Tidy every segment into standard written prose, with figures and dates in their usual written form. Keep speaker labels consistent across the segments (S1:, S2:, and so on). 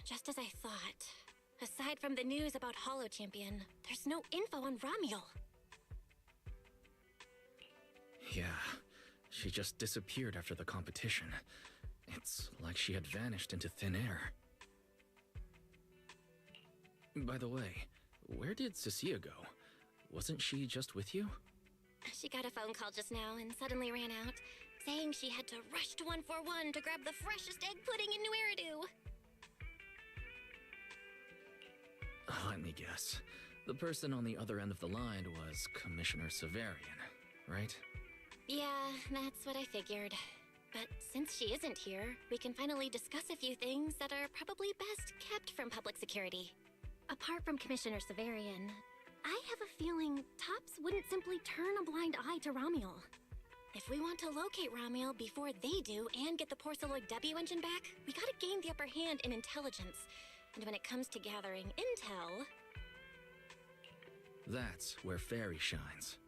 S1: Just as I thought. Aside from the news about Holo Champion, there's no info on Ramiel.
S2: Yeah, she just disappeared after the competition. It's like she had vanished into thin air. By the way, where did Cecilia go? Wasn't she just with you?
S1: She got a phone call just now and suddenly ran out, saying she had to rush to 141 to grab the freshest egg pudding in New Eridu.
S2: Let me guess. The person on the other end of the line was Commissioner Severian, right?
S1: Yeah, that's what I figured. But since she isn't here, we can finally discuss a few things that are probably best kept from public security. Apart from Commissioner Severian, I have a feeling Tops wouldn't simply turn a blind eye to Ramiel. If we want to locate Ramiel before they do and get the Porceloid W engine back, we gotta gain the upper hand in intelligence. And when it comes to gathering intel...
S2: That's where Fairy shines.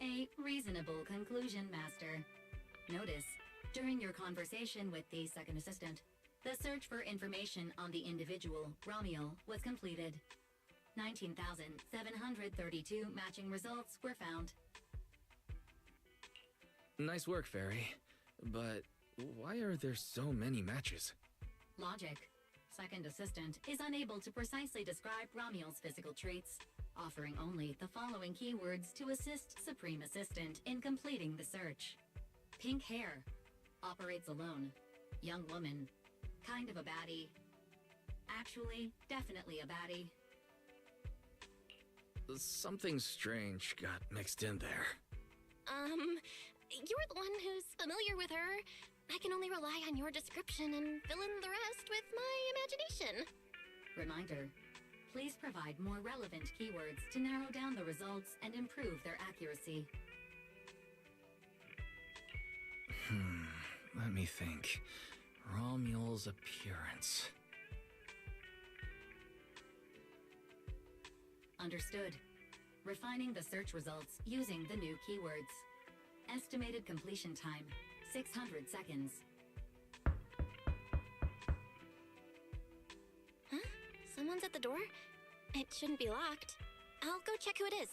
S3: A reasonable conclusion, Master. Notice, during your conversation with the second assistant, the search for information on the individual, Ramiel, was completed. 19,732 matching results were found.
S2: Nice work, Fairy. But why are there so many matches?
S3: Logic. Second assistant is unable to precisely describe Ramiel's physical traits, offering only the following keywords to assist Supreme Assistant in completing the search. Pink hair. Operates alone. Young woman. Kind of a baddie. Actually, definitely a baddie.
S2: Something strange got mixed in there.
S1: You're the one who's familiar with her. I can only rely on your description and fill in the rest with my imagination.
S3: Reminder. Please provide more relevant keywords to narrow down the results and improve their accuracy.
S2: Let me think. Ramiel's appearance.
S3: Understood. Refining the search results using the new keywords. Estimated completion time, 600 seconds.
S1: Huh? Someone's at the door? It shouldn't be locked. I'll go check who it is.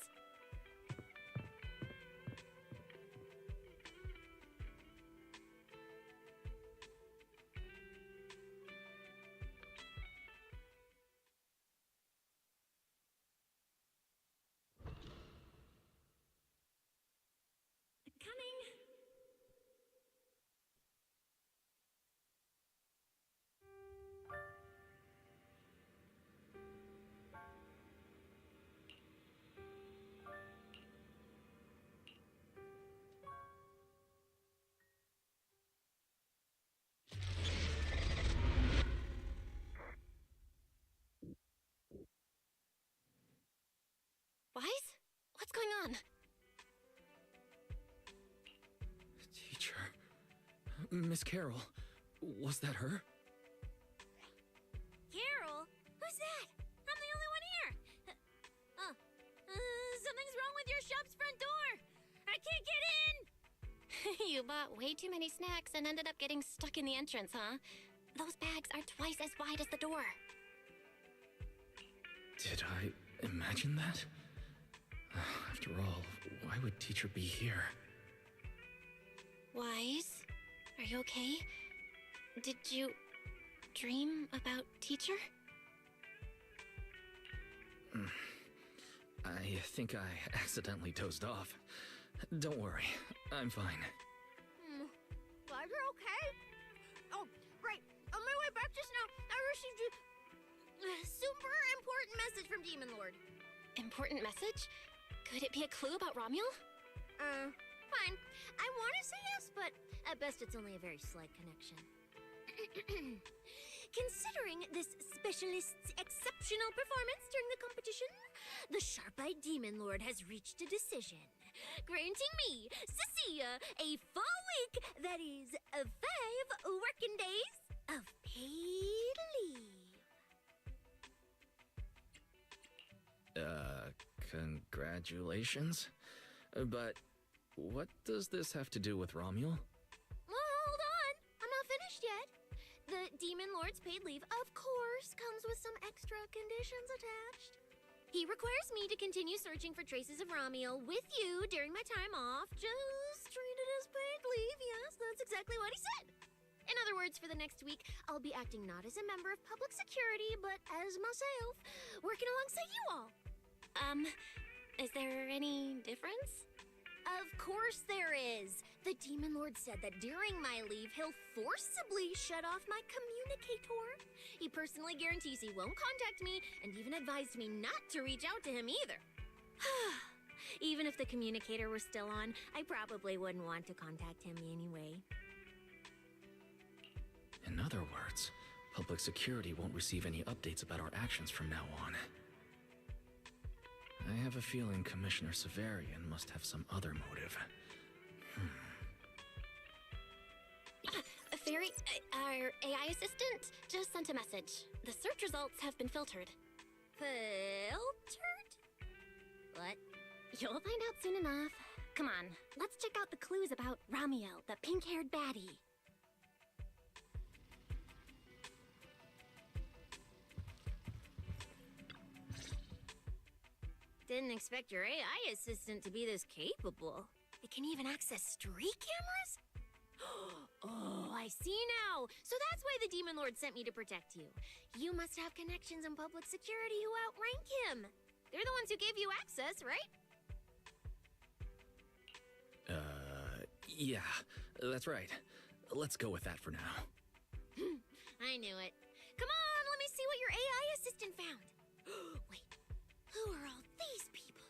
S1: Wise? What's going on?
S2: Teacher... Miss Carol, was that her?
S1: Carol? Who's that? I'm the only one here. Something's wrong with your shop's front door. I can't get in. You bought way too many snacks and ended up getting stuck in the entrance, huh? Those bags are twice as wide as the door.
S2: Did I imagine that? After all, why would Teacher be here?
S1: Wise? Are you okay? Did you dream about Teacher?
S2: I think I accidentally dozed off. Don't worry, I'm fine.
S4: Glad you're okay. Oh, right. On my way back just now, I received a super important message from Demon Lord.
S1: Important message? Could it be a clue about Ramiel?
S4: Fine. I want to say yes, but at best it's only a very slight connection. Considering this specialist's exceptional performance during the competition, the sharp-eyed Demon Lord has reached a decision, granting me, Cecilia, a full week, that is, 5 working days of paid leave.
S2: Congratulations? But what does this have to do with Ramiel?
S4: Well, hold on. I'm not finished yet. The Demon Lord's paid leave, of course, comes with some extra conditions attached. He requires me to continue searching for traces of Ramiel with you during my time off. Just treat it as paid leave. Yes, that's exactly what he said. In other words, for the next week, I'll be acting not as a member of public security, but as myself, working alongside you all.
S1: Is there any difference?
S4: Of course there is. The Demon Lord said that during my leave, he'll forcibly shut off my communicator. He personally guarantees he won't contact me, and even advised me not to reach out to him either. Even if the communicator were still on, I probably wouldn't want to contact him anyway.
S2: In other words, public security won't receive any updates about our actions from now on. I have a feeling Commissioner Severian must have some other motive.
S1: Fairy, our AI assistant just sent a message. The search results have been filtered.
S4: Filtered? What?
S1: You'll find out soon enough. Come on, let's check out the clues about Ramiel, the pink-haired baddie.
S4: Didn't expect your AI assistant to be this capable. It can even access street cameras? Oh, I see now. So that's why the Demon Lord sent me to protect you. You must have connections in public security who outrank him. They're the ones who gave you access, right?
S2: Yeah, that's right. Let's go with that for now.
S4: I knew it. Come on, let me see what your AI assistant found. Wait, who are all these people?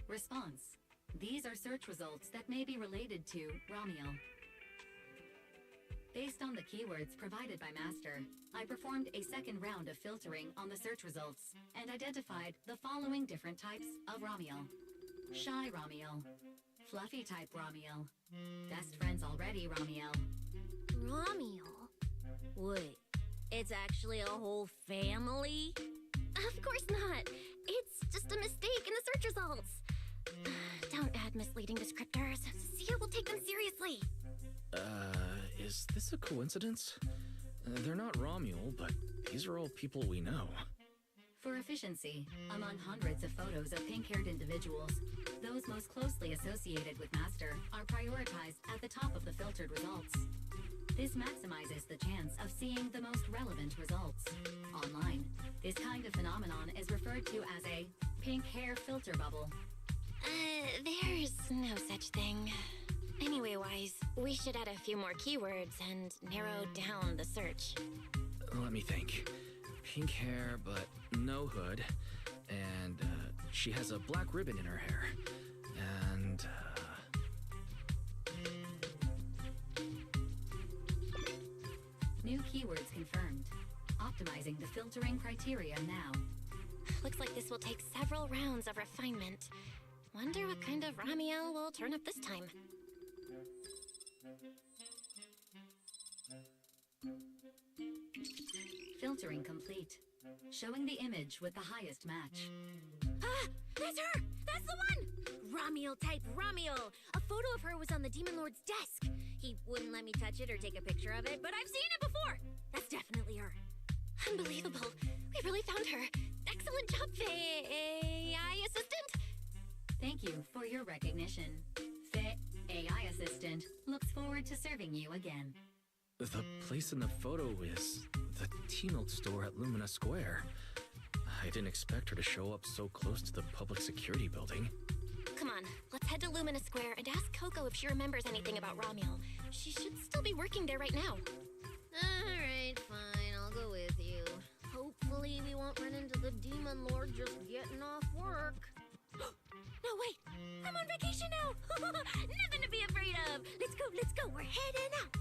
S3: Response. These are search results that may be related to Ramiel. Based on the keywords provided by Master, I performed a second round of filtering on the search results and identified the following different types of Ramiel. Shy Ramiel, Fluffy type Ramiel, Best Friends Already Ramiel.
S4: Ramiel? Wait, it's actually a whole family?
S1: Of course not. It's just a mistake in the search results. Don't add misleading descriptors. Sia will take them seriously.
S2: Is this a coincidence? They're not Romuel, but these are all people we know.
S3: For efficiency, among hundreds of photos of pink-haired individuals, those most closely associated with Master are prioritized at the top of the filtered results. This maximizes the chance of seeing the most relevant results. Online, this kind of phenomenon is referred to as a pink hair filter bubble.
S1: There's no such thing. Anyway-wise, we should add a few more keywords and narrow down the search.
S2: Let me think. Pink hair, but no hood. And, she has a black ribbon in her hair. And,
S3: New keywords confirmed. Optimizing the filtering criteria now.
S1: Looks like this will take several rounds of refinement. Wonder what kind of Ramiel will turn up this time.
S3: Filtering complete. Showing the image with the highest match.
S4: Ah, that's her! That's the one! Ramiel type Ramiel! A photo of her was on the Demon Lord's desk. He wouldn't let me touch it or take a picture of it, but I've seen it before! That's definitely her.
S1: Unbelievable. We really found her. Excellent job, AI assistant.
S3: Thank you for your recognition. Fit AI Assistant looks forward to serving you again.
S2: the place in the photo is the T-Milk store at Lumina Square. I didn't expect her to show up so close to the public security building.
S1: Come on, let's head to Lumina Square and ask Coco if she remembers anything about Romuel. She should still be working there right now.
S4: Alright, fine, I'll go with you. Hopefully we won't run into the Demon Lord just getting off work. No, wait! I'm on vacation now! Nothing to be afraid of! Let's go, we're heading out!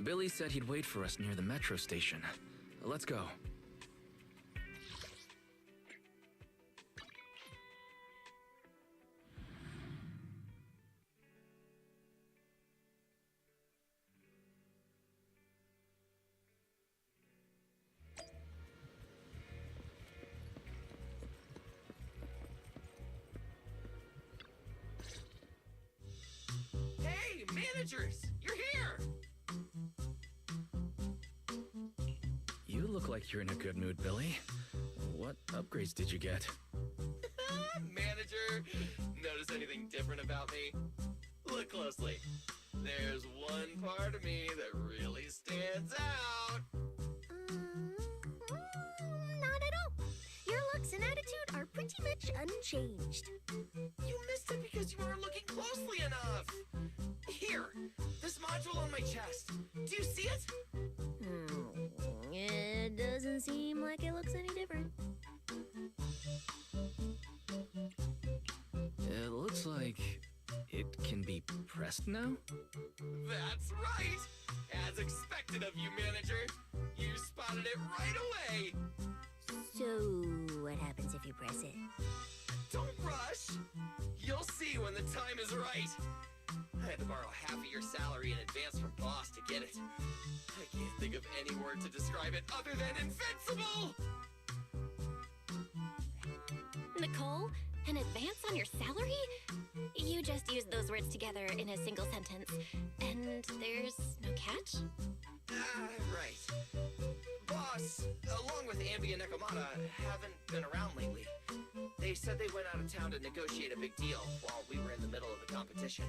S2: Billy said he'd wait for us near the metro station. Let's go.
S5: Hey, managers! You're here!
S2: You look like you're in a good mood, Billy. What upgrades did you get?
S5: Manager, notice anything different about me? Look closely. There's one part of me that really stands out.
S4: Not at all. Your looks and attitude are pretty much unchanged.
S5: You missed it because you weren't looking closely enough. Here, this module on my chest. Do you see it?
S4: It doesn't seem like it looks any different.
S2: It looks like it can be pressed now?
S5: That's right! As expected of you, manager. You spotted it right away.
S4: So, what happens if you press it?
S5: Don't rush. You'll see when the time is right. I had to borrow half of your salary in advance from boss to get it. I can't think of any word to describe it other than invincible!
S1: Nicole, an advance on your salary? You just used those words together in a single sentence. And there's no catch?
S5: Right. Boss, along with Ambi and Nekomata, haven't been around lately. They said they went out of town to negotiate a big deal while we were in the middle of the competition.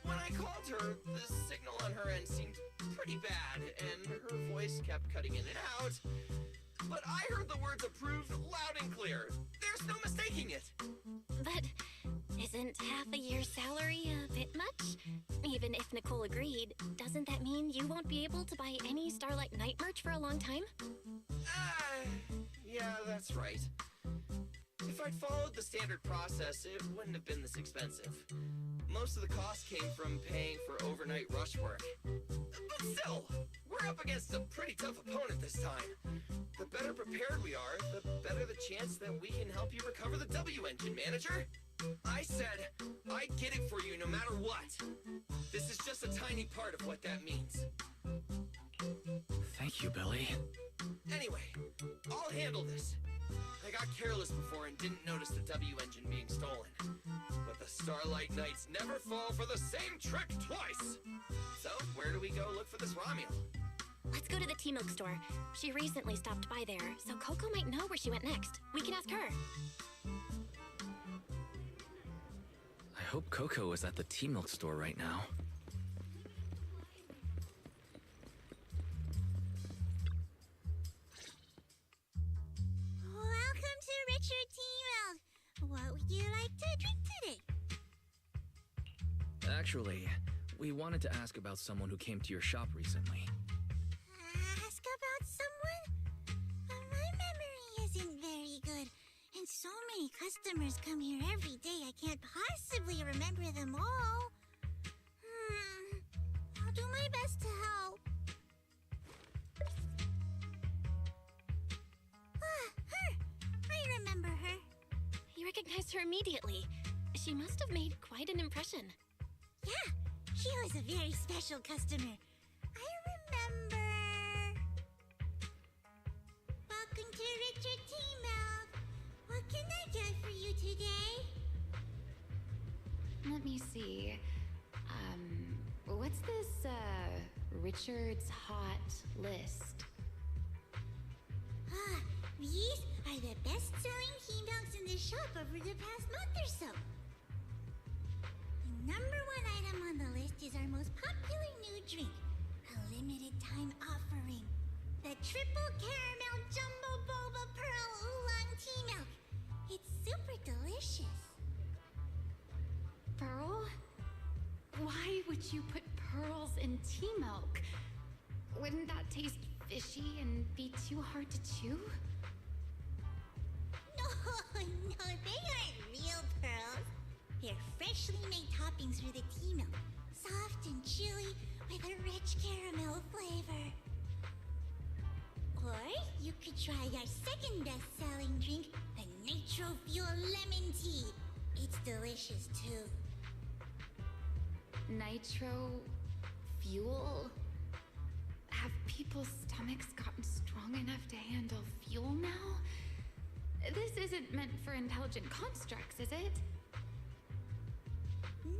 S5: When I called her, the signal on her end seemed pretty bad, and her voice kept cutting in and out. But I heard the words approved loud and clear. There's no mistaking it.
S1: But isn't half a year's salary a bit much? Even if Nicole agreed, doesn't that mean you won't be able to buy any Starlight Night merch for a long time?
S5: Yeah, that's right. If I'd followed the standard process, it wouldn't have been this expensive. Most of the cost came from paying for overnight rush work. But still, we're up against a pretty tough opponent this time. The better prepared we are, the better the chance that we can help you recover the W engine, manager. I said, I'd get it for you no matter what. This is just a tiny part of what that means.
S2: Thank you, Billy.
S5: Anyway, I'll handle this. I got careless before and didn't notice the W engine being stolen. But the Starlight Knights never fall for the same trick twice. So, where do we go look for this Romuel?
S1: Let's go to the tea milk store. She recently stopped by there, so Coco might know where she went next. We can ask her.
S2: I hope Coco is at the tea milk store right now.
S4: Welcome to Richard Tea Milk. What would you like to drink today?
S2: Actually, we wanted to ask about someone who came to your shop recently.
S4: Ask about someone? My memory isn't very good, and so many customers come here every day I can't possibly remember them all. I'll do my best to help. Her! I remember her.
S1: You recognized her immediately. She must have made quite an impression.
S4: Yeah, she was a very special customer. I remember. Welcome to Richard Tea Milk. What can I get for you today?
S6: Let me see. What's this, Richard's Hot List?
S4: These are the best-selling tea milks in the shop over the past month or so. The number one item on the list is our most popular new drink, a limited-time offering. The Triple Caramel Jumbo Boba Pearl Oolong Tea Milk. It's super delicious.
S6: Pearl? Why would you put pearls in tea milk? Wouldn't that taste fishy and be too hard to chew?
S4: No, they aren't real pearls. They're freshly made toppings for the tea milk. Soft and chewy, with a rich caramel flavor. Or you could try our second best-selling drink, the Nitro Fuel Lemon Tea. It's delicious too.
S6: Nitro fuel? Have people's stomachs gotten strong enough to handle fuel now? This isn't meant for intelligent constructs, is it?
S4: No,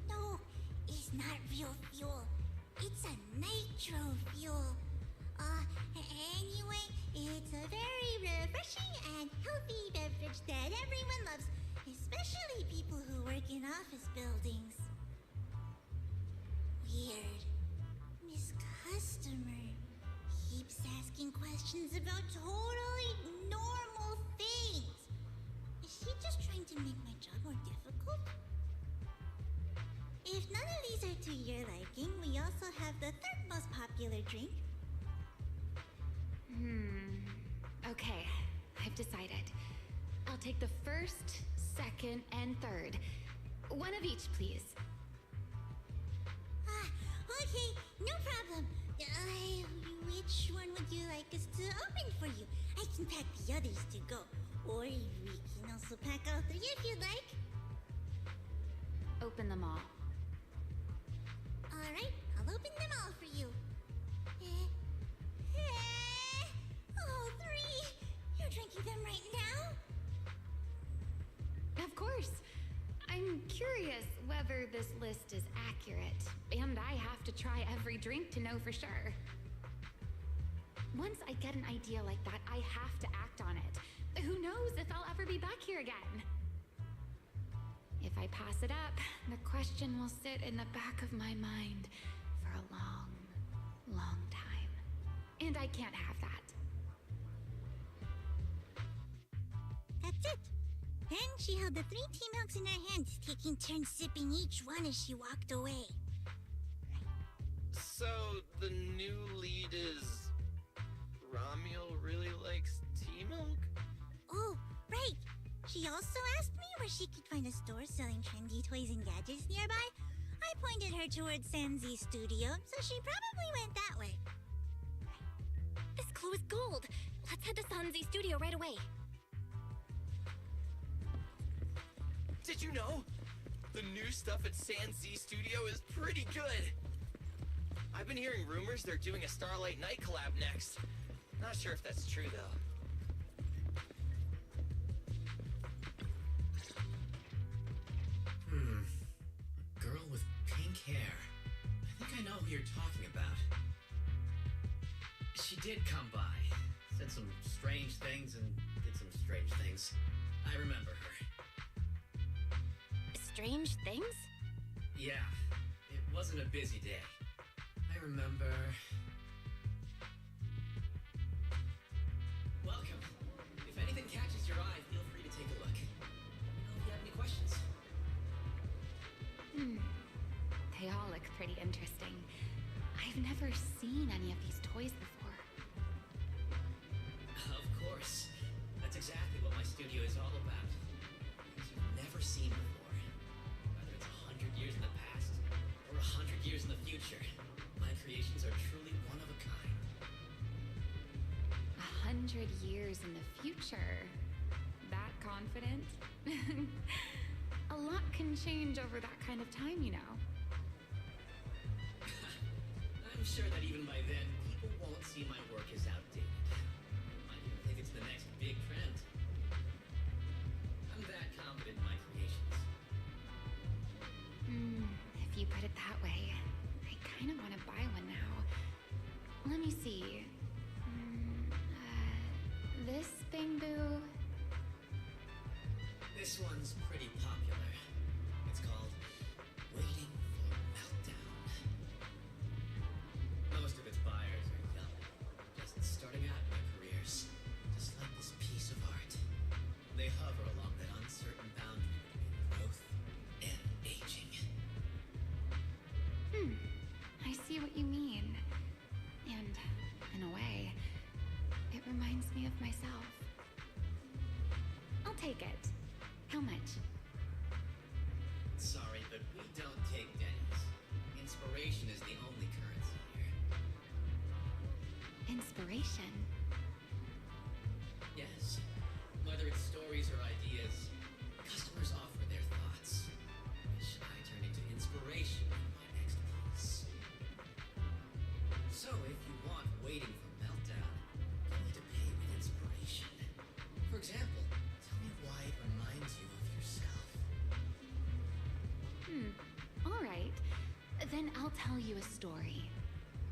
S4: no, it's not real fuel. It's a nitro fuel. Anyway, it's a very refreshing and healthy beverage that everyone loves, especially people who work in office buildings. Weird. Miss Customer keeps asking questions about totally normal things. Is she just trying to make my job more difficult? If none of these are to your liking, we also have the third most popular drink.
S6: Okay, I've decided. I'll take the first, second, and third. One of each, please.
S4: Okay, no problem. Which one would you like us to open for you? I can pack the others to go. Or we can also pack all three if you'd like.
S6: Open them all.
S4: Alright, I'll open them all for you. All three? You're drinking them right now?
S6: Of course. I'm curious whether this list is accurate, and I have to try every drink to know for sure. Once I get an idea like that, I have to act on it. Who knows if I'll ever be back here again? If I pass it up, the question will sit in the back of my mind for a long, long time. And I can't have that.
S4: That's it. And she held the 3 tea milks in her hands, taking turns sipping each one as she walked away.
S5: So, the new lead is... Ramiel really likes tea milk?
S4: Oh, right. She also asked me where she could find a store selling trendy toys and gadgets nearby. I pointed her towards Sanzi's studio, so she probably went that way.
S1: This clue is gold. Let's head to Sanzi's studio right away.
S5: Did you know? The new stuff at Sanzi Studio is pretty good. I've been hearing rumors they're doing a Starlight Night collab next. Not sure if that's true, though.
S2: A girl with pink hair. I think I know who you're talking about. She did come by. Said some strange things and did some strange things. I remember her.
S1: Strange things?
S2: Yeah, it wasn't a busy day. I remember... Welcome. If anything catches your eye, feel free to take a look. Let me know if you have any questions.
S6: They all look pretty interesting. I've never seen any of these toys before.
S2: Of course. That's exactly what my studio is all about. Things you've never seen before. Whether it's 100 years in the past or 100 years in the future, my creations are truly one of a kind.
S6: 100 years in the future? That confident? A lot can change over that kind of time, you know.
S2: I'm sure that even by then, people won't see my work as outdated. Might even think it's the next big trend. I'm that confident in my creations.
S6: If you put it that way, I kind of want to buy one now. Let me see. This Bamboo.
S2: This one's pretty popular. It's called Waiting for Meltdown. Most of its buyers are young, just starting out in their careers, just like this piece of art. They hover along that uncertain boundary between growth and aging.
S6: I see what you mean. And, in a way, it reminds me of myself. I'll take it. How much?
S2: Sorry, but we don't take pennies. In inspiration is the only currency here.
S6: Inspiration.
S2: Yes. Whether it's stories or ideas, customers offer their thoughts, which I turn into inspiration for my next piece. So if you want Waiting for Meltdown, you need to pay with inspiration. For example, tell me why it reminds you of yourself.
S6: All right. Then I'll tell you a story.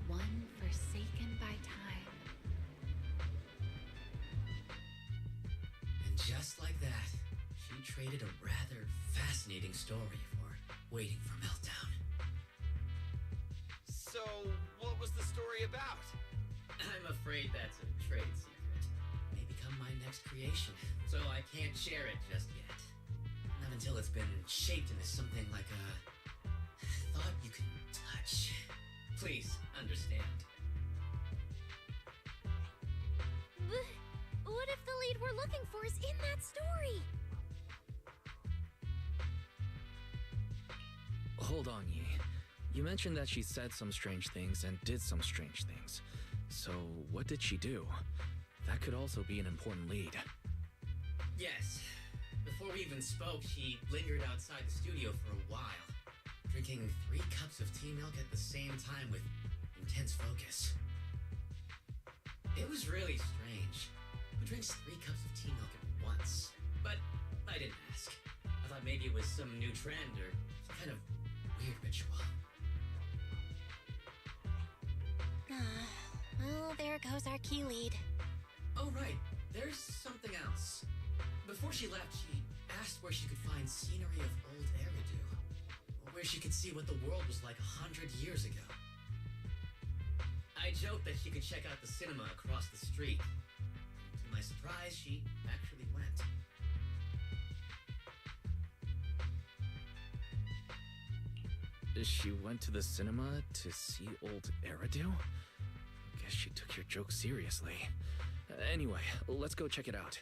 S6: One forsaken by time.
S2: And just like that, she traded a rather fascinating story for Waiting for Meltdown.
S5: So, what was the story about?
S2: I'm afraid that's a trade secret. May become my next creation, so I can't share it just yet. Not until it's been shaped into something like a thought you can touch. Please understand.
S4: What if the lead we're looking for is in that story?
S7: Hold on, Yi. You mentioned that she said some strange things and did some strange things. So, what did she do? That could also be an important lead.
S2: Yes. Before we even spoke, she lingered outside the studio for a while, drinking 3 cups of tea milk at the same time with intense focus. It was really strange. Who drinks 3 cups of tea milk at once? But I didn't ask. I thought maybe it was some new trend or some kind of weird ritual.
S1: Well, there goes our key lead.
S2: Oh, right. There's something else. Before she left, she asked where she could find scenery of old Eridu, or where she could see what the world was like 100 years ago. I joked that she could check out the cinema across the street. To my surprise, she actually went.
S7: She went to the cinema to see old Eridu? Guess she took your joke seriously. Anyway, let's go check it out.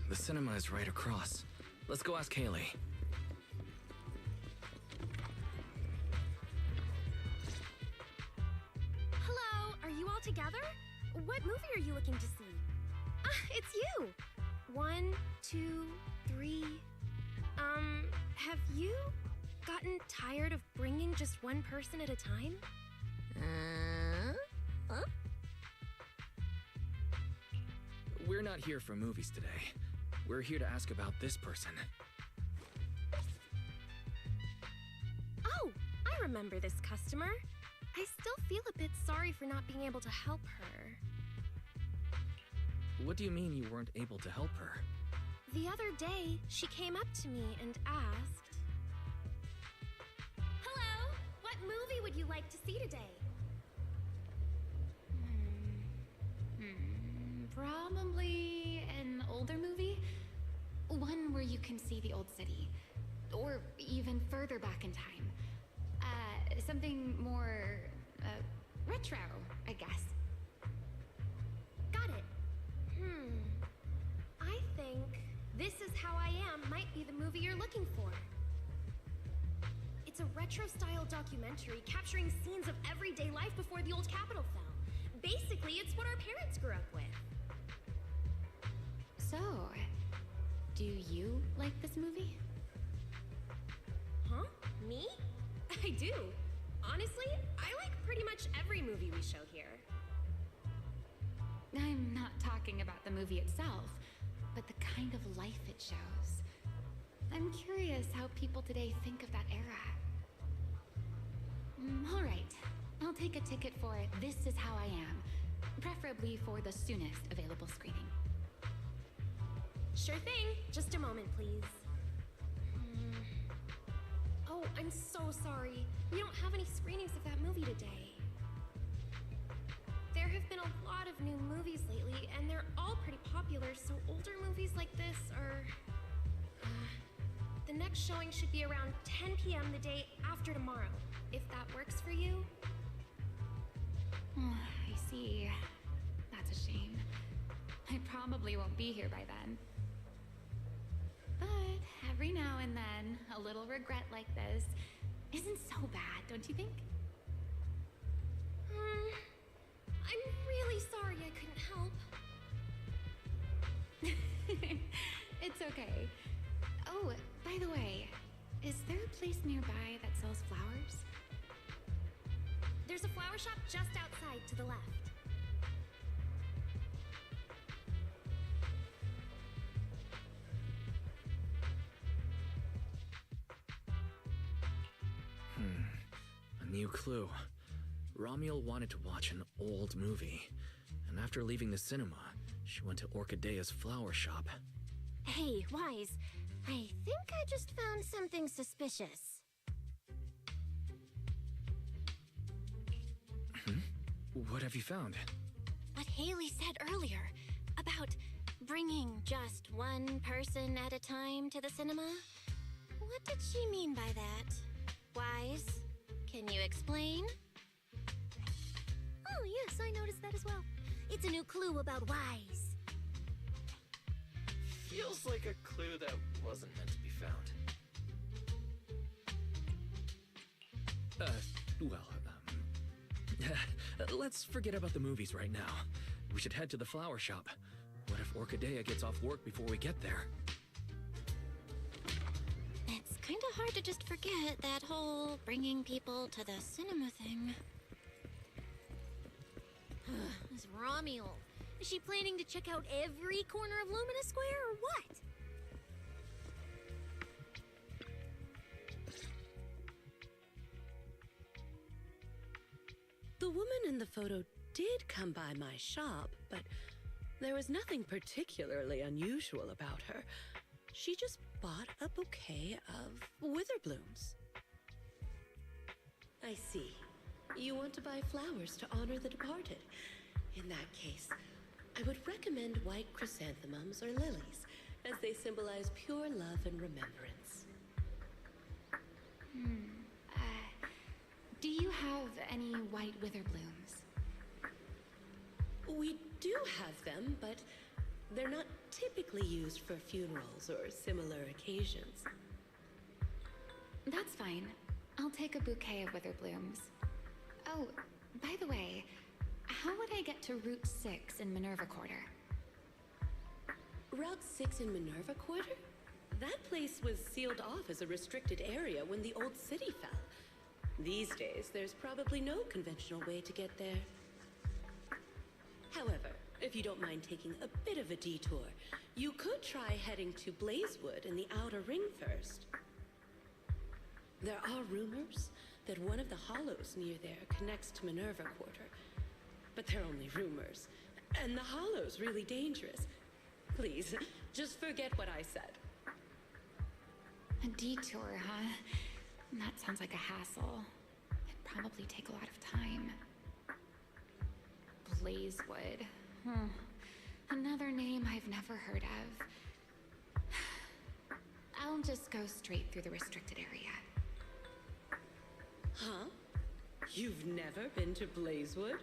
S7: The cinema is right across. Let's go ask Haley.
S4: Hello, are you all together? What movie are you looking to see? It's you! 1, 2, 3. Have you gotten tired of bringing just one person at a time? Huh?
S7: We're not here for movies today. We're here to ask about this person.
S4: Oh, I remember this customer. I still feel a bit sorry for not being able to help her.
S7: What do you mean you weren't able to help her?
S4: The other day, she came up to me and asked, "Hello, what movie would you like to see today?"
S6: Probably an older movie? One where you can see the old city. Or even further back in time. Something more, retro, I guess.
S4: Got it. I think This Is How I Am might be the movie you're looking for. It's a retro-style documentary capturing scenes of everyday life before the old Capitol fell. Basically, it's what our parents grew up with.
S6: So, do you like this movie?
S4: Huh? Me? I do. Honestly, I like pretty much every movie we show here.
S6: I'm not talking about the movie itself, but the kind of life it shows. I'm curious how people today think of that era. All right, I'll take a ticket for This Is How I Am, preferably for the soonest available screening.
S4: Sure thing. Just a moment, please. Oh, I'm so sorry. We don't have any screenings of that movie today. There have been a lot of new movies lately, and they're all pretty popular, so older movies like this are... the next showing should be around 10 p.m. the day after tomorrow, if that works for you.
S6: I see. That's a shame. I probably won't be here by then. But Every now and then, a little regret like this isn't so bad, don't you think?
S4: I'm really sorry I couldn't help.
S6: It's okay. Oh, by the way, is there a place nearby that sells flowers?
S4: There's a flower shop just outside to the left.
S7: A new clue. Romuald wanted to watch an old movie, and after leaving the cinema, she went to Orchidea's flower shop.
S4: Hey, Wise, I think I just found something suspicious.
S7: What have you found?
S1: What Haley said earlier about bringing just one person at a time to the cinema? What did she mean by that? Wise, can you explain?
S4: Oh, yes, I noticed that as well. It's a new clue about Wise.
S5: Feels like a clue that wasn't meant to be found.
S7: Let's forget about the movies right now. We should head to the flower shop. What if Orchidea gets off work before we get there?
S1: It's kind of hard to just forget that whole bringing people to the cinema thing.
S4: This Romuald. Is she planning to check out every corner of Lumina Square or what?
S8: The woman in the photo did come by my shop, but there was nothing particularly unusual about her. She just bought a bouquet of wither blooms. I see. You want to buy flowers to honor the departed. In that case, I would recommend white chrysanthemums or lilies, as they symbolize pure love and remembrance.
S6: Do you have any white wither blooms?
S8: We do have them, but they're not typically used for funerals or similar occasions.
S6: That's fine. I'll take a bouquet of wither blooms. Oh, by the way, how would I get to Route 6 in Minerva Quarter?
S8: Route 6 in Minerva Quarter? That place was sealed off as a restricted area when the old city fell. These days, there's probably no conventional way to get there. However, if you don't mind taking a bit of a detour, you could try heading to Blazewood in the Outer Ring first. There are rumors that one of the hollows near there connects to Minerva Quarter. But they're only rumors, and the hollow's really dangerous. Please, just forget what I said.
S6: A detour, huh? That sounds like a hassle. It'd probably take a lot of time. Blazewood. Another name I've never heard of. I'll just go straight through the restricted area.
S8: Huh? You've never been to Blazewood?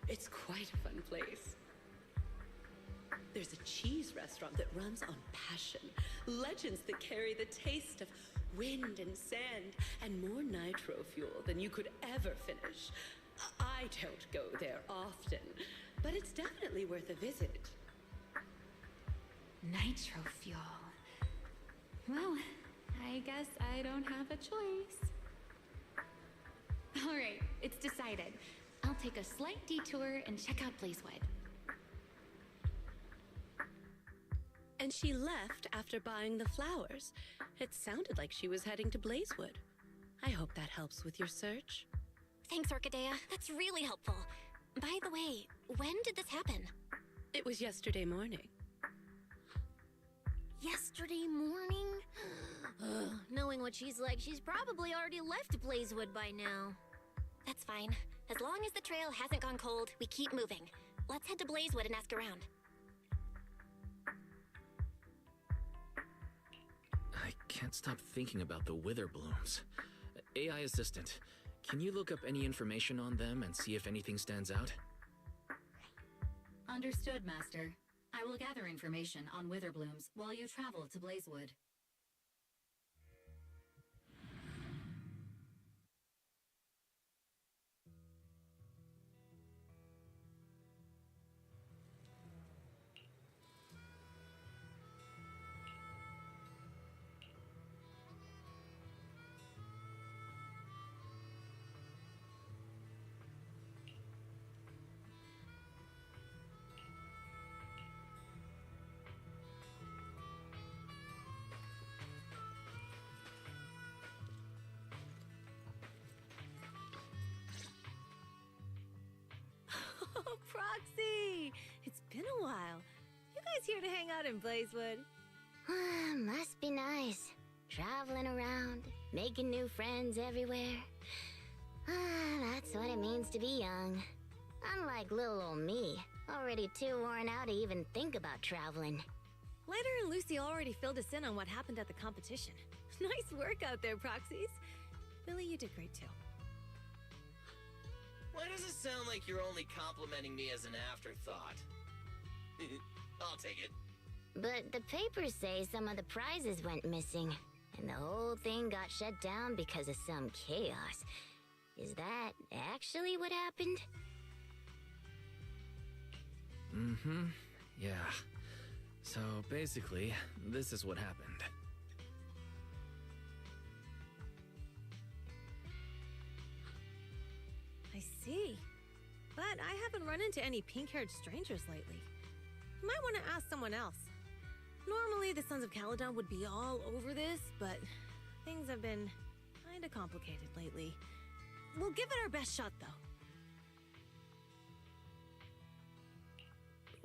S8: It's quite a fun place. There's a cheese restaurant that runs on passion. Legends that carry the taste of wind and sand and more nitro fuel than you could ever finish. I don't go there often, but it's definitely worth a visit.
S6: Nitro fuel. Well, I guess I don't have a choice. All right, it's decided. I'll take a slight detour and check out Blazewood.
S8: And she left after buying the flowers. It sounded like she was heading to Blazewood. I hope that helps with your search.
S1: Thanks, Orchidea. That's really helpful. By the way, when did this happen?
S8: It was yesterday morning.
S4: Yesterday morning? Knowing what she's like, she's probably already left Blazewood by now.
S1: That's fine. As long as the trail hasn't gone cold, we keep moving. Let's head to Blazewood and ask around.
S7: I can't stop thinking about the wither blooms. AI assistant, can you look up any information on them and see if anything stands out?
S3: Understood, Master. I will gather information on wither blooms while you travel to Blazewood.
S4: Proxy! It's been a while. You guys here to hang out in Blazewood?
S1: Must be nice. Traveling around, making new friends everywhere. That's what it means to be young. Unlike little old me, already too worn out to even think about traveling.
S4: Lighter and Lucy already filled us in on what happened at the competition. Nice work out there, Proxies. Billy, you did great too.
S5: Why does it sound like you're only complimenting me as an afterthought? I'll take it.
S1: But the papers say some of the prizes went missing, and the whole thing got shut down because of some chaos. Is that actually what happened?
S7: Mm-hmm. Yeah. So basically, this is what happened.
S4: I see. But I haven't run into any pink-haired strangers lately. You might want to ask someone else. Normally, the Sons of Caledon would be all over this, but things have been kinda complicated lately. We'll give it our best shot, though.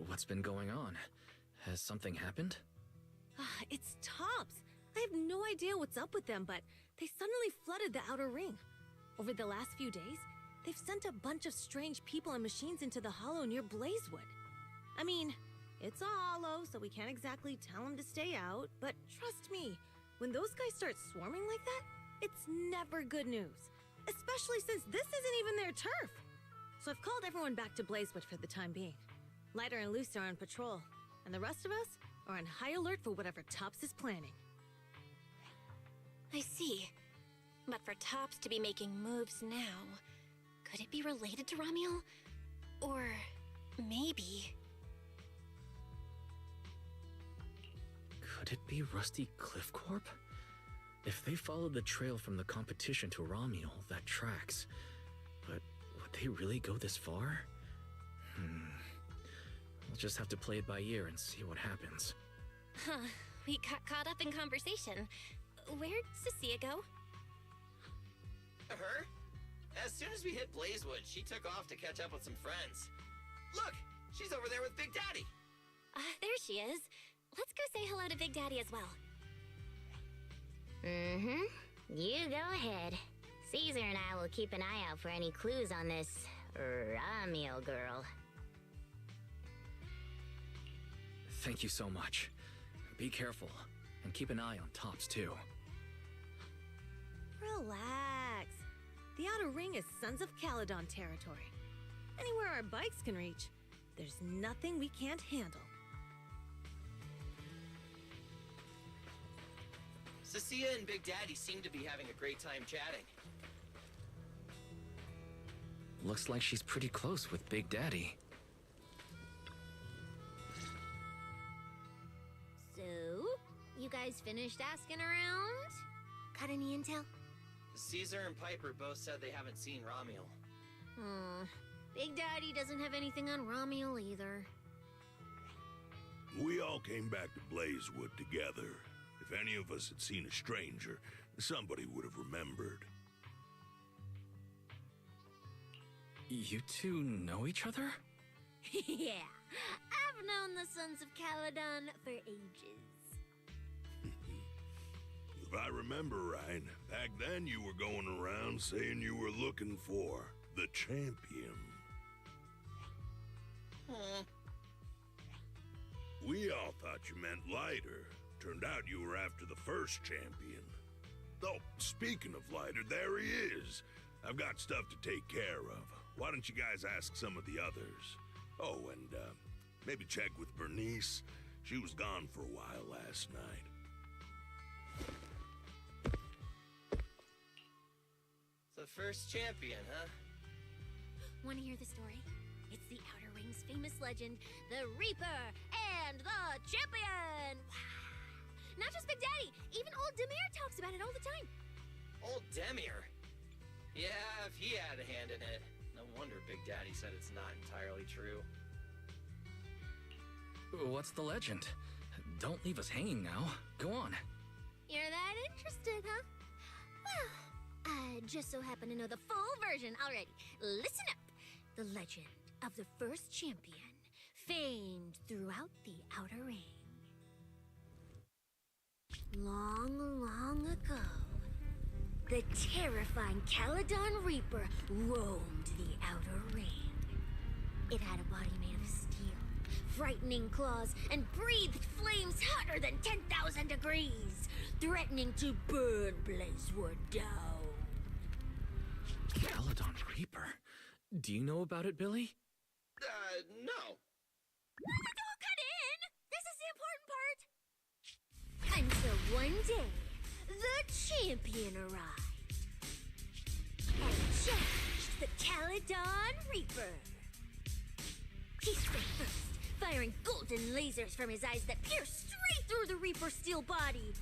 S7: What's been going on? Has something happened?
S4: It's Tops. I have no idea what's up with them, but they suddenly flooded the outer ring. Over the last few days, they've sent a bunch of strange people and machines into the hollow near Blazewood. I mean, it's a hollow, so we can't exactly tell them to stay out, but trust me, when those guys start swarming like that, it's never good news. Especially since this isn't even their turf. So I've called everyone back to Blazewood for the time being. Lighter and Luce are on patrol, and the rest of us are on high alert for whatever Tops is planning.
S1: I see. But for Tops to be making moves now, could it be related to Ramiel? Or maybe...
S7: Could it be Rusty Cliff Corp? If they followed the trail from the competition to Ramiel, that tracks. But would they really go this far? We'll just have to play it by ear and see what happens.
S1: Huh, we got caught up in conversation. Where'd Cecilia go?
S5: Her? As soon as we hit Blazewood, she took off to catch up with some friends. Look, she's over there with Big Daddy.
S1: There she is. Let's go say hello to Big Daddy as well. You go ahead. Caesar and I will keep an eye out for any clues on this Ramiel girl.
S7: Thank you so much. Be careful, and keep an eye on Tops too.
S4: Relax. The outer ring is Sons of Caledon territory. Anywhere our bikes can reach, there's nothing we can't handle.
S5: Cecilia and Big Daddy seem to be having a great time chatting.
S7: Looks like she's pretty close with Big Daddy.
S4: So, you guys finished asking around? Got any intel?
S5: Caesar and Piper both said they haven't seen Ramiel.
S4: Big Daddy doesn't have anything on Ramiel either.
S9: We all came back to Blazewood together. If any of us had seen a stranger, somebody would have remembered.
S7: You two know each other?
S4: Yeah, I've known the Sons of Caledon for ages.
S9: If I remember right, back then you were going around saying you were looking for the champion. We all thought you meant Lighter. Turned out you were after the first champion. Oh, speaking of Lighter, there he is. I've got stuff to take care of. Why don't you guys ask some of the others? Oh, and maybe check with Bernice. She was gone for a while last night.
S5: The first champion, huh?
S4: Want to hear the story? It's the Outer Ring's famous legend, the Reaper and the Champion! Not just Big Daddy, even old Demir talks about it all the time.
S5: Old Demir? Yeah, if he had a hand in it. No wonder Big Daddy said it's not entirely true.
S7: What's the legend? Don't leave us hanging now. Go on.
S4: You're that interested, huh? Well, I just so happen to know the full version already. Listen up. The legend of the first champion, famed throughout the Outer Ring. Long, long ago, the terrifying Caledon Reaper roamed the Outer Ring. It had a body made of steel, frightening claws, and breathed flames hotter than 10,000 degrees, threatening to burn Blazewood down.
S7: Caledon Reaper? Do you know about it, Billy?
S5: No.
S4: Don't cut in! This is the important part! Until one day, the champion arrived. And challenged the Caledon Reaper. He struck first, firing golden lasers from his eyes that pierced straight through the Reaper's steel body.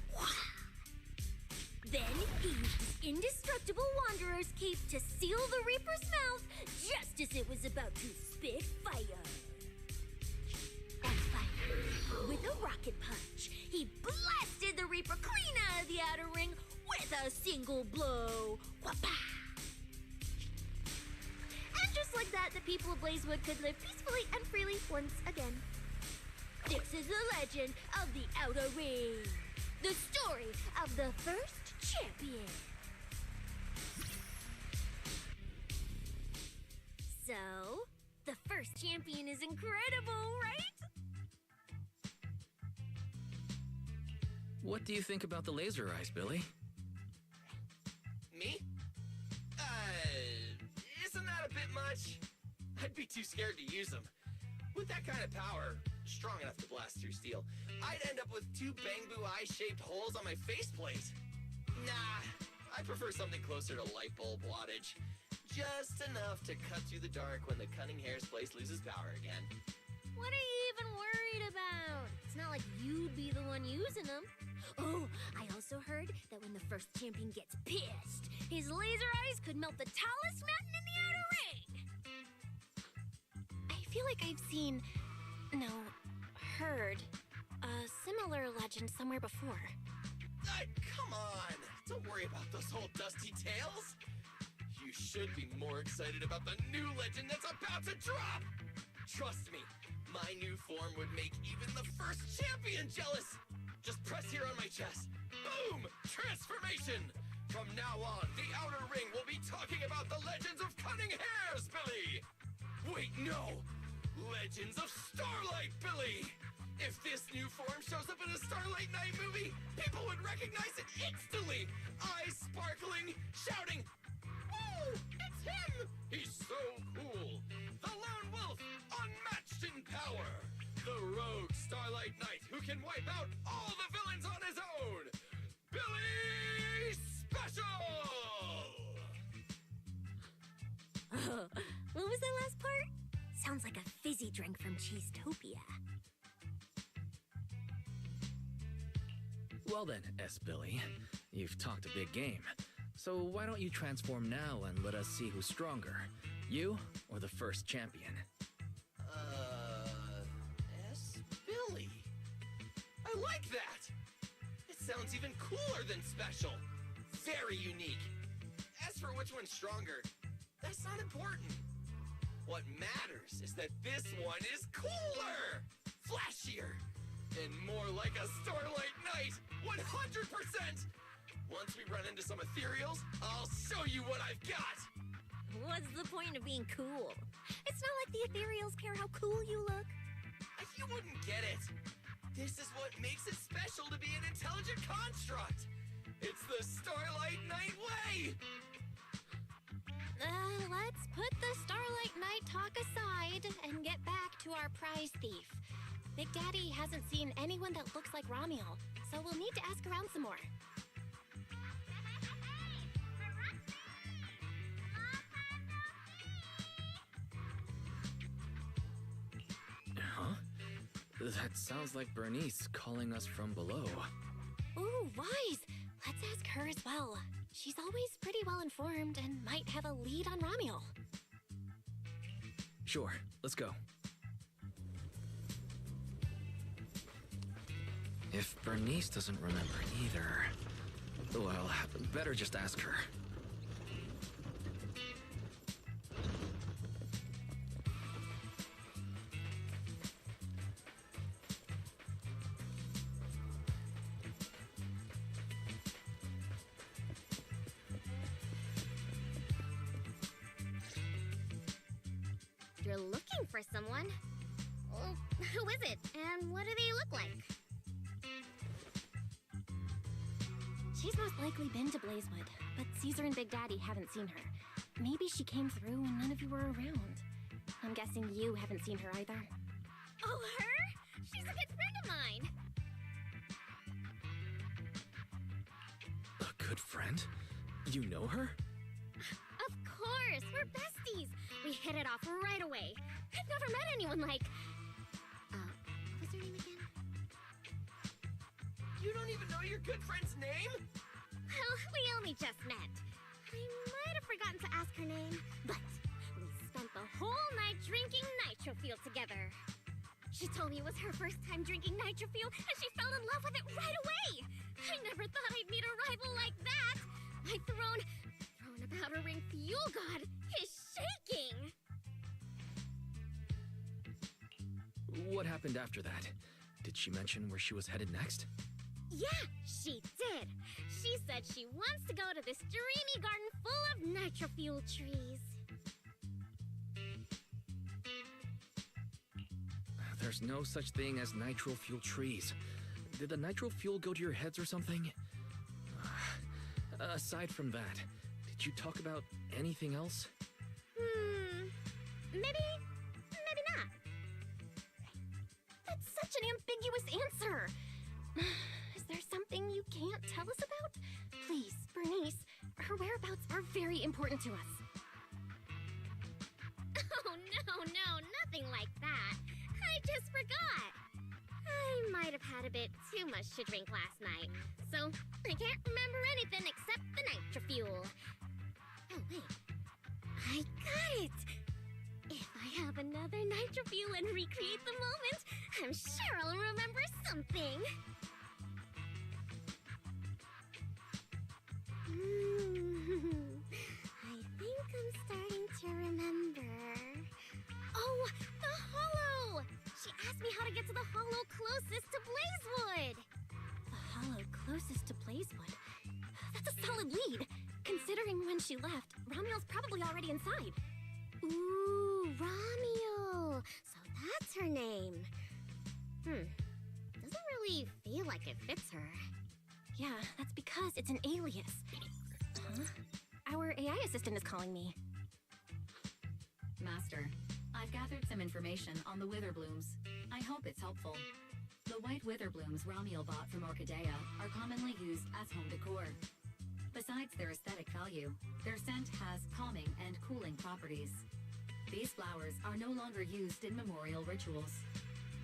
S4: Then he used his indestructible Wanderer's cape to seal the Reaper's mouth just as it was about to spit fire. And finally, with a rocket punch, he blasted the Reaper clean out of the Outer Ring with a single blow. Whapa! And just like that, the people of Blazewood could live peacefully and freely once again. This is the legend of the Outer Ring. The story of the first champion. So, the first champion is incredible, right?
S7: What do you think about the laser eyes, Billy?
S5: Me? Isn't that a bit much? I'd be too scared to use them. With that kind of power, strong enough to blast through steel, I'd end up with 2 bamboo eye-shaped holes on my faceplate. Nah, I prefer something closer to light bulb wattage. Just enough to cut through the dark when the cunning hair's place loses power again.
S4: What are you even worried about? It's not like you'd be the one using them. Oh, I also heard that when the first champion gets pissed, his laser eyes could melt the tallest mountain in the Outer Ring.
S1: I feel like I've seen, no, heard a similar legend somewhere before.
S5: Come on! Don't worry about those old dusty tales. You should be more excited about the new legend that's about to drop! Trust me, my new form would make even the first champion jealous! Just press here on my chest. Boom! Transformation! From now on, the Outer Ring will be talking about the legends of cunning hairs, Billy! Wait, no! Legends of Starlight, Billy! If this new form shows up in a Starlight Night movie, people would recognize it instantly! Eyes sparkling, shouting, "Woo! It's him! He's so cool! The Lone Wolf, unmatched in power! The rogue Starlight Knight who can wipe out all the villains on his own! Billy Special!"
S4: What was that last part? Sounds like a fizzy drink from Cheesetopia.
S7: Well then, S. Billy, you've talked a big game. So why don't you transform now and let us see who's stronger, you or the first champion?
S5: S. Billy. I like that! It sounds even cooler than special. Very unique. As for which one's stronger, that's not important. What matters is that this one is cooler, flashier, and more like a Starlight Knight, 100%! Once we run into some ethereals, I'll show you what I've got!
S4: What's the point of being cool? It's not like the ethereals care how cool you look.
S5: You wouldn't get it. This is what makes it special to be an intelligent construct. It's the Starlight Knight way!
S1: Let's put the Starlight Knight talk aside and get back to our prize thief. Big Daddy hasn't seen anyone that looks like Ramiel, so we'll need to ask around some more.
S7: Huh? That sounds like Bernice calling us from below.
S1: Ooh, Wise! Let's ask her as well. She's always pretty well informed and might have a lead on Ramiel.
S7: Sure, let's go. If Bernice doesn't remember either, well, better just ask her.
S4: you're looking for someone. Well, who is it, and what do they look like?
S1: She's most likely been to Blazewood, but Caesar and Big Daddy haven't seen her. Maybe she came through when none of you were around. I'm guessing you haven't seen her either.
S4: Oh, her? She's a good friend of mine.
S7: A good friend? You know her?
S4: Of course, we're besties. We hit it off right away. I've never met anyone like... what was her name again?
S5: You don't even know your good friend's name?
S4: Well, we only just met. I might have forgotten to ask her name, but we spent the whole night drinking Nitro Fuel together. She told me it was her first time drinking Nitro Fuel, and she fell in love with it right away. I never thought I'd meet a rival like that. My throne about a ring fuel god is shaking.
S7: What happened after that? Did she mention where she was headed next?
S4: Yeah, she did. She said she wants to go to this dreamy garden full of Nitro Fuel trees.
S7: There's no such thing as nitro fuel trees. Did the nitro fuel go to your heads or something? Aside from that, did you talk about anything else?
S4: Maybe not.
S1: That's such an ambiguous answer. Is there something you can't tell us about? Please, Bernice, her whereabouts are very important to us.
S4: Oh, no, nothing like that. I just forgot. I might have had a bit too much to drink last night, so I can't remember anything except the Nitro Fuel. Oh, wait. I got it! If I have another Nitro Fuel and recreate the moment, I'm sure I'll remember something. I think I'm starting to remember. Oh, the hollow! She asked me how to get to the hollow closest to Blazewood.
S1: The hollow closest to Blazewood? That's a solid lead. Considering when she left, Ramiel's probably already inside.
S4: Ooh, Ramiel. So that's her name. Doesn't really feel like it fits her.
S1: Yeah, that's because it's an alias. Huh? Our AI assistant is calling me.
S3: Master, I've gathered some information on the Witherblooms. I hope it's helpful. The white Witherblooms Ramiel bought from Orchidea are commonly used as home decor. Besides their aesthetic value, their scent has calming and cooling properties. These flowers are no longer used in memorial rituals.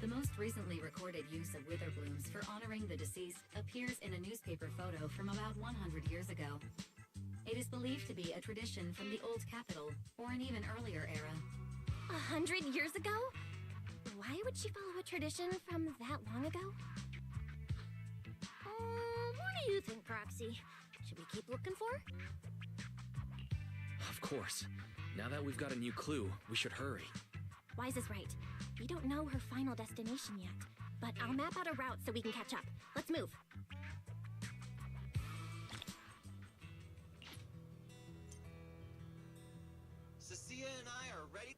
S3: The most recently recorded use of Witherblooms for honoring the deceased appears in a newspaper photo from about 100 years ago. It is believed to be a tradition from the Old Capital, or an even earlier era.
S1: 100 years ago? Why would she follow a tradition from that long ago?
S4: What do you think, Proxy? Should we keep looking for her?
S7: Of course. Now that we've got a new clue, we should hurry.
S1: Wise is right. We don't know her final destination yet, but I'll map out a route so we can catch up. Let's move.
S5: Cecilia and I are ready.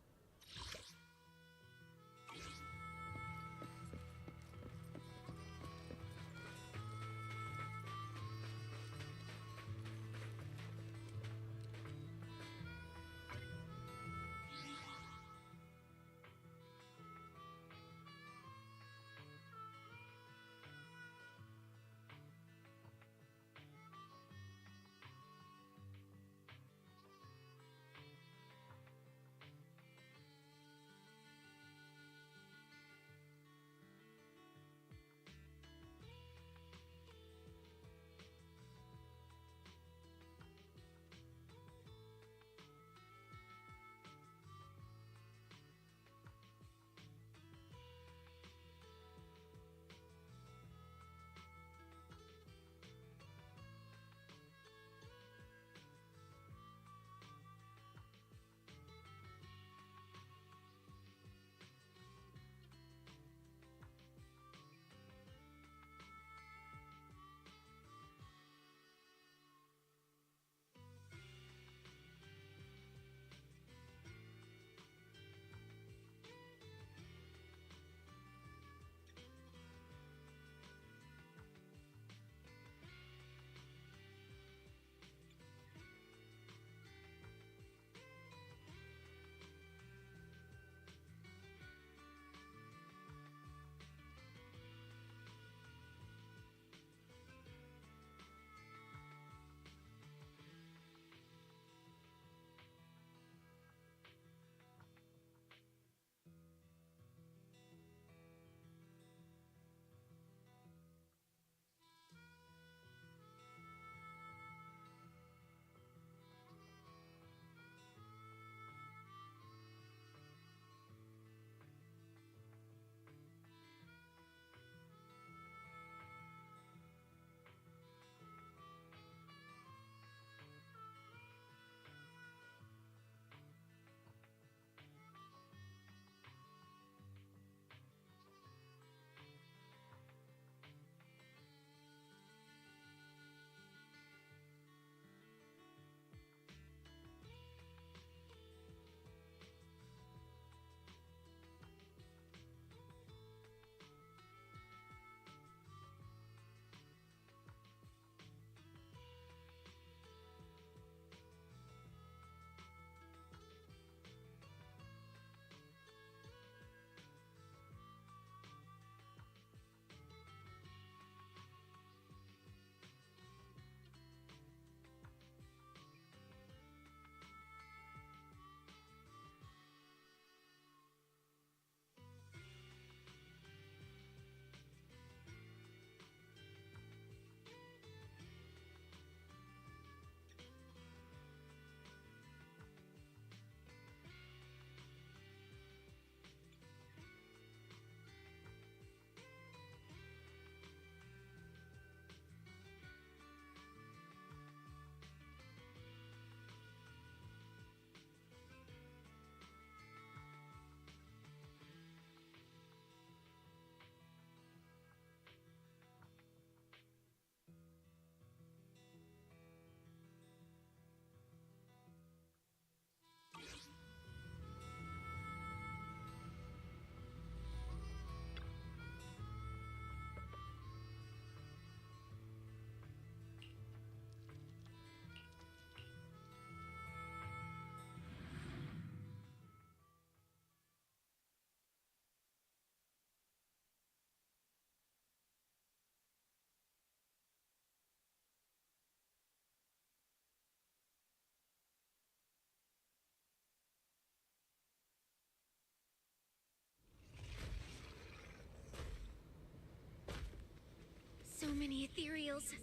S4: many ethereals.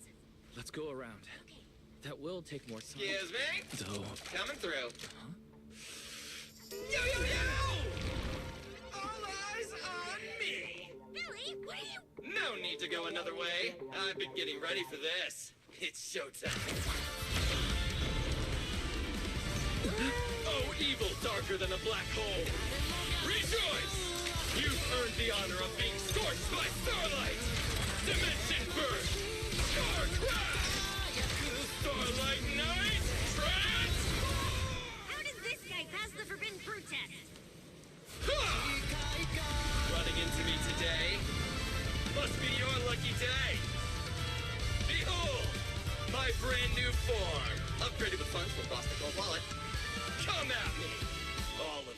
S7: Let's go around. That will take more time.
S5: Excuse me?
S7: Though.
S5: Coming through. Yo, yo, yo! All eyes on me!
S4: Billy, what are you...
S5: No need to go another way. I've been getting ready for this. It's showtime. Oh, evil darker than a black hole! Rejoice! You've earned the honor of being scorched by starlight! Dimension burst! Star crash! Starlight Knight! Trance!
S4: How does this guy pass the forbidden fruit test?
S5: Running into me today? Must be your lucky day! Behold! My brand new form! Upgraded with funds from Boston Gold Wallet. Come at me! All of you.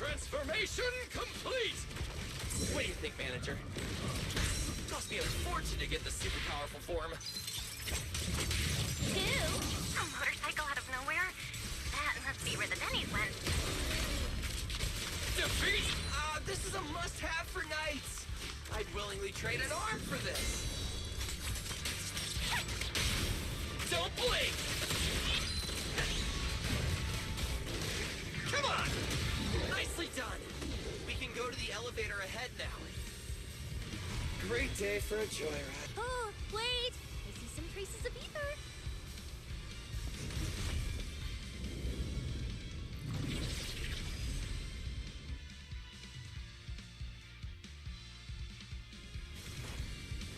S5: Transformation complete! What do you think, manager? Cost me a fortune to get this super powerful form.
S1: Ew! A motorcycle out of nowhere? That must be where the Denny's went.
S5: Defeat! This is a must-have for knights. I'd willingly trade an arm for this. Don't blink! Come on! Nicely done! We can go to the elevator ahead now. Great day for a joyride.
S4: Oh, wait! I see some traces of ether.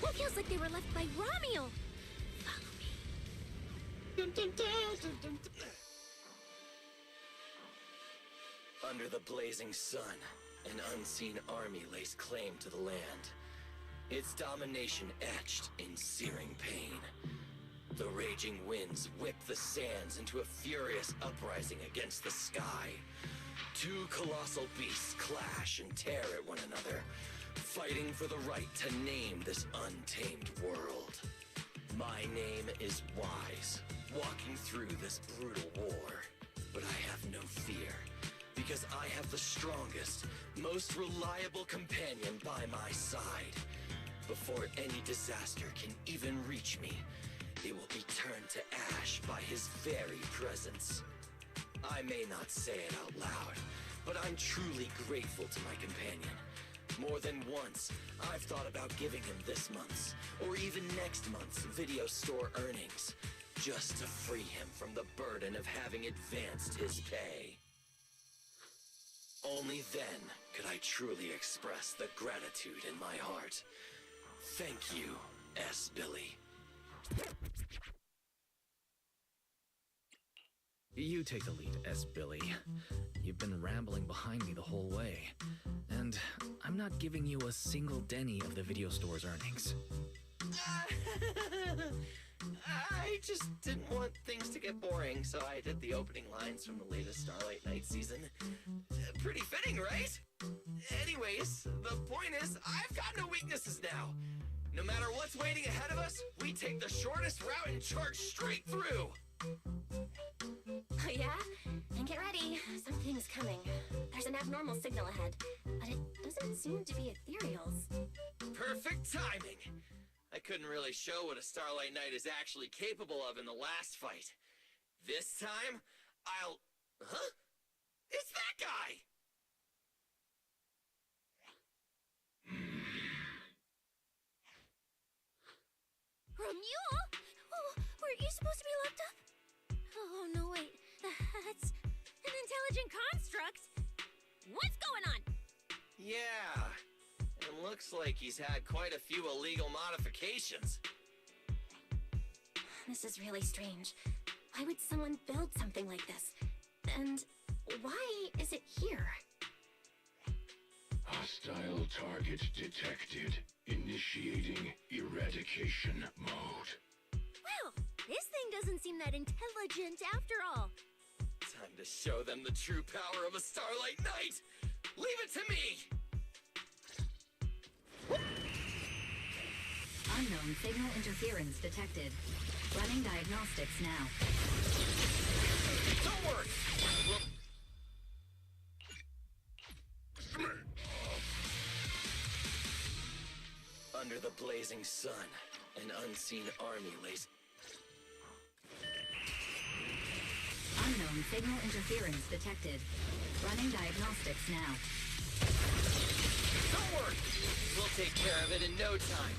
S4: It feels like they were left by Romeo. Follow me.
S5: Under the blazing sun, an unseen army lays claim to the land. Its domination etched in searing pain. The raging winds whip the sands into a furious uprising against the sky. Two colossal beasts clash and tear at one another, fighting for the right to name this untamed world. My name is Wise, walking through this brutal war. But I have no fear, because I have the strongest, most reliable companion by my side. Before any disaster can even reach me, it will be turned to ash by his very presence. I may not say it out loud, but I'm truly grateful to my companion. More than once, I've thought about giving him this month's, or even next month's video store earnings, just to free him from the burden of having advanced his pay. Only then could I truly express the gratitude in my heart. Thank you, S. Billy.
S7: You take the lead, S. Billy. You've been rambling behind me the whole way, and I'm not giving you a single Denny of the video store's earnings.
S5: I just didn't want things to get boring, so I did the opening lines from the latest Starlight Knight season. Pretty fitting, right? Anyways, the point is, I've got no weaknesses now. No matter what's waiting ahead of us, we take the shortest route and charge straight through.
S1: Oh yeah? And get ready. Something's coming. There's an abnormal signal ahead, but it doesn't seem to be ethereals.
S5: Perfect timing. I couldn't really show what a Starlight Knight is actually capable of in the last fight. This time, I'll... Huh? It's that guy!
S4: Romeo? Oh, weren't you supposed to be locked up? Oh, no, wait. That's an intelligent construct. What's going on?
S5: Yeah. And looks like he's had quite a few illegal modifications.
S1: This is really strange. Why would someone build something like this? And why is it here?
S10: Hostile target detected. Initiating eradication mode.
S4: Well, this thing doesn't seem that intelligent after all.
S5: Time to show them the true power of a Starlight Knight! Leave it to me!
S3: Unknown signal interference detected. Running diagnostics now.
S5: Don't worry! Under the blazing sun, an unseen army lays...
S3: Unknown signal interference detected. Running diagnostics now.
S5: Don't worry! We'll take care of it in no time.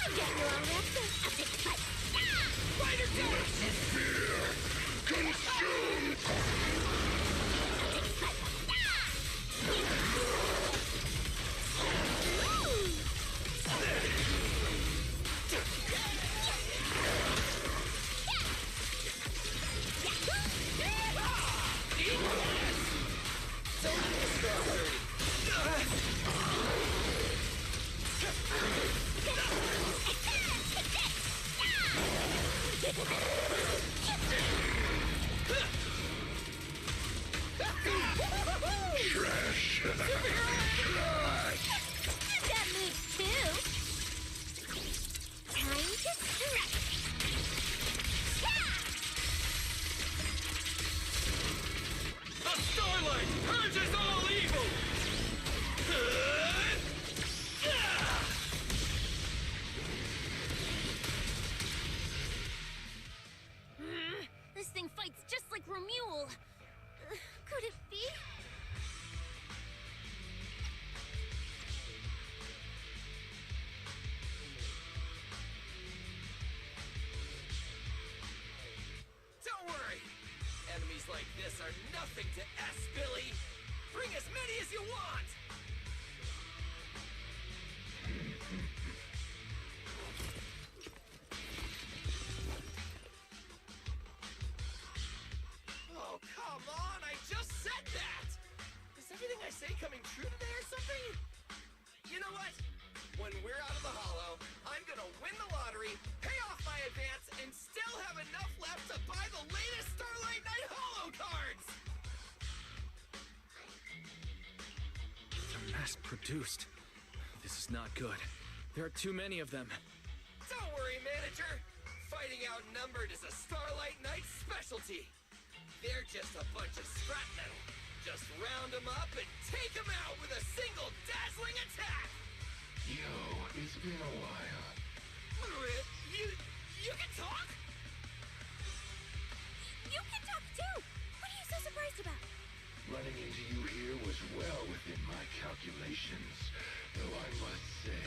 S4: I'll get you all wrapped up. I'll take the fight.
S5: Fighter dash!
S10: Fear consumed. Trash.
S4: That moves too. Time to strike.
S5: The Starlight purges all evil!
S4: This thing fights just like Romuald. Could it be?
S5: Don't worry! Enemies like this are nothing to S, Billy! Bring as many as you want! Oh, come on! I just said that! Is everything I say coming true today or something? You know what? When we're out of the hollow, I'm gonna win the lottery, pay off my advance, and still have enough left to buy the latest Starlight Knight Hollow cards!
S7: They're mass-produced. This is not good. There are too many of them.
S5: Don't worry, manager! Fighting outnumbered is a Starlight Knight's specialty. They're just a bunch of scrap metal. Just round them up and take them out with a single dazzling attack!
S10: Yo, it's been a while.
S5: You can talk?
S4: You can talk too! What are you so surprised about?
S10: Running into you here was well within my calculations. Though I must say,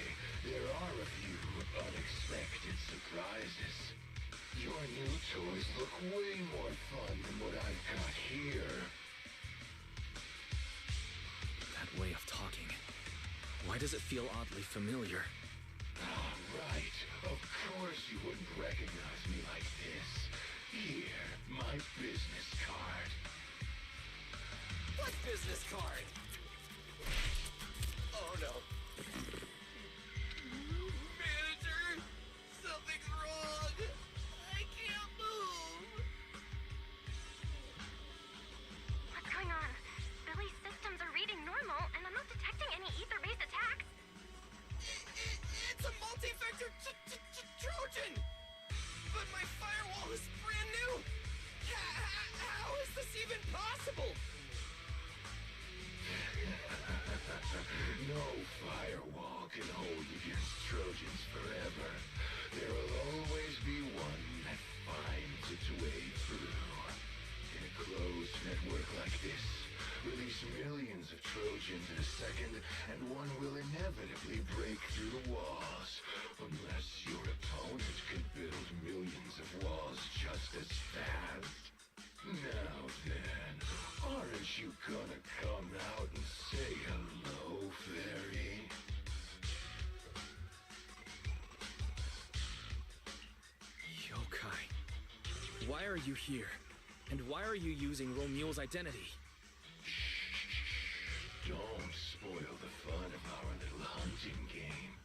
S10: there are a few unexpected surprises. Your new toys look way more fun than what I've got here.
S7: That way of talking. Why does it feel oddly familiar?
S10: Ah, right. Of course you wouldn't recognize me like this. Here, my business card.
S5: What business card? Oh no. Manager! Something's wrong! I can't move!
S1: What's going on? Billy's systems are reading normal, and I'm not detecting any ether-based attacks.
S5: It's a multi-vector Trojan! But my firewall is brand new! How is this even possible?
S10: No firewall can hold against Trojans forever. There'll always be one that finds its way through. In a closed network like this, release millions of Trojans in a second, and one will inevitably break through the walls. Unless your opponent can build millions of walls just as fast. Now then, aren't you gonna come out and say hello, fairy?
S7: Yokai. are you here? And why are you using Romule's identity?
S10: Don't spoil the fun of our little hunting game.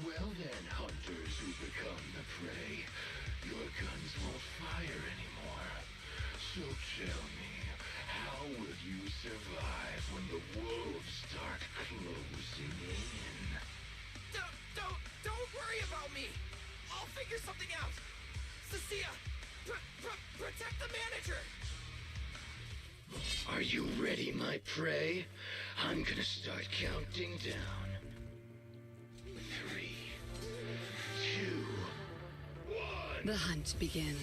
S10: Well then, hunters who become the prey, your guns won't fire anymore. So tell me, how will you survive when the wolves start closing in?
S5: Don't worry about me! I'll figure something out! Cecilia, protect the manager!
S10: Are you ready, my prey? I'm gonna start counting down. 3, 2, 1.
S8: The hunt begins.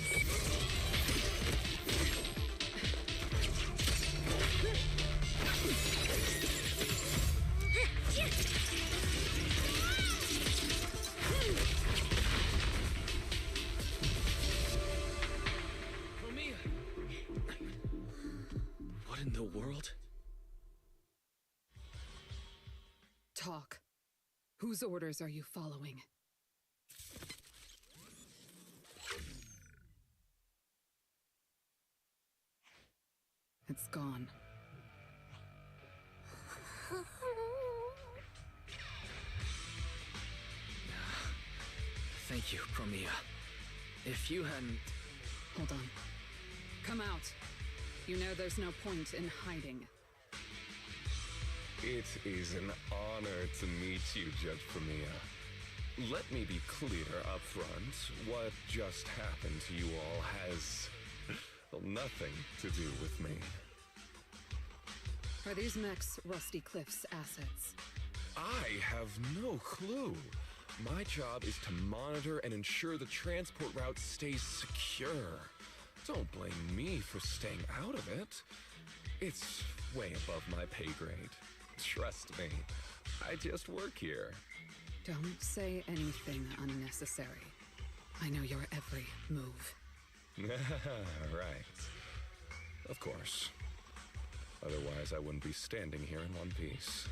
S7: Romia! What in the world?
S8: Talk. Whose orders are you following? It's gone.
S7: Thank you, Romia. If you hadn't...
S8: Hold on. Come out. You know there's no point in hiding.
S11: It is an honor to meet you, Judge Premia. Let me be clear up front. What just happened to you all has nothing to do with me.
S8: Are these mechs Rusty Cliff's assets?
S11: I have no clue. My job is to monitor and ensure the transport route stays secure. Don't blame me for staying out of it. It's way above my pay grade. Trust me, I just work here.
S8: Don't say anything unnecessary. I know your every move.
S11: Right. Of course. Otherwise, I wouldn't be standing here in one piece.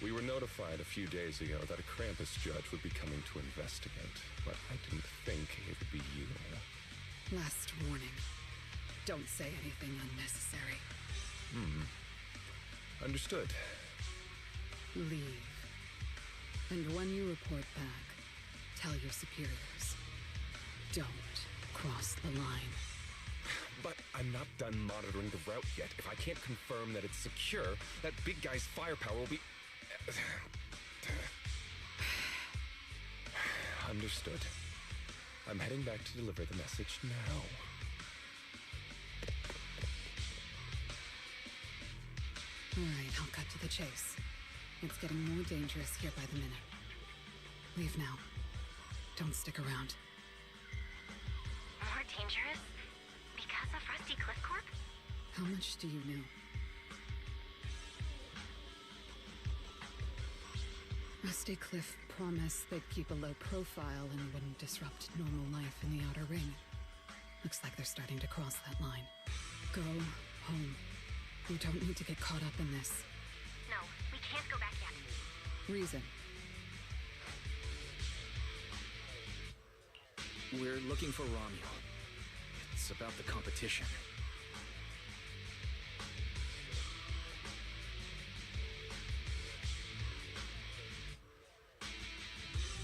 S11: We were notified a few days ago that a Krampus judge would be coming to investigate, but I didn't think it would be you.
S8: Last warning. Don't say anything unnecessary.
S11: Understood.
S8: Leave. And when you report back, tell your superiors. Don't cross the line.
S11: But I'm not done monitoring the route yet. If I can't confirm that it's secure, that big guy's firepower will be... Understood. I'm heading back to deliver the message now.
S8: All right, I'll cut to the chase. It's getting more dangerous here by the minute. Leave now. Don't stick around.
S1: More dangerous? Because of Rusty Cliff Corp?
S8: How much do you know? Rusty Cliff promised they'd keep a low profile and wouldn't disrupt normal life in the Outer Ring. Looks like they're starting to cross that line. Go home. You don't need to get caught up in this.
S1: No, we can't go back yet.
S8: Reason.
S7: We're looking for Romeo. It's about the competition.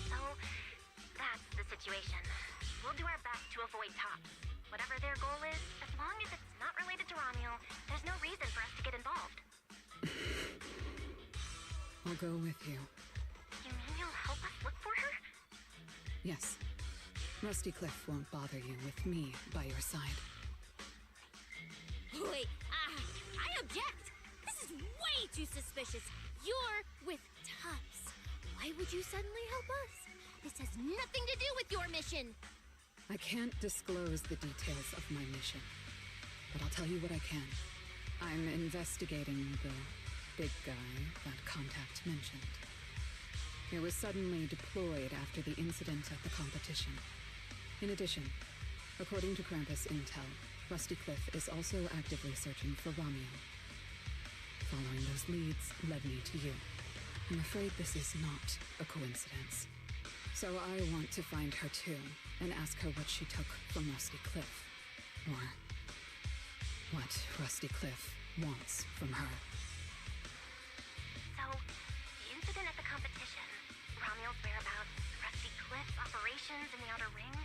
S1: So, that's the situation. We'll do our best to avoid Tops. Whatever their goal is, as long as it's not related to Romeo, there's no reason for us to get involved.
S8: I'll go with you.
S1: You mean you'll help us look for her?
S8: Yes. Rusty Cliff won't bother you with me by your side.
S4: Wait, I object! This is way too suspicious. You're with Tubbs. Why would you suddenly help us? This has nothing to do with your mission.
S8: I can't disclose the details of my mission, but I'll tell you what I can. I'm investigating the big guy that Contact mentioned. It was suddenly deployed after the incident at the competition. In addition, according to Krampus intel, Rusty Cliff is also actively searching for Romeo. Following those leads led me to you. I'm afraid this is not a coincidence. So I want to find her too, and ask her what she took from Rusty Cliff.
S12: or what Rusty Cliff wants from her.
S1: So, the incident at the competition, Romuald's whereabouts, Rusty Cliff's operations in the Outer Ring,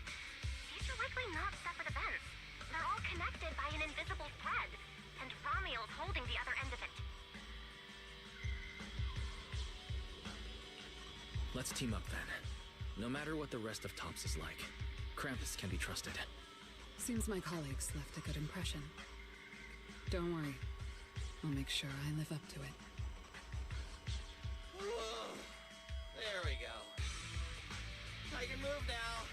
S1: these are likely not separate events. They're all connected by an invisible thread, and Romuald's holding the other end of it.
S7: Let's team up then. No matter what the rest of Tops is like, Krampus can be trusted.
S12: Seems my colleagues left a good impression. Don't worry. I'll make sure I live up to it.
S5: There we go. I can move now.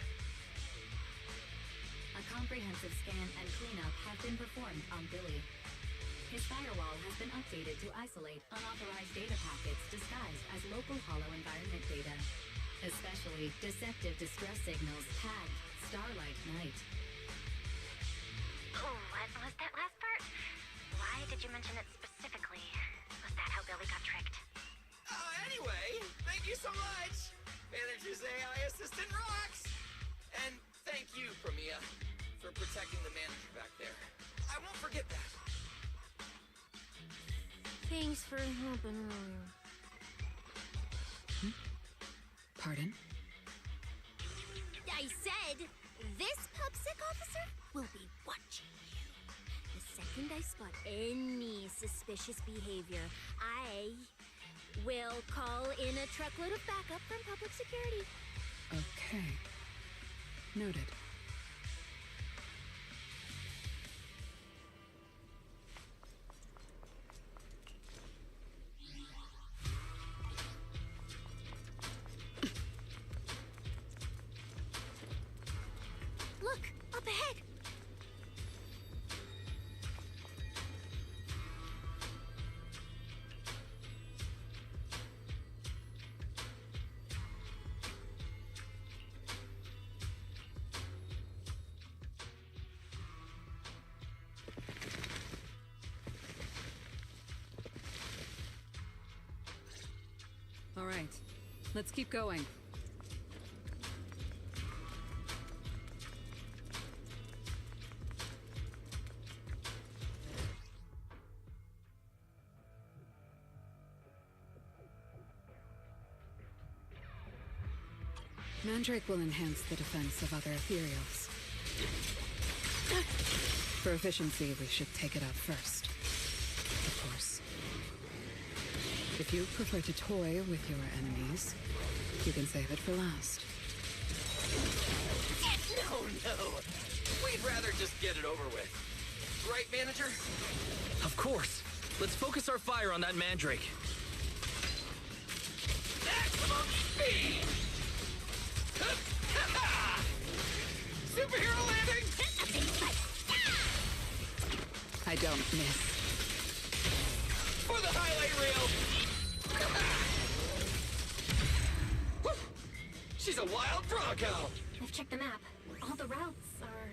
S3: A comprehensive scan and cleanup have been performed on Billy. His firewall has been updated to isolate unauthorized data packets disguised as local hollow environment data, especially deceptive distress signals tagged Starlight Night.
S1: Oh, what was that last part? Why did you mention it specifically? Was that how Billy got tricked?
S5: Anyway, thank you so much! Manager's AI assistant rocks! And thank you, Premia, for protecting the manager back there. I won't forget that.
S4: Thanks for helping earlier.
S12: Pardon?
S4: I said, this PubSec officer will be watching you. The second I spot any suspicious behavior, I will call in a truckload of backup from public security.
S12: Okay. Noted.
S4: Look, up ahead.
S12: All right. Let's keep going. Mandrake will enhance the defense of other ethereals. For efficiency, we should take it out first. Of course. If you prefer to toy with your enemies, you can save it for last.
S5: No. We'd rather just get it over with. Right, manager?
S7: Of course. Let's focus our fire on that Mandrake.
S5: Maximum speed! Superhero landing!
S12: I don't miss.
S5: For the highlight reel! Whew. She's a wild Bronco!
S1: I've checked the map. All the routes are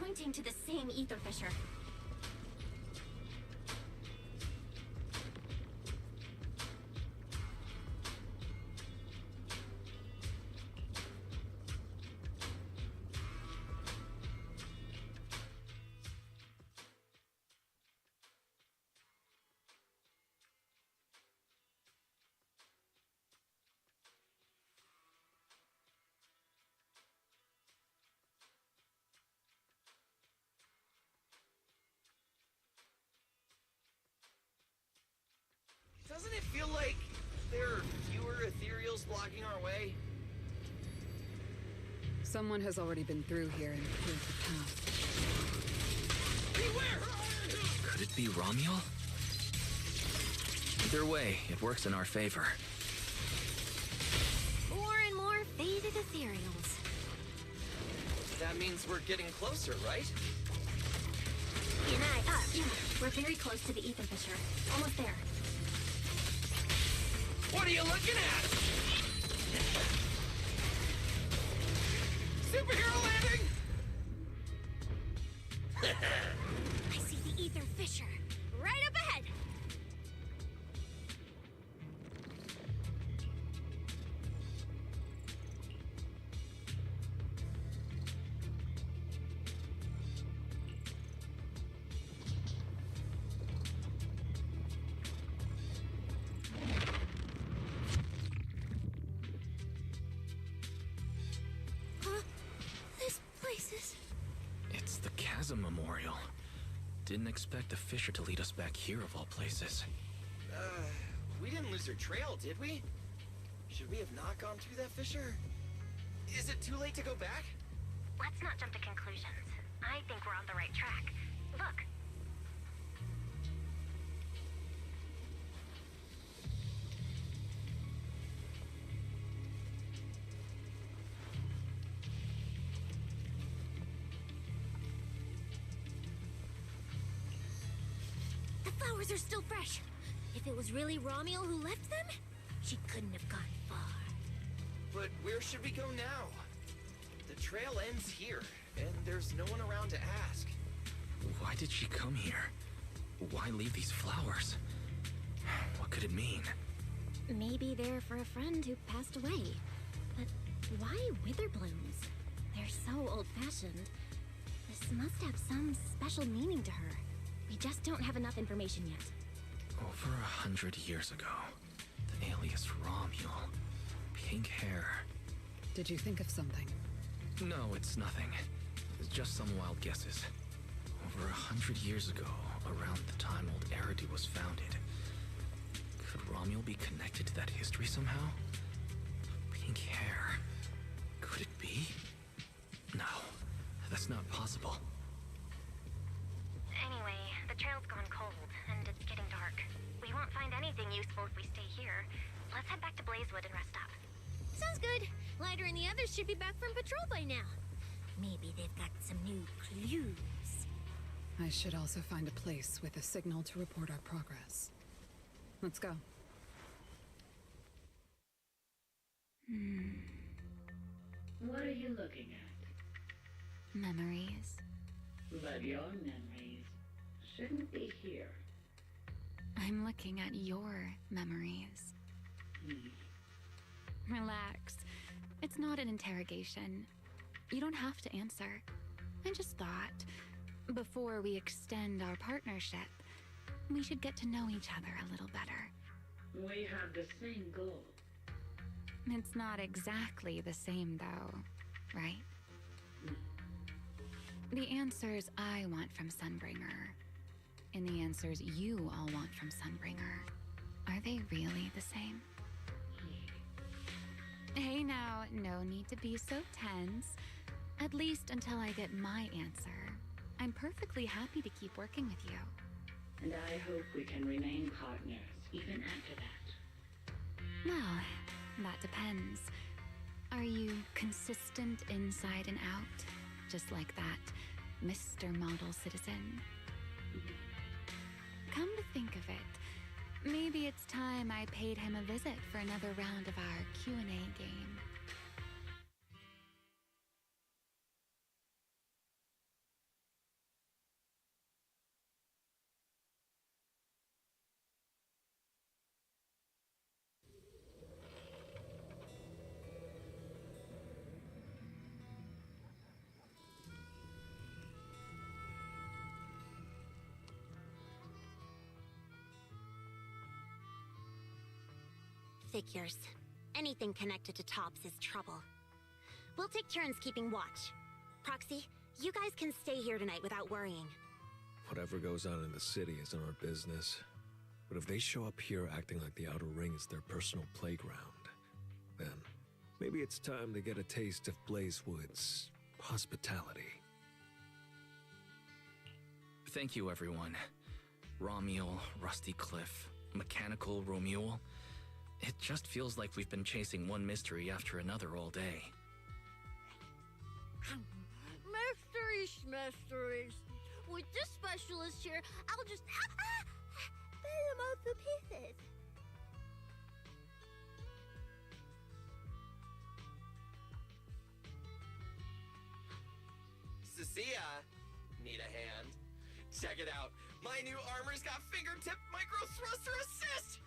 S1: pointing to the same ether fissure.
S5: Doesn't it feel like there are fewer ethereals blocking our way?
S12: Someone has already been through here and cleared the path.
S5: Beware!
S7: Could it be Romuald? Either way, it works in our favor.
S4: More and more faded ethereals.
S5: That means we're getting closer, right?
S1: And yeah, we're very close to the ether fissure. Almost there.
S5: What are you looking at? Superhero landing!
S4: I see the ether fissure. Right up ahead.
S7: has a memorial. Didn't expect the Fisher to lead us back here of all places.
S5: We didn't lose her trail, did we? Should we have not gone through that fissure? Is it too late to go back?
S1: Let's not jump to conclusions. I think we're on the right track. Look.
S4: The flowers are still fresh. If it was really Romuald who left them, she couldn't have gone far.
S5: But where should we go now? The trail ends here, and there's no one around to ask.
S7: Why did she come here? Why leave these flowers? What could it mean?
S1: Maybe they're for a friend who passed away. But why wither blooms? They're so old-fashioned. This must have some special meaning to her. We just don't have enough information yet.
S7: Over 100 years ago, the alias Romuald. Pink hair.
S12: Did you think of something?
S7: No, it's nothing. It's just some wild guesses. Over 100 years ago, around the time old Eridu was founded, could Romuald be connected to that history somehow? Pink hair. Could it be? No, that's not possible.
S1: Anyway, the trail's gone cold, and it's getting dark. We won't find anything useful if we stay here. Let's head back to Blazewood and rest up.
S4: Sounds good. Lighter and the others should be back from patrol by now. Maybe they've got some new clues.
S12: I should also find a place with a signal to report our progress. Let's go.
S3: What are you looking at?
S6: Memories.
S3: But your memories shouldn't be here.
S6: I'm looking at your memories. Relax. It's not an interrogation. You don't have to answer. I just thought, before we extend our partnership, we should get to know each other a little better.
S3: We have the same goal.
S6: It's not exactly the same, though, right? The answers I want from Sunbringer, and the answers you all want from Sunbringer, are they really the same? Hey now, no need to be so tense. At least until I get my answer. I'm perfectly happy to keep working with you.
S3: And I hope we can remain partners even after that.
S6: Well, that depends. Are you consistent inside and out? Just like that Mr. Model Citizen? Come to think of it, maybe it's time I paid him a visit for another round of our Q&A game.
S4: Figures. Anything connected to Tops is trouble. We'll take turns keeping watch. Proxy, you guys can stay here tonight without worrying.
S11: Whatever goes on in the city isn't our business. But if they show up here acting like the Outer Ring is their personal playground, then maybe it's time to get a taste of Blazewood's hospitality.
S7: Thank you, everyone. Romuald, Rusty Cliff, Mechanical Romuald. It just feels like we've been chasing one mystery after another all day.
S4: Mysteries. With this specialist here, I'll just pull them off the pieces.
S5: Cecilia, need a hand? Check it out. My new armor's got fingertip micro thruster assist.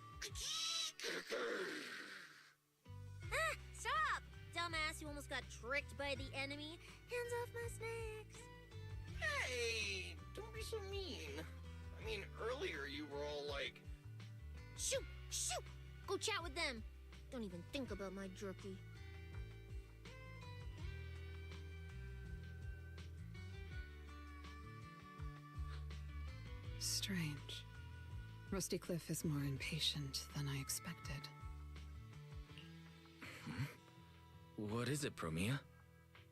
S4: Stop! Dumbass, you almost got tricked by the enemy. Hands off my snacks.
S5: Hey, don't be so mean. I mean, earlier you were all like...
S4: Shoot! Shoot! Go chat with them. Don't even think about my jerky.
S12: Strange. Rusty Cliff is more impatient than I expected.
S7: What is it, Promia?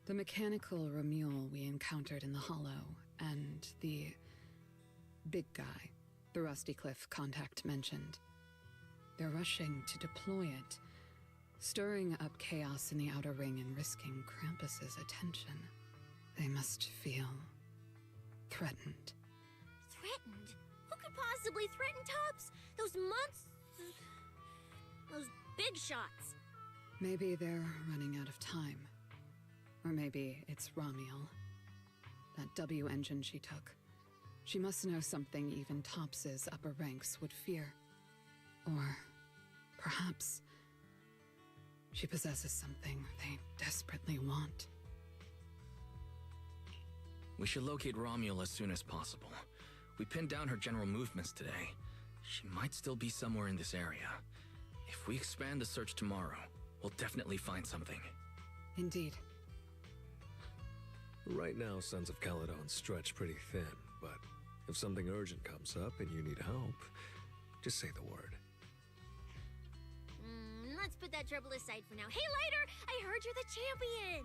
S12: The mechanical Ramule we encountered in the Hollow, and the big guy the Rusty Cliff contact mentioned. They're rushing to deploy it, stirring up chaos in the Outer Ring and risking Krampus's attention. They must feel threatened.
S4: Threatened? Who could possibly threaten Tops? Those months... those big shots.
S12: Maybe they're running out of time. Or maybe it's Ramiel. That W engine she took. She must know something even Tops's upper ranks would fear. Or perhaps she possesses something they desperately want.
S7: We should locate Ramiel as soon as possible. We pinned down her general movements today. She might still be somewhere in this area. If we expand the search tomorrow, we'll definitely find something.
S12: Indeed.
S13: Right now, Sons of Caledon's stretched pretty thin, but if something urgent comes up and you need help, just say the word.
S4: Let's put that trouble aside for now. Hey, Lighter! I heard you're the champion!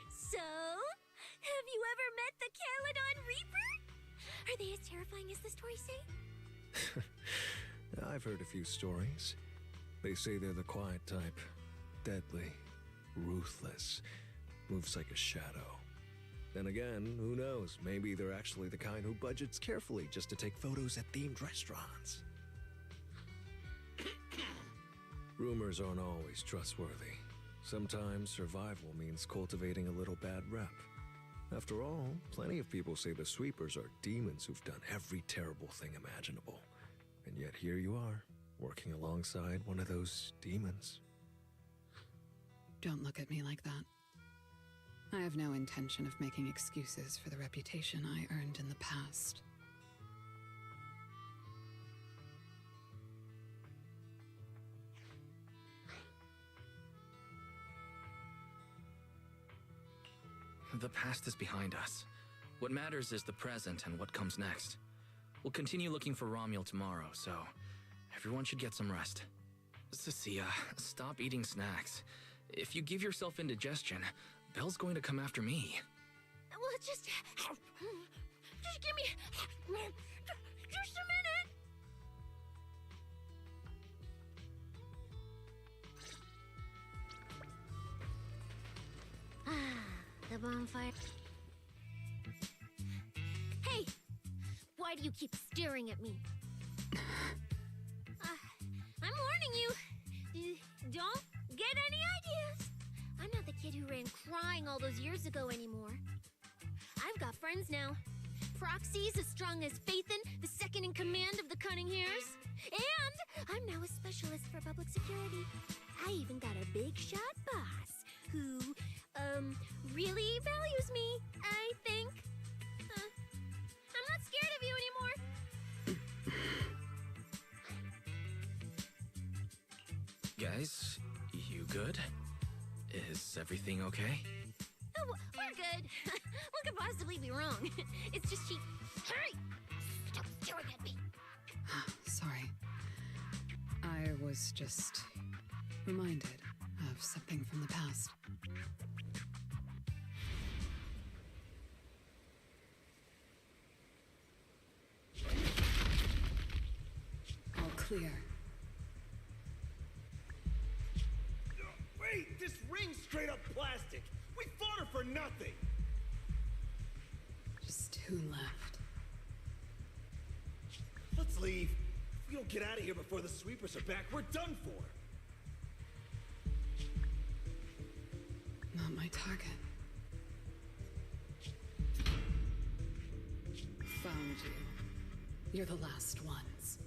S4: So, have you ever met the Caledon Reaper? Are they as terrifying as the stories say?
S13: I've heard a few stories. They say they're the quiet type. Deadly. Ruthless. Moves like a shadow. Then again, who knows? Maybe they're actually the kind who budgets carefully just to take photos at themed restaurants. Rumors aren't always trustworthy. Sometimes survival means cultivating a little bad rep. After all, plenty of people say the Sweepers are demons who've done every terrible thing imaginable. And yet here you are, working alongside one of those demons.
S12: Don't look at me like that. I have no intention of making excuses for the reputation I earned in the past.
S7: The past is behind us. What matters is the present and what comes next. We'll continue looking for Ramiel tomorrow, so everyone should get some rest. Cecilia, stop eating snacks. If you give yourself indigestion, Belle's going to come after me.
S4: Well, just give me just a minute. The bonfire. Hey, why do you keep staring at me? I'm warning you. Don't get any ideas. I'm not the kid who ran crying all those years ago anymore. I've got friends now. Proxy's as strong as Phaethon, the second in command of the Cunning Hairs. And I'm now a specialist for public security. I even got a big shot boss who, really values me, I think. I'm not scared of you anymore.
S7: Guys, you good? Is everything okay?
S4: Oh, we're good. What could possibly be wrong? It's just she... Hurry! Stop staring at me!
S12: Sorry. I was just reminded of something from the past. All clear.
S14: Wait, this ring's straight up plastic. We fought her for nothing.
S12: Just two left.
S14: Let's leave. If we don't get out of here before the Sweepers are back, we're done for.
S12: Not my target. Found you. You're the last ones.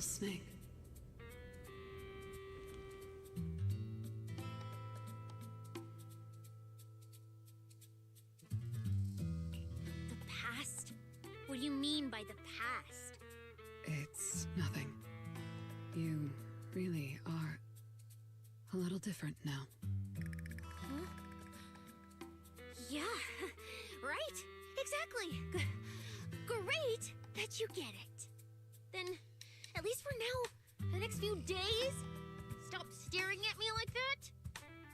S12: Snake.
S4: by the past.
S12: It's nothing. You really are a little different now.
S4: Huh? Yeah, right? Exactly. Great that you get it. Then, at least for now, the next few days, stop staring at me like that.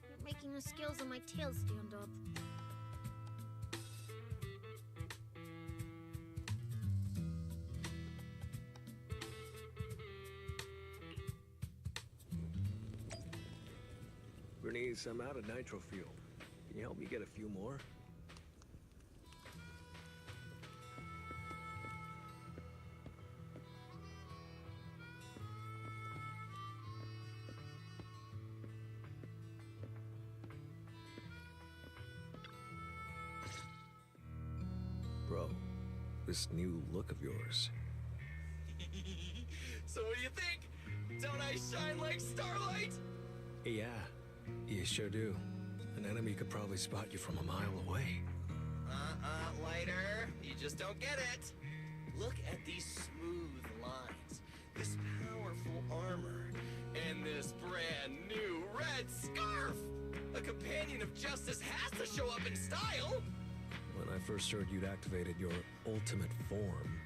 S4: You're making the scales on my tail stand up.
S13: Bernice, I'm out of nitro fuel. Can you help me get a few more? Bro, this new look of yours.
S5: So what do you think? Don't I shine like starlight?
S13: Yeah, you sure do. An enemy could probably spot you from a mile away.
S5: Lighter. You just don't get it. Look at these smooth lines, this powerful armor, and this brand new red scarf! A companion of justice has to show up in style!
S13: When I first heard you'd activated your ultimate form,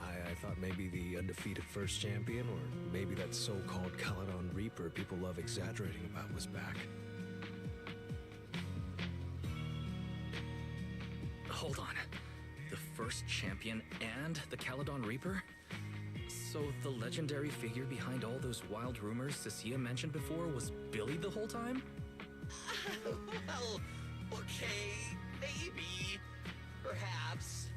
S13: I thought maybe the undefeated first champion, or maybe that so-called Caledon Reaper people love exaggerating about was back.
S7: Hold on. The first champion and the Caledon Reaper? So the legendary figure behind all those wild rumors Cecilia mentioned before was Billy the whole time?
S5: Well, okay, maybe. Perhaps.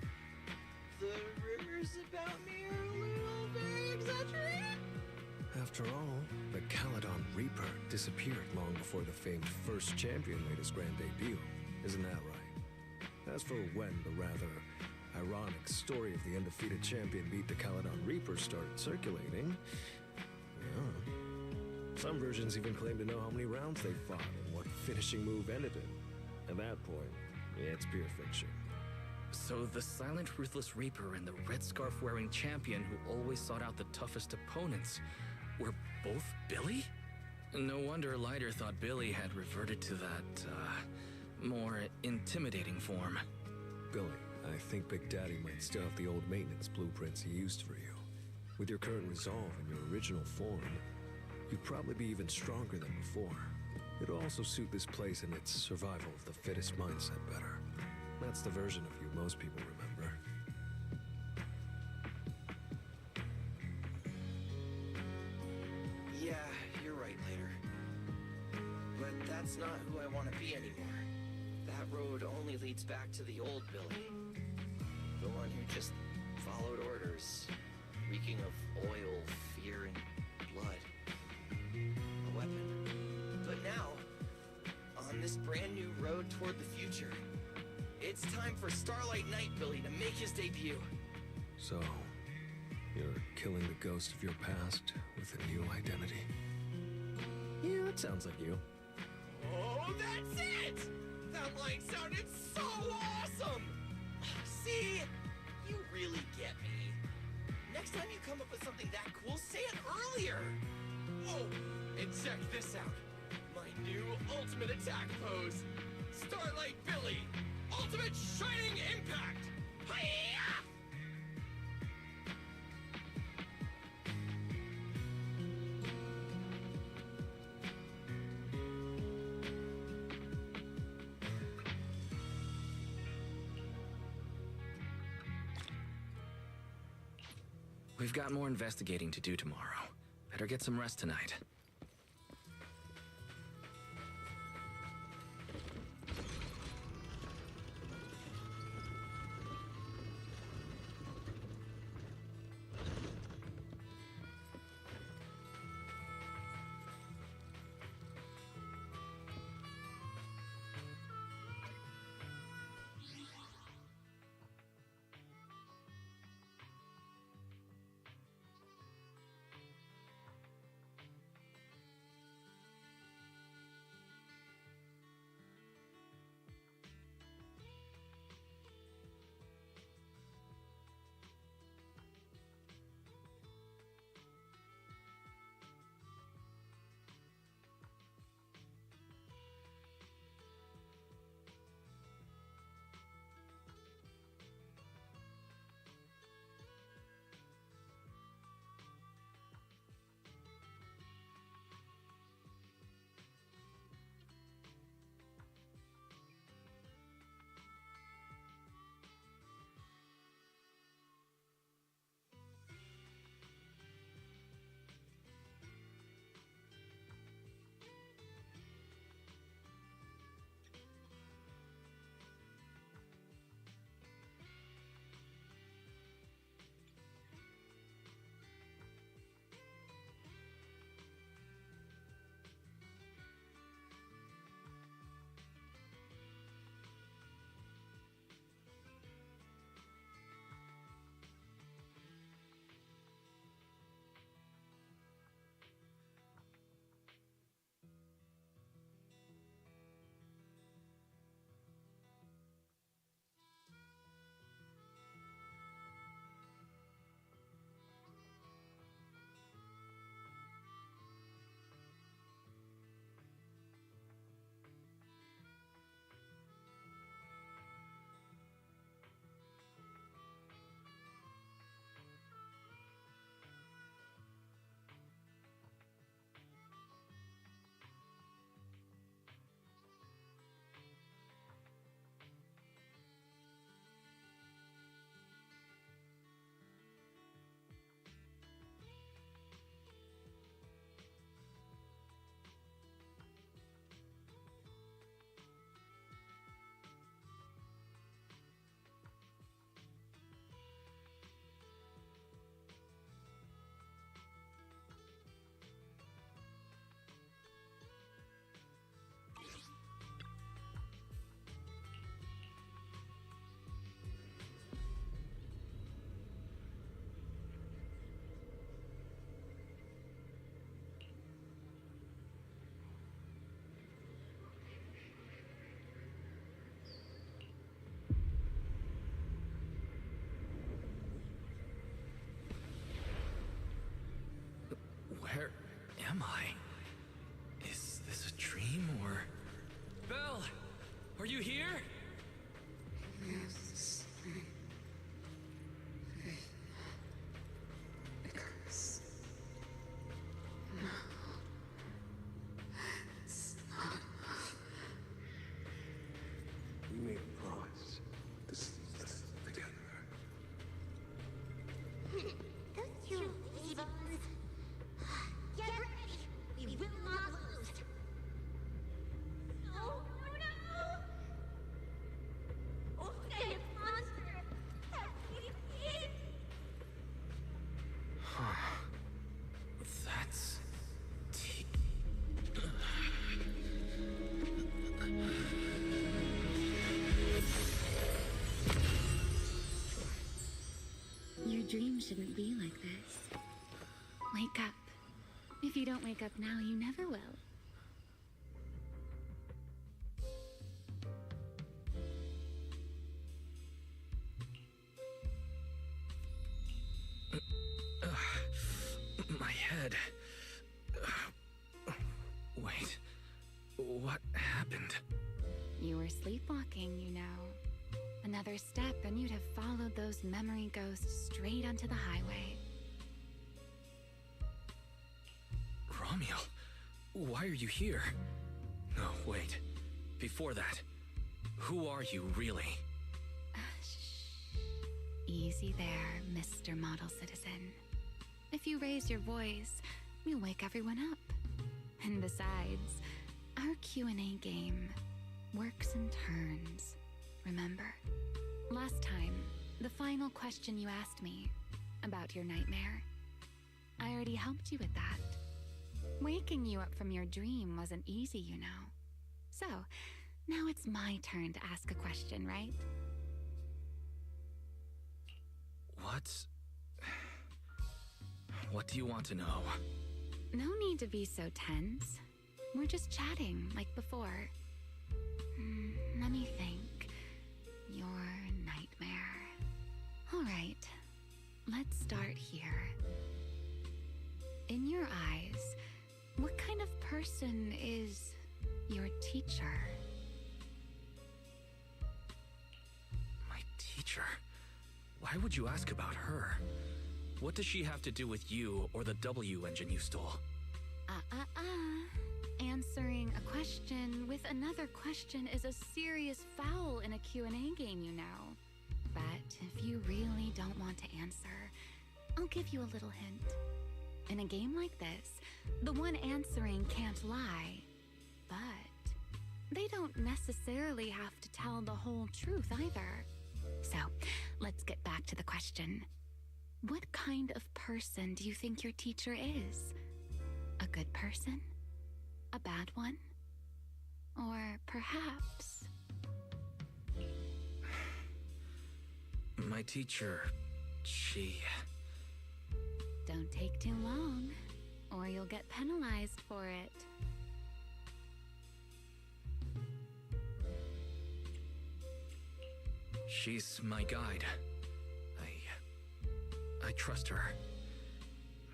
S5: The rumors about me are a little very exaggerated.
S13: After all, the Caledon Reaper disappeared long before the famed first champion made his grand debut. Isn't that right? As for when the rather ironic story of the undefeated champion beat the Caledon Reaper started circulating, yeah. Some versions even claim to know how many rounds they fought and what finishing move ended it. At that point, it's pure fiction.
S7: So the silent, ruthless Reaper and the red scarf-wearing champion who always sought out the toughest opponents were both Billy? No wonder Lighter thought Billy had reverted to that, more intimidating form.
S13: Billy, I think Big Daddy might still have the old maintenance blueprints he used for you. With your current resolve and your original form, you'd probably be even stronger than before. It'll also suit this place and its survival of the fittest mindset better. That's the version of you most people remember.
S5: Yeah, you're right, Later. But that's not who I want to be anymore. That road only leads back to the old Billy. The one who just followed orders, reeking of oil, fear, and blood. A weapon. But now, on this brand new road toward the future, it's time for Starlight Knight Billy to make his debut.
S13: So, you're killing the ghost of your past with a new identity. Yeah, that sounds like you.
S5: Oh, that's it! That line sounded so awesome! See? You really get me. Next time you come up with something that cool, say it earlier! Oh, and check this out. My new ultimate attack pose. Starlight Billy. Ultimate Shining Impact! Hi-ya!
S7: We've got more investigating to do tomorrow. Better get some rest tonight. am I? Is this a dream or... Belle! Are you here?
S12: Yes. Because... No. It's not enough.
S13: We made a promise to see this together.
S4: Those two lazy bones. Get ready! We will not lose! No, no! Oh, that monster! Help me, please!
S7: Huh. That's...
S6: Your dream shouldn't be like this. Wake up. If you don't wake up now, you never will.
S7: My head... Wait. What happened?
S6: You were sleepwalking, you know. Another step and you'd have followed those memory ghosts straight onto the highway.
S7: Ramiel, why are you here? No, wait. Before that, who are you really?
S6: Shh. Easy there, Mr. Model Citizen. If you raise your voice, you'll wake everyone up. And besides, our Q&A game works in turns. Remember? Last time, the final question you asked me about your nightmare, I already helped you with that. Waking you up from your dream wasn't easy, you know. So, now it's my turn to ask a question, right?
S7: What do you want to know?
S6: No need to be so tense. We're just chatting like before. Let me think. Your nightmare. All right, let's start here. In your eyes, what kind of person is your teacher?
S7: My teacher? Why would you ask about her? What does she have to do with you or the W engine you stole?
S6: Answering a question with another question is a serious foul in a Q&A game, you know. But if you really don't want to answer, I'll give you a little hint. In a game like this, the one answering can't lie. But they don't necessarily have to tell the whole truth either. So, let's get back to the question. What kind of person do you think your teacher is? A good person? A bad one? Or perhaps...
S7: My teacher, she...
S6: Don't take too long, or you'll get penalized for it.
S7: She's my guide. I trust her.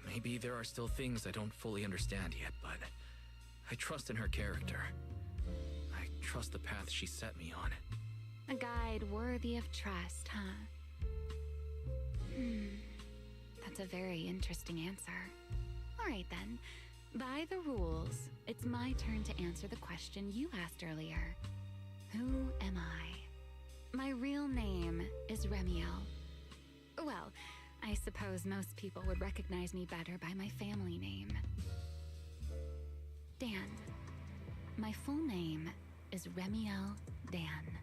S7: Maybe there are still things I don't fully understand yet, but I trust in her character. I trust the path she set me on.
S6: A guide worthy of trust, huh? That's a very interesting answer. All right then. By the rules, it's my turn to answer the question you asked earlier. Who am I? My real name is Remiel. Well, I suppose most people would recognize me better by my family name. Dan. My full name is Remiel Dan.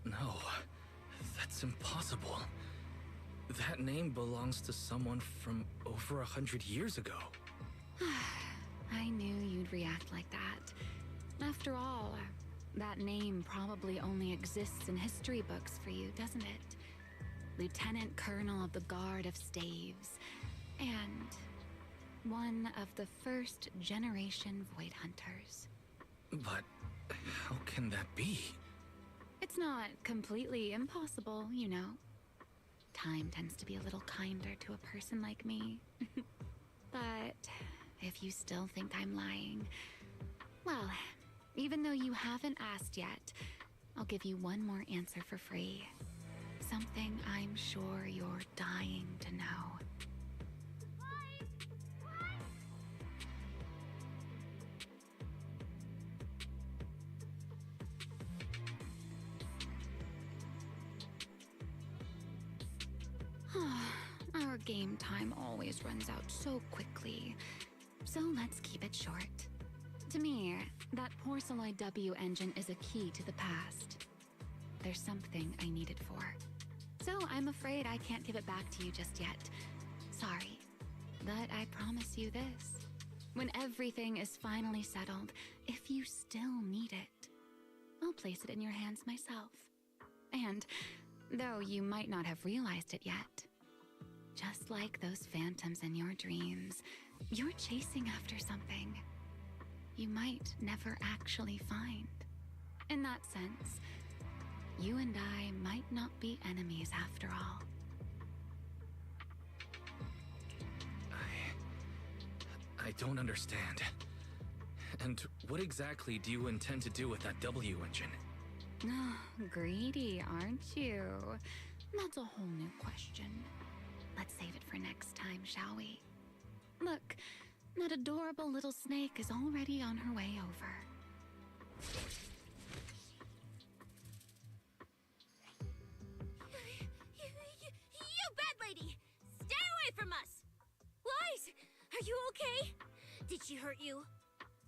S7: No, that's impossible. That name belongs to someone from over 100 years ago.
S6: I knew you'd react like that. After all, that name probably only exists in history books for you, doesn't it? Lieutenant Colonel of the Guard of Staves, and one of the first generation Void Hunters.
S7: But how can that be?
S6: It's not completely impossible, you know. Time tends to be a little kinder to a person like me. But if you still think I'm lying. Well, even though you haven't asked yet, I'll give you one more answer for free. Something I'm sure you're dying to know. Our game time always runs out so quickly, so let's keep it short. To me, that Porceloid W engine is a key to the past. There's something I need it for. So I'm afraid I can't give it back to you just yet. Sorry. But I promise you this. When everything is finally settled, if you still need it, I'll place it in your hands myself. And, though you might not have realized it yet, just like those phantoms in your dreams, you're chasing after something you might never actually find. In that sense, you and I might not be enemies after all.
S7: I don't understand. And what exactly do you intend to do with that W engine?
S6: Oh, greedy, aren't you? That's a whole new question. Let's save it for next time, shall we? Look, that adorable little snake is already on her way over.
S4: You bad lady! Stay away from us! Lies! Are you okay? Did she hurt you?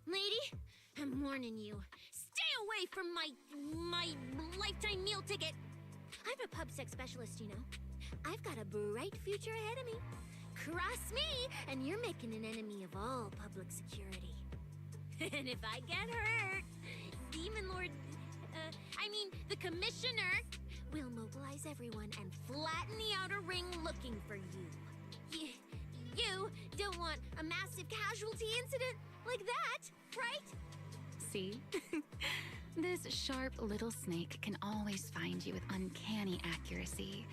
S4: Lady, I'm warning you. Stay away from my lifetime meal ticket! I'm a pub sex specialist, you know. I've got a bright future ahead of me. Cross me, and you're making an enemy of all public security. And if I get hurt, Demon Lord... the Commissioner will mobilize everyone and flatten the outer ring looking for you. You don't want a massive casualty incident like that, right?
S6: See? This sharp little snake can always find you with uncanny accuracy.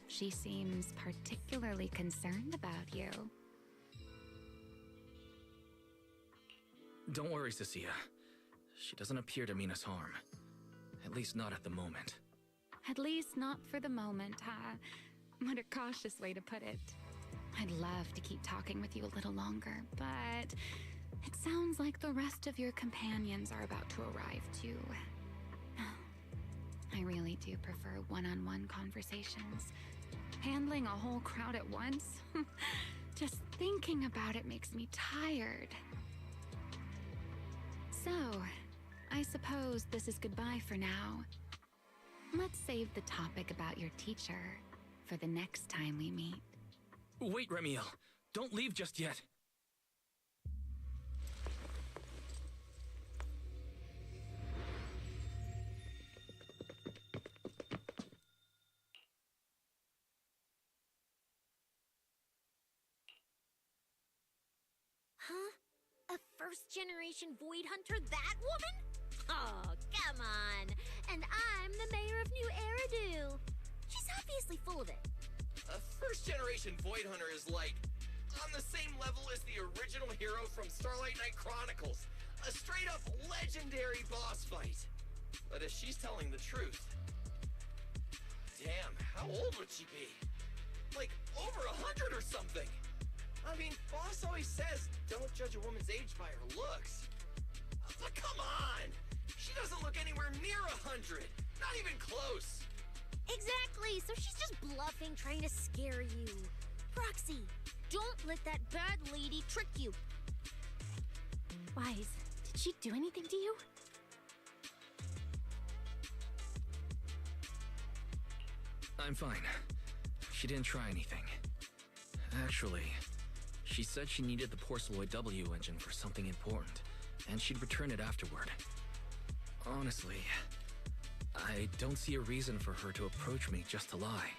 S6: She seems particularly concerned about you.
S7: Don't worry, Cecilia. She doesn't appear to mean us harm. At least not at the moment.
S6: At least not for the moment, huh? What a cautious way to put it. I'd love to keep talking with you a little longer, but it sounds like the rest of your companions are about to arrive too. I really do prefer one-on-one conversations. Handling a whole crowd at once? Just thinking about it makes me tired. So, I suppose this is goodbye for now. Let's save the topic about your teacher for the next time we meet.
S7: Wait, Remiel! Don't leave just yet!
S4: Huh? A first-generation Void Hunter, that woman? Oh, come on. And I'm the mayor of New Eridu. She's obviously full of it.
S5: A first-generation Void Hunter is like on the same level as the original hero from Starlight Knight Chronicles. A straight-up legendary boss fight. But if she's telling the truth... Damn, how old would she be? Like, over 100 or something. I mean, boss always says, don't judge a woman's age by her looks. But come on! She doesn't look anywhere near 100. Not even close.
S4: Exactly, so she's just bluffing, trying to scare you. Proxy, don't let that bad lady trick you.
S1: Wise, did she do anything to you?
S7: I'm fine. She didn't try anything. Actually, she said she needed the Porceloid W engine for something important, and she'd return it afterward. Honestly, I don't see a reason for her to approach me just to lie.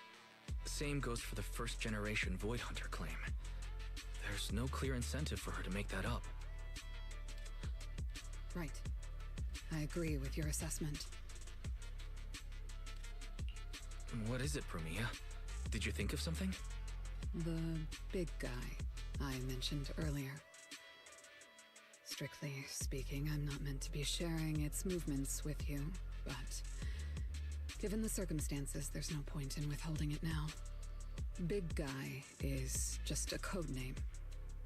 S7: The same goes for the first-generation Void Hunter claim. There's no clear incentive for her to make that up.
S12: Right. I agree with your assessment.
S7: What is it, Promia? Did you think of something?
S12: The big guy I mentioned earlier. Strictly speaking, I'm not meant to be sharing its movements with you, but given the circumstances, there's no point in withholding it now. Big Guy is just a code name.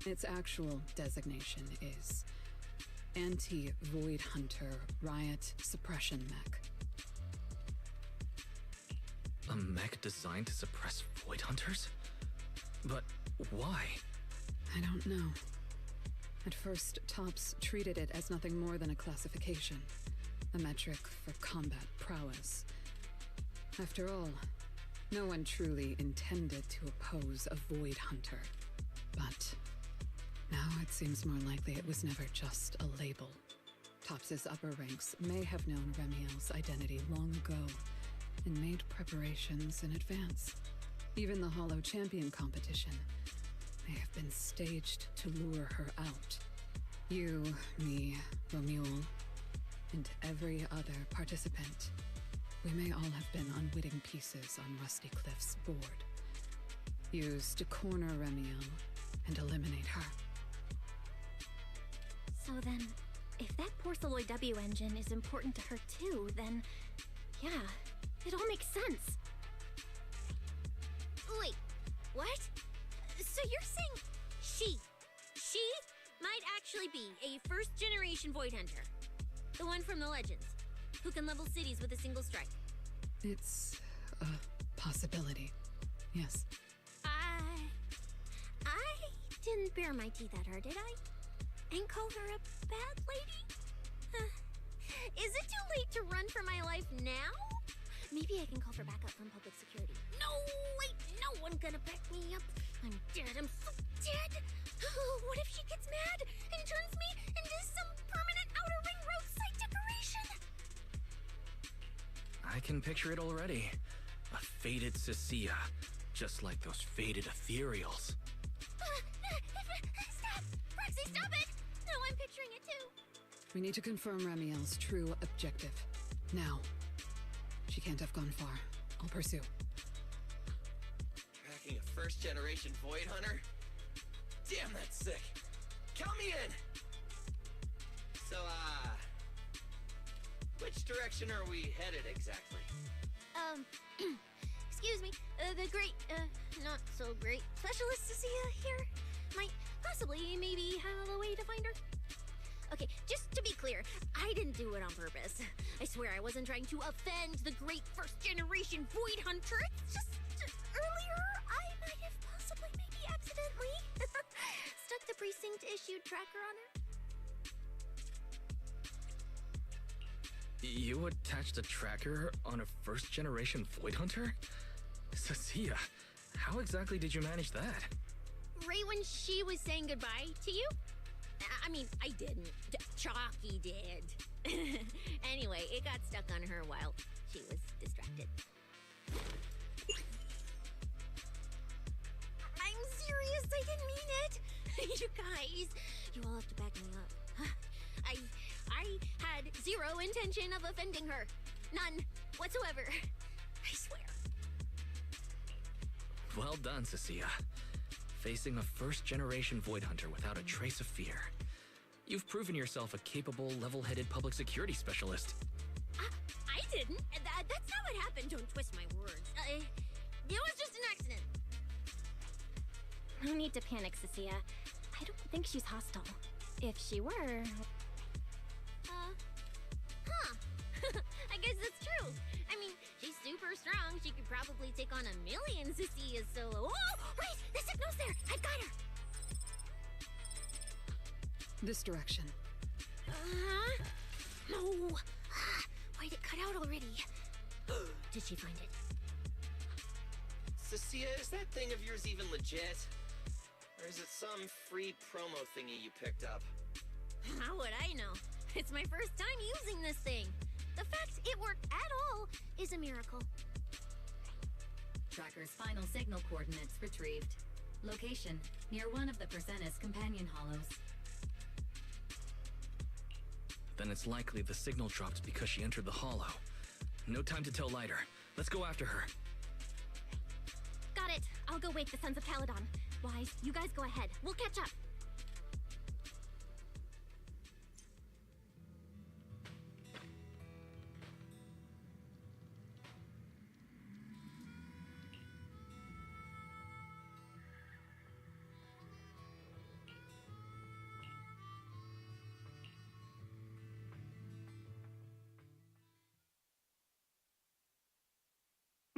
S12: Its actual designation is Anti-Void Hunter Riot Suppression Mech.
S7: A mech designed to suppress Void Hunters? But why?
S12: I don't know. At first, Tops treated it as nothing more than a classification, a metric for combat prowess. After all, no one truly intended to oppose a Void Hunter. But now it seems more likely it was never just a label. Tops's upper ranks may have known Remiel's identity long ago and made preparations in advance. Even the Hollow Champion competition may have been staged to lure her out. You, me, Romuald, and every other participant, we may all have been unwitting pieces on Rusty Cliff's board, used to corner Remiel and eliminate her.
S1: So then, if that Porceloid W engine is important to her too, then yeah, it all makes sense.
S4: Wait, what? So you're saying she might actually be a first-generation Void Hunter? The one from the Legends, who can level cities with a single strike?
S12: It's a possibility, yes.
S4: I didn't bare my teeth at her, did I? And call her a bad lady? Is it too late to run for my life now? Maybe I can call for backup from public security. No, wait, no one gonna back me up. I'm dead, I'm so dead. What if she gets mad and turns me into some permanent outer ring roadside decoration?
S7: I can picture it already. A faded Cecilia, just like those faded ethereals.
S4: Stop! Roxy, stop it! No, I'm picturing it too.
S12: We need to confirm Remiel's true objective. Now. She can't have gone far. I'll pursue.
S5: Tracking a first-generation Void Hunter? Damn, that's sick. Count me in! So, which direction are we headed exactly?
S4: Excuse me, the great, not so great specialist Cecilia here might possibly maybe have a way to find her. Okay, just to be clear, I didn't do it on purpose. I swear I wasn't trying to offend the great first-generation Void Hunter. It's just, earlier, I might have possibly maybe accidentally stuck the precinct-issued tracker on her.
S7: You attached a tracker on a first-generation Void Hunter? Cecilia, how exactly did you manage that?
S4: Right when she was saying goodbye to you? I mean, I didn't. Chalky did. Anyway, it got stuck on her while she was distracted. I'm serious, I didn't mean it. You guys, you all have to back me up. I had zero intention of offending her. None whatsoever. I swear.
S7: Well done, Cecilia. Facing a first-generation Void Hunter without a trace of fear. You've proven yourself a capable, level-headed public security specialist.
S4: I didn't. That's not what happened. Don't twist my words. It was just an accident.
S1: No need to panic, Cecilia. I don't think she's hostile. If she were...
S4: I guess that's true. I mean, she's super strong. She could probably take on 1,000,000 Cecilias solo. Oh, wait! The signal's there! I've got her!
S12: This direction.
S4: No! Why'd it cut out already? Did she find it?
S5: Cecilia, is that thing of yours even legit? Or is it some free promo thingy you picked up?
S4: How would I know? It's my first time using this thing. The fact it worked at all is a miracle.
S3: Tracker's final signal coordinates retrieved. Location, near one of the Persenis companion hollows.
S7: Then it's likely the signal dropped because she entered the hollow. No time to tell Lighter. Let's go after her.
S1: Got it. I'll go wake the Sons of Caledon. Wise, you guys go ahead. We'll catch up.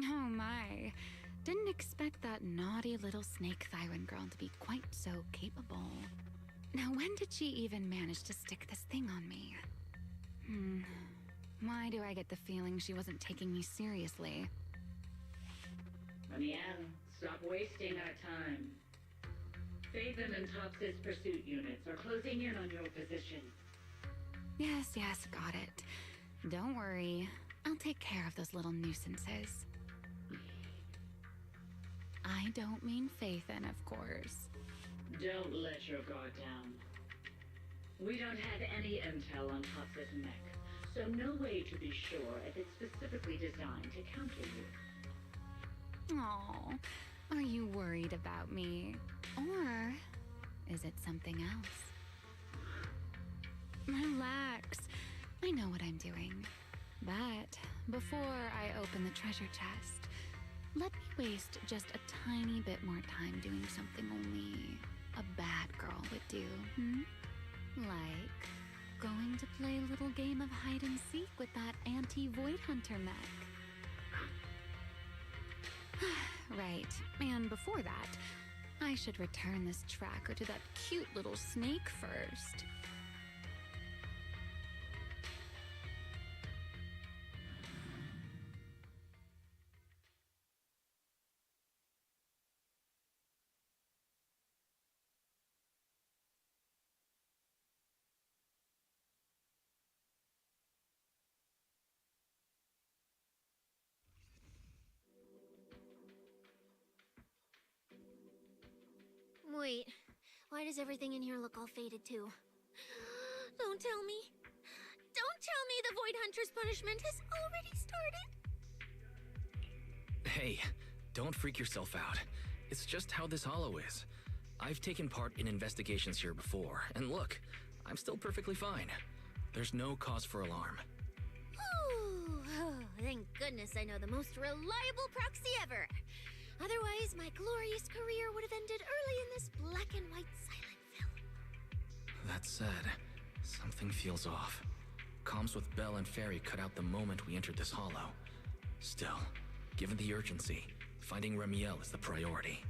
S6: Oh my. Didn't expect that naughty little snake Thyron girl to be quite so capable. Now, when did she even manage to stick this thing on me? Why do I get the feeling she wasn't taking me seriously?
S15: Amiel, stop wasting our time. Phaethon and Tops's pursuit units are closing in on your position.
S6: Yes, got it. Don't worry. I'll take care of those little nuisances. I don't mean Phaethon, of course.
S15: Don't let your guard down. We don't have any intel on Tops's mech, so no way to be sure if it's specifically designed to counter you.
S6: Aw, are you worried about me? Or is it something else? Relax. I know what I'm doing. But before I open the treasure chest, let me waste just a tiny bit more time doing something only a bad girl would do, Like going to play a little game of hide and seek with that anti-Void Hunter mech. Right, and before that, I should return this tracker to that cute little snake first.
S4: Wait, why does everything in here look all faded too? Don't tell me. Don't tell me the Void Hunter's punishment has already started.
S7: Hey, don't freak yourself out. It's just how this hollow is. I've taken part in investigations here before, and look, I'm still perfectly fine. There's no cause for alarm.
S4: Oh, thank goodness I know the most reliable proxy ever. Otherwise, my glorious career would have ended early in this black and white silent film.
S7: That said, something feels off. Comms with Belle and Fairy cut out the moment we entered this hollow. Still, given the urgency, finding Remiel is the priority.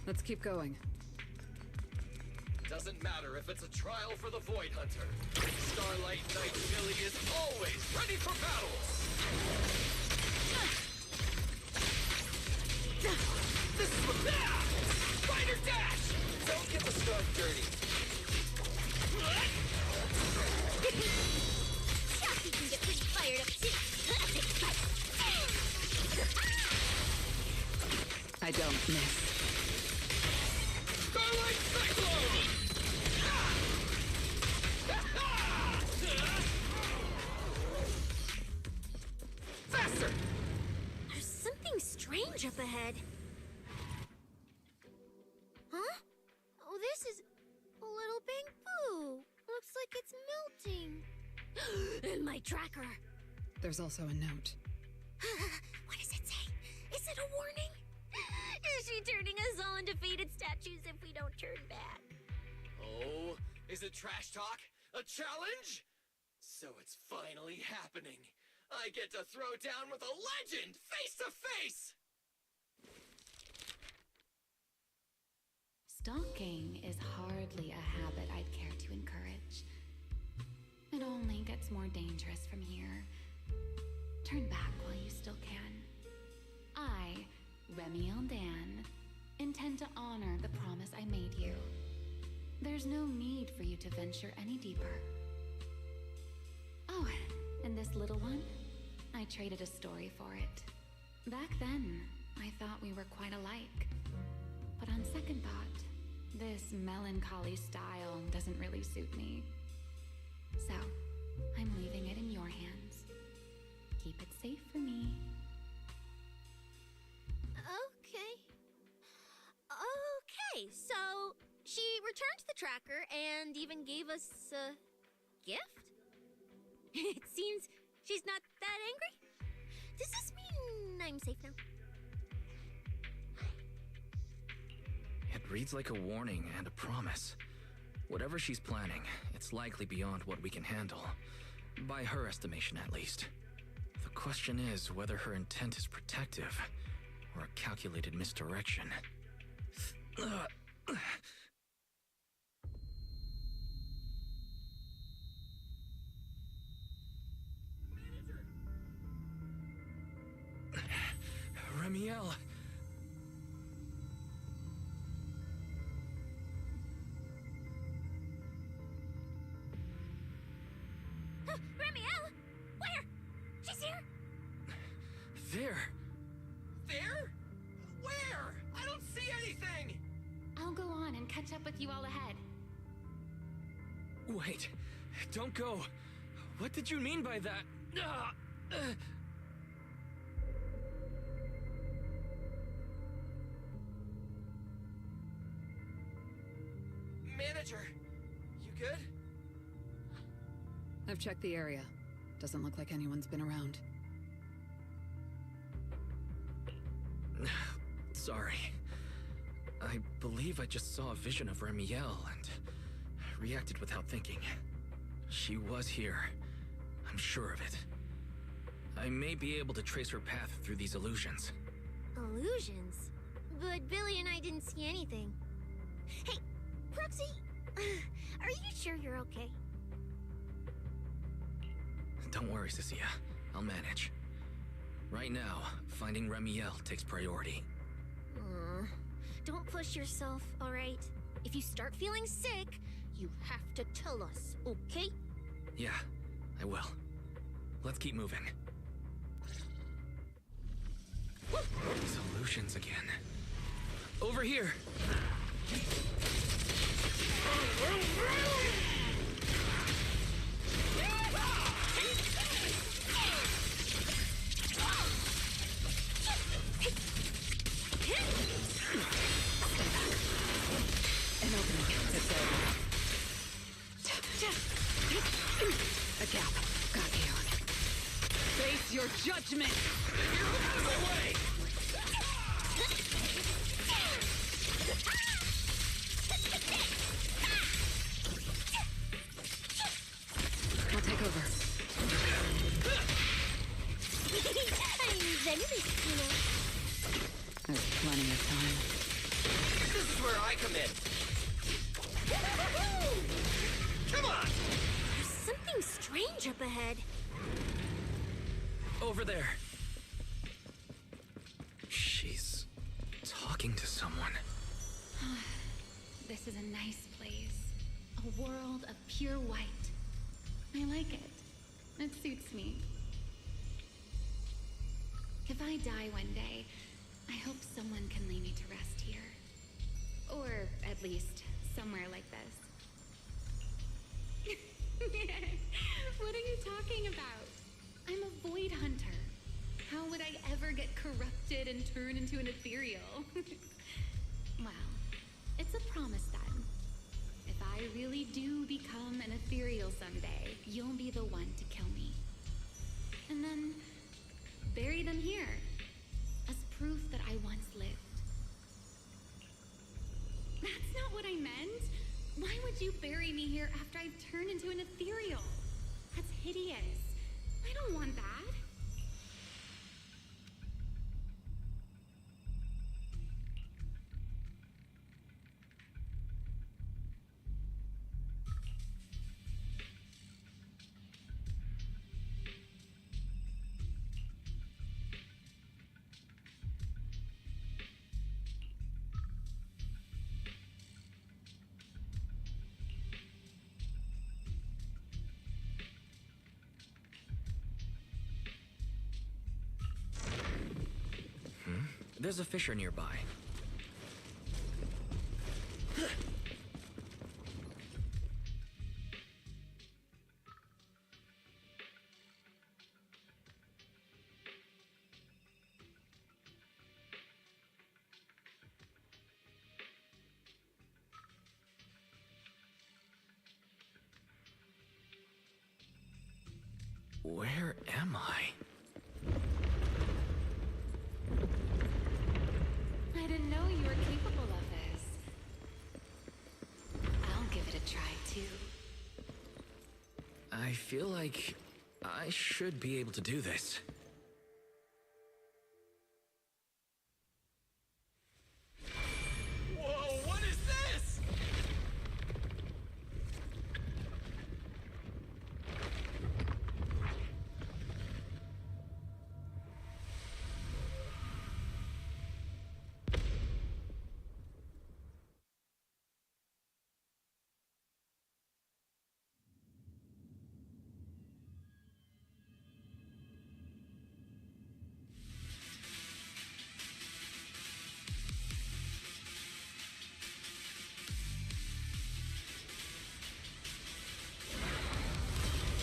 S12: Let's keep going.
S5: Doesn't matter if it's a trial for the Void Hunter. Starlight Knight Billy is always ready for battle! This is what... Spider Dash! Don't get the scarf dirty.
S4: Chucky can get pretty fired up too. Take a bite.
S12: I don't miss.
S5: Starlight Cyclone! Faster!
S4: There's something strange up ahead. Huh? Oh, this is a little bamboo. Looks like it's melting. And my tracker.
S12: There's also a note.
S4: What does it say? Is it a warning? Is she turning us all into faded statues if we don't turn back?
S5: Oh, is it trash talk? A challenge? So it's finally happening. I get to throw down with a legend face to face!
S6: Stalking is hardly a habit I'd care to encourage. It only gets more dangerous from here. Turn back while you still can. I, Remiel Dan, intend to honor the promise I made you. There's no need for you to venture any deeper. Oh, and this little one? I traded a story for it. Back then, I thought we were quite alike. But on second thought, this melancholy style doesn't really suit me. So, I'm leaving it in your hands. Keep it safe for me.
S4: Okay, so she returned the tracker and even gave us a gift? It seems she's not that angry. Does this mean I'm safe now?
S7: It reads like a warning and a promise. Whatever she's planning, it's likely beyond what we can handle. By her estimation, at least. The question is whether her intent is protective or a calculated misdirection. Ramiel!
S4: Ramiel! Where? She's here!
S7: There!
S5: There? Where? I don't see anything!
S6: I'll go on and catch up with you all ahead.
S7: Wait, don't go. What did you mean by that?
S5: Manager, you good?
S12: I've checked the area. Doesn't look like anyone's been around.
S7: Sorry. I believe I just saw a vision of Ramiel and reacted without thinking. She was here. I'm sure of it. I may be able to trace her path through these illusions.
S4: Illusions? But Billy and I didn't see anything. Hey, Proxy, are you sure you're okay?
S7: Don't worry, Cecilia. I'll manage. Right now, finding Ramiel takes priority.
S4: Don't push yourself, alright? If you start feeling sick, you have to tell us, okay?
S7: Yeah, I will. Let's keep moving. These illusions again. Over here!
S12: An opening. It's a gap. Got you. Face your judgment!
S5: You're out of the way!
S12: I'll take over.
S4: I mean, Zenless, you know.
S12: There's plenty of time.
S5: This is where I come in. Come on!
S4: There's something strange up ahead.
S7: Over there. She's talking to someone.
S6: This is a nice place. A world of pure white. I like it. It suits me. If I die one day, I hope someone can lay me to rest here. Or at least somewhere like this. What are you talking about? I'm a void hunter. How would I ever get corrupted and turn into an ethereal? Well, it's a promise then. If I really do become an ethereal someday, you'll be the one to kill me. And then bury them here as proof that I once lived. That's not what I meant. Why would you bury me here after I've turned into an ethereal? That's hideous. I don't want that.
S7: There's a fissure nearby. Where am I?
S6: I didn't know you were capable of this.
S7: I feel like I should be able to do this.
S5: Whoa, what is this?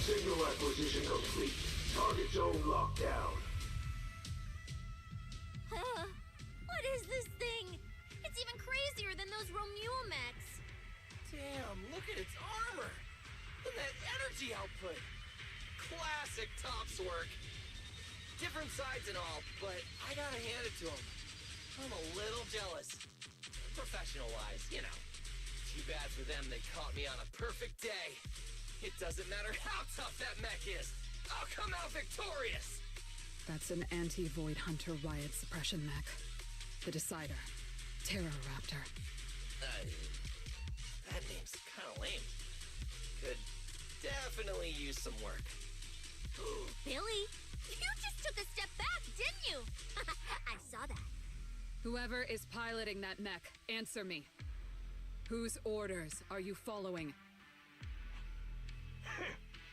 S10: Signal acquisition complete. Target zone locked down.
S4: What is this thing? It's even crazier than those Romuel mechs.
S5: Damn, look at its armor! And that energy output! Classic Tops work! Different sides and all, but I gotta hand it to him. I'm a little jealous. Professional-wise, you know. Too bad for them they caught me on a perfect day. It doesn't matter how tough that mech is. I'll come out victorious!
S12: That's an anti-Void Hunter riot suppression mech. The Decider. Terror Raptor.
S5: That name's kinda lame. Could definitely use some work.
S4: Billy, you just took a step back, didn't you? I saw that.
S12: Whoever is piloting that mech, answer me. Whose orders are you following?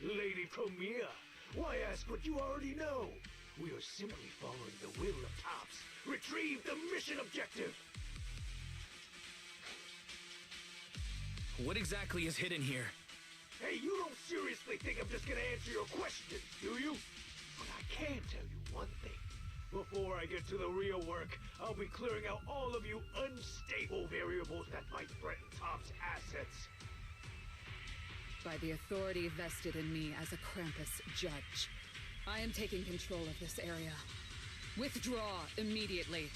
S14: Lady Premier, why ask what you already know? We are simply following the will of Tops. Retrieve the mission objective!
S7: What exactly is hidden here?
S14: Hey, you don't seriously think I'm just gonna answer your questions, do you? But I can tell you one thing. Before I get to the real work, I'll be clearing out all of you unstable variables that might threaten Tops' assets.
S12: By the authority vested in me as a Krampus judge, I am taking control of this area. Withdraw immediately.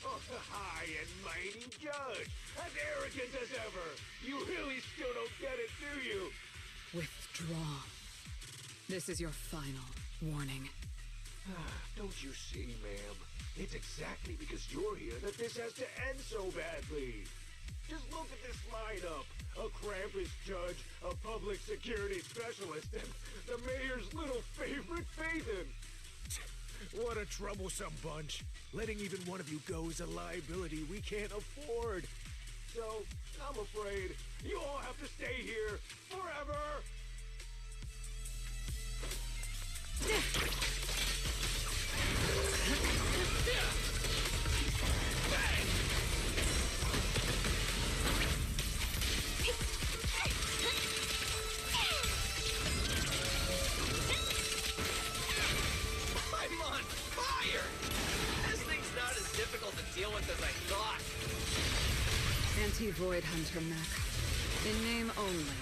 S14: Oh, high and mighty judge! As arrogant as ever! You really still don't get it, do you?
S12: Withdraw. This is your final warning.
S14: Don't you see, ma'am? It's exactly because you're here that this has to end so badly. Just look at this lineup. A Krampus judge, a public security specialist, and the mayor's little favorite, Phaethon. What a troublesome bunch. Letting even one of you go is a liability we can't afford. So, I'm afraid you all have to stay here forever.
S5: I'm on fire! This thing's not as difficult to deal with as I thought.
S12: Anti-Void Hunter mech. In name only.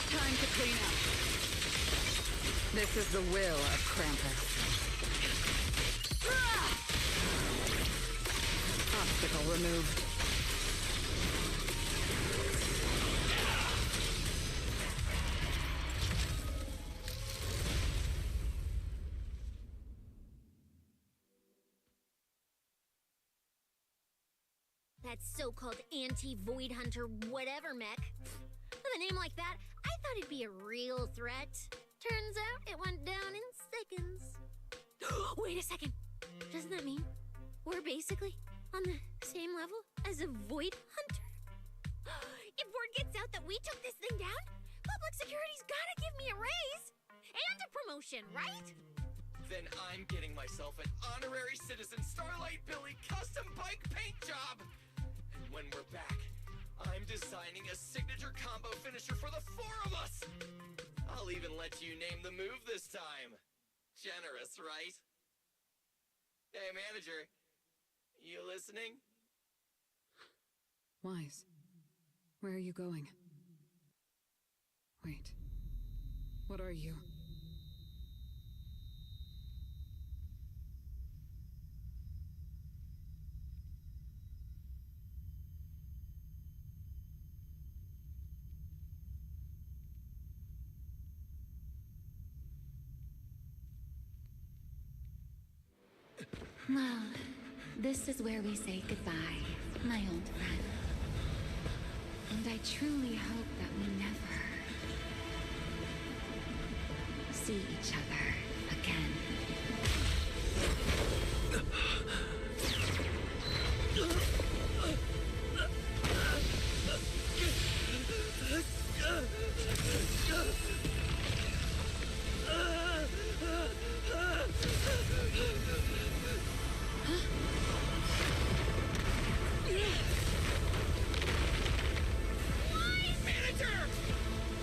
S12: Time to clean up. This is the will of Krampus. Obstacle removed.
S4: That so-called anti-Void Hunter whatever mech. With a name like that, I thought it'd be a real threat. Turns out it went down in seconds. Wait a second. Doesn't that mean we're basically on the same level as a Void Hunter? If word gets out that we took this thing down, public security's gotta give me a raise and a promotion, right?
S5: Then I'm getting myself an honorary citizen Starlight Billy custom bike paint job. And when we're back, I'm designing a signature combo finisher for the four of us. I'll even let you name the move this time. Generous, right? Hey, manager. You listening?
S12: Wise, where are you going? Wait. What are you?
S6: Well, this is where we say goodbye, my old friend. And I truly hope that we never see each other again.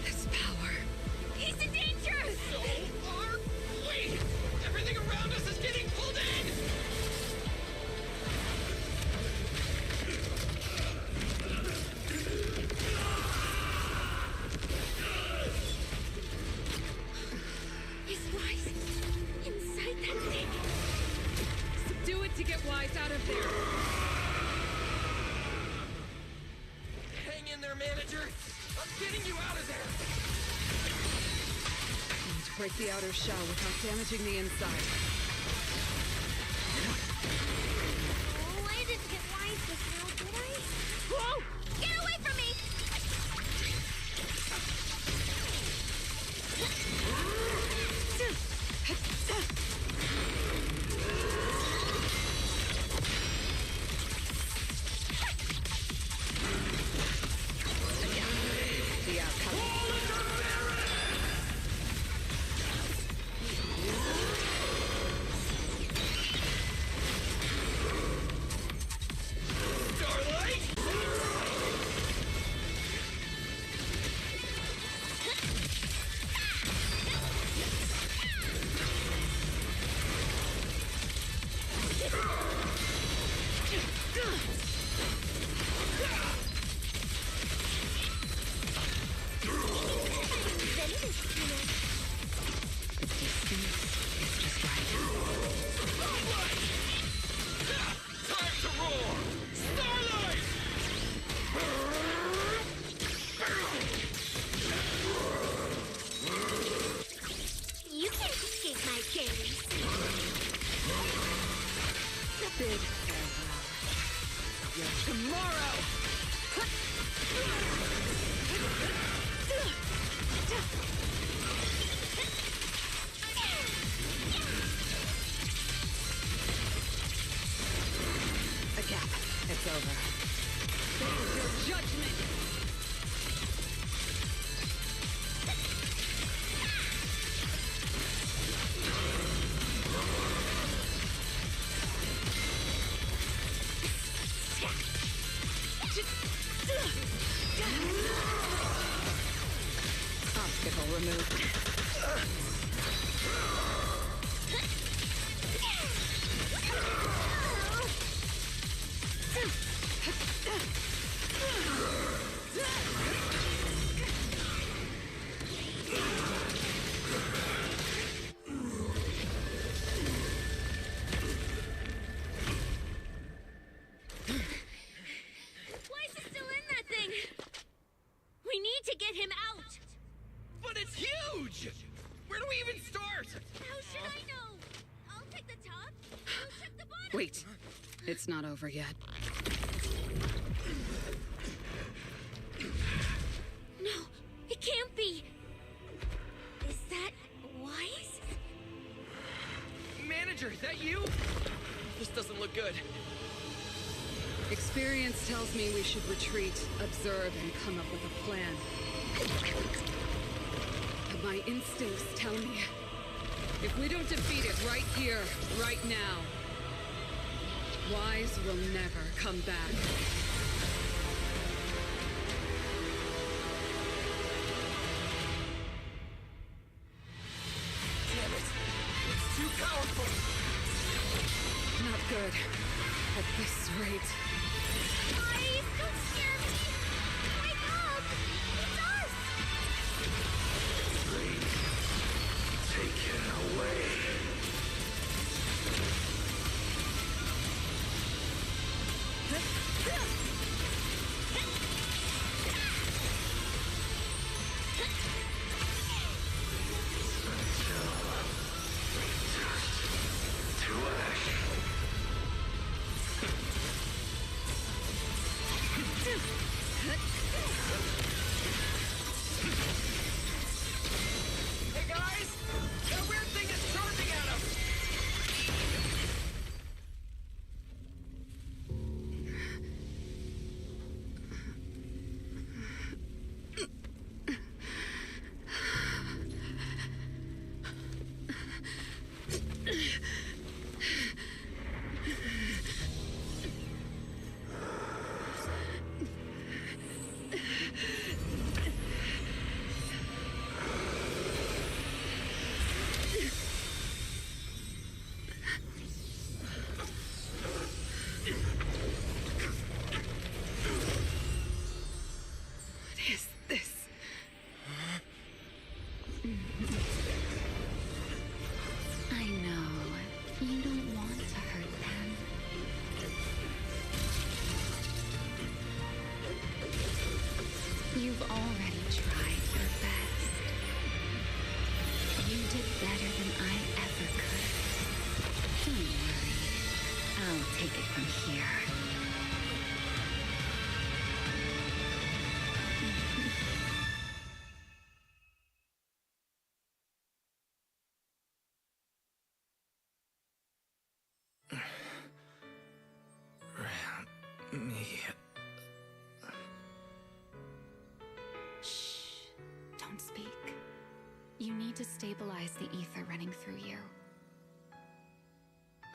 S12: This power.
S4: He's in danger!
S5: So are we! Everything around us is getting pulled in!
S4: Is Wise inside that thing?
S12: Do it to get Wise out of there!
S5: Hang in there, manager! I'm getting you out of there!
S12: I need to break the outer shell without damaging the inside.
S4: Oh, I didn't get Wise just now, did I? Whoa! Get away from me!
S12: The outcome.
S5: Starlight!
S12: The distance is just right.
S5: Time to roar! Starlight!
S4: You can't escape my gaze.
S12: Bid farewell. Your tomorrow! A gap. It's over. There's your judgment! Obstacle removed.
S4: Wise is still in that thing! We need to get him out!
S5: But it's huge! Where do we even start?
S4: How should I know? I'll take the top. You check the bottom.
S12: Wait. It's not over yet.
S4: No, it can't be. Is that Wise?
S5: Manager, is that you? This doesn't look good.
S12: Experience tells me we should retreat, observe, and come up with a plan. But my instincts tell me, if we don't defeat it right here, right now, Wise will never come back. Not good. At this rate.
S4: Please, don't scare me! Wake up! It's us!
S10: Take it away.
S5: Hey guys! That weird thing is charging at us!
S12: What is this?
S6: I know. You don't want to hurt them. You've already tried your best. You did better than I ever could. Don't worry. I'll take it from here.
S7: Me.
S6: Shh. Don't speak. You need to stabilize the ether running through you.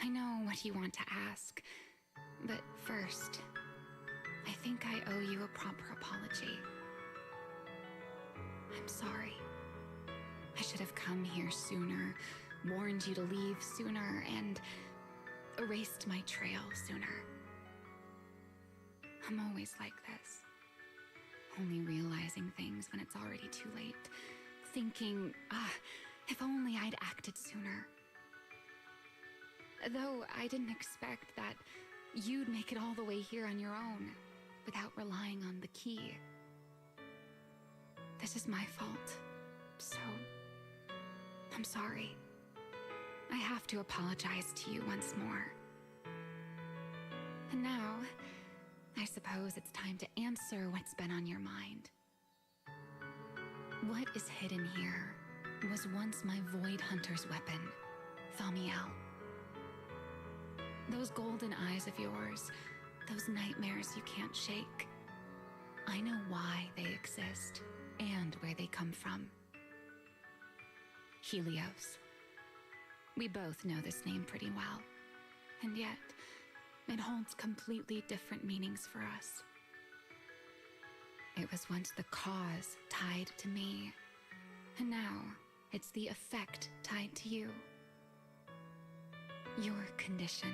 S6: I know what you want to ask, but first, I think I owe you a proper apology. I'm sorry. I should have come here sooner, warned you to leave sooner, and erased my trail sooner. I'm always like this. Only realizing things when it's already too late. Thinking, if only I'd acted sooner. Though I didn't expect that you'd make it all the way here on your own, without relying on the key. This is my fault. So, I'm sorry. I have to apologize to you once more. And now, I suppose it's time to answer what's been on your mind. What is hidden here was once my Void Hunter's weapon, Thamiel. Those golden eyes of yours, those nightmares you can't shake. I know why they exist and where they come from. Helios. We both know this name pretty well, and yet it holds completely different meanings for us. It was once the cause tied to me, and now it's the effect tied to you. Your condition,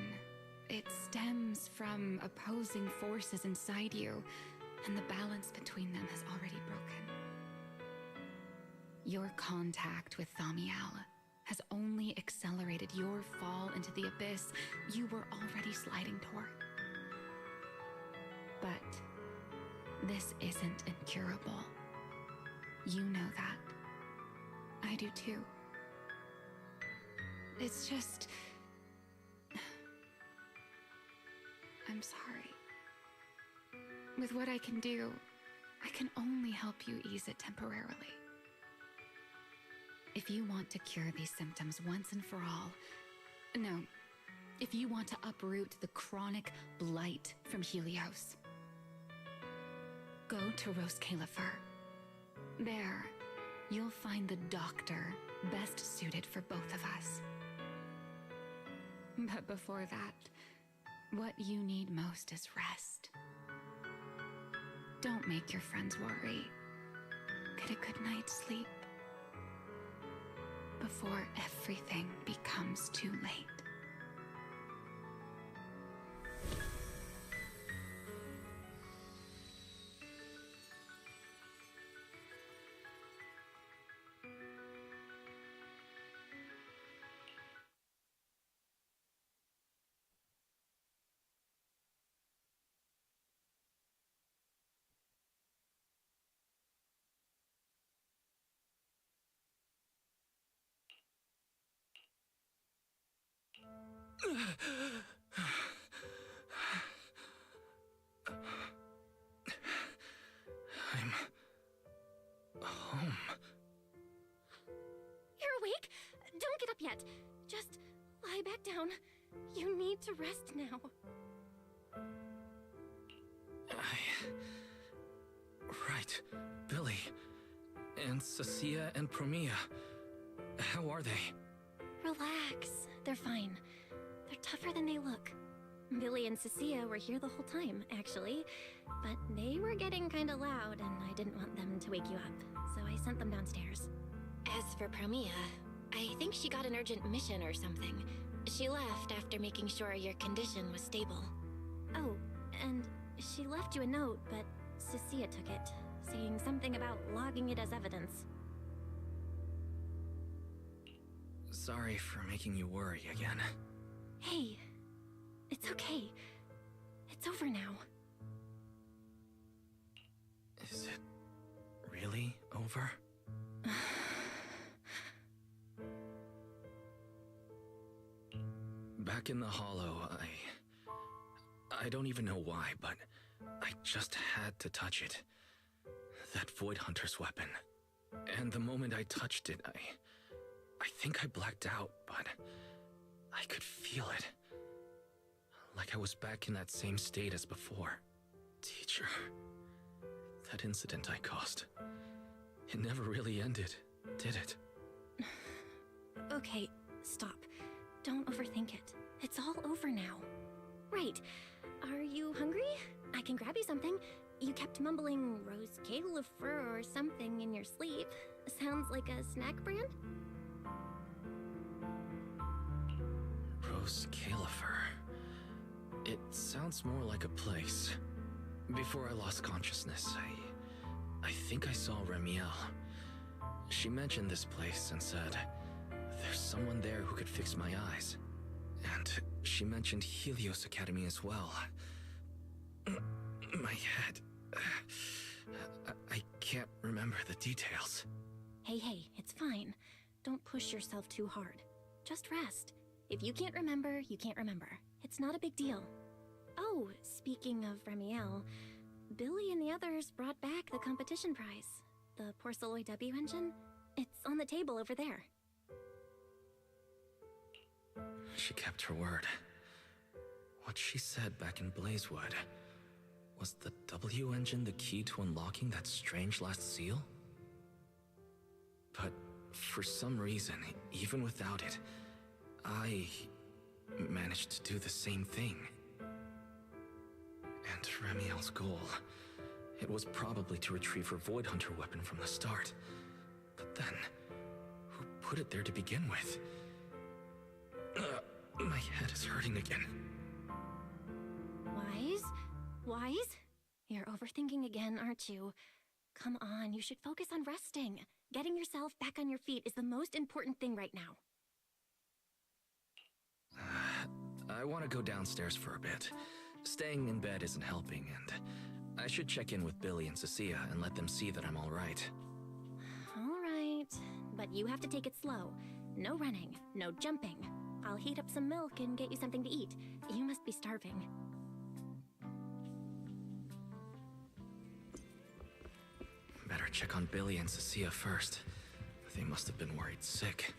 S6: it stems from opposing forces inside you, and the balance between them has already broken. Your contact with Thamiel has only accelerated your fall into the abyss you were already sliding toward. But this isn't incurable. You know that. I do too. It's just... I'm sorry. With what I can do, I can only help you ease it temporarily. If you want to cure these symptoms once and for all, no, if you want to uproot the chronic blight from Helios, go to Rose Califer. There, you'll find the doctor best suited for both of us. But before that, what you need most is rest. Don't make your friends worry. Get a good night's sleep. before everything becomes too late.
S7: I'm home.
S1: You're awake? Don't get up yet. Just lie back down. You need to rest now.
S7: Right. Billy. And Cecilia and Promia. How are they?
S1: Relax. They're fine. They're tougher than they look. Billy and Cecilia were here the whole time, actually. But they were getting kinda loud, and I didn't want them to wake you up, so I sent them downstairs. As for Promia, I think she got an urgent mission or something. She left after making sure your condition was stable. Oh, and she left you a note, but Cecilia took it, saying something about logging it as evidence.
S7: Sorry for making you worry again.
S1: Hey, it's okay. It's over now.
S7: Is it really over? Back in the Hollow, I don't even know why, but I just had to touch it. That Void Hunter's weapon. And the moment I touched it, I think I blacked out, but I could feel it. Like I was back in that same state as before. Teacher, that incident I caused, it never really ended, did it?
S1: Okay, stop. Don't overthink it. It's all over now. Right. Are you hungry? I can grab you something. You kept mumbling Rose Califer or something in your sleep. Sounds like a snack brand?
S7: Rose Califer. It sounds more like a place. Before I lost consciousness, I think I saw Remiel. She mentioned this place and said, there's someone there who could fix my eyes. And she mentioned Helios Academy as well. My head... I can't remember the details.
S1: Hey, it's fine. Don't push yourself too hard. Just rest. If you can't remember, you can't remember. It's not a big deal. Oh, speaking of Remiel, Billy and the others brought back the competition prize. The Porceloid W engine. It's on the table over there.
S7: She kept her word. What she said back in Blazewood, was the W engine the key to unlocking that strange last seal? But for some reason, even without it, I managed to do the same thing. And Remiel's goal, it was probably to retrieve her Void Hunter weapon from the start. But then, who put it there to begin with? My head is hurting again.
S1: Wise? You're overthinking again, aren't you? Come on, you should focus on resting. Getting yourself back on your feet is the most important thing right now.
S7: I want to go downstairs for a bit. Staying in bed isn't helping, and I should check in with Billy and Cecilia and let them see that I'm all right.
S1: All right, but you have to take it slow. No running, no jumping. I'll heat up some milk and get you something to eat. You must be starving.
S7: Better check on Billy and Cecilia first. They must have been worried sick.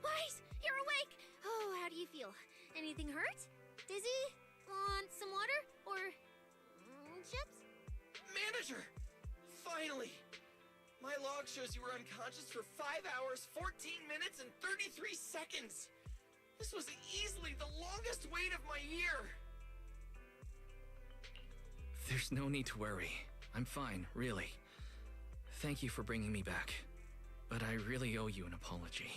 S4: Wise, you're awake! Oh, how do you feel? Anything hurt? Dizzy? Want some water? Or... chips?
S5: Manager! Finally! My log shows you were unconscious for 5 hours, 14 minutes, and 33 seconds! This was easily the longest wait of my year.
S7: There's no need to worry. I'm fine, really. Thank you for bringing me back. But I really owe you an apology.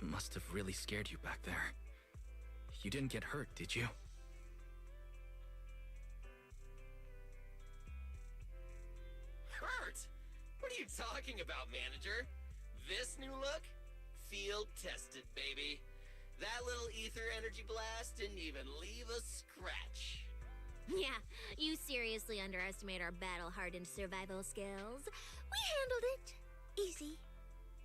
S7: I must have really scared you back there. You didn't get hurt, did you?
S5: Hurt? What are you talking about, manager? This new look? Field tested, baby. That little ether energy blast didn't even leave a scratch.
S4: Yeah, you seriously underestimate our battle-hardened survival skills. We handled it. Easy.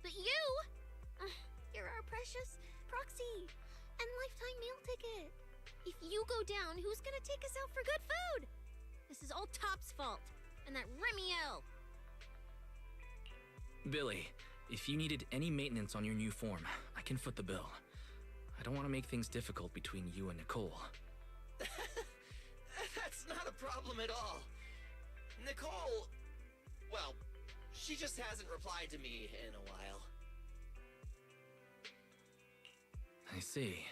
S4: But you? You're our precious proxy and lifetime meal ticket. If you go down, who's gonna take us out for good food? This is all Top's fault. And that Remiel.
S7: Billy, if you needed any maintenance on your new form, I can foot the bill. I don't want to make things difficult between you and Nicole.
S5: That's not a problem at all. Nicole, well, she just hasn't replied to me in a while.
S7: I see.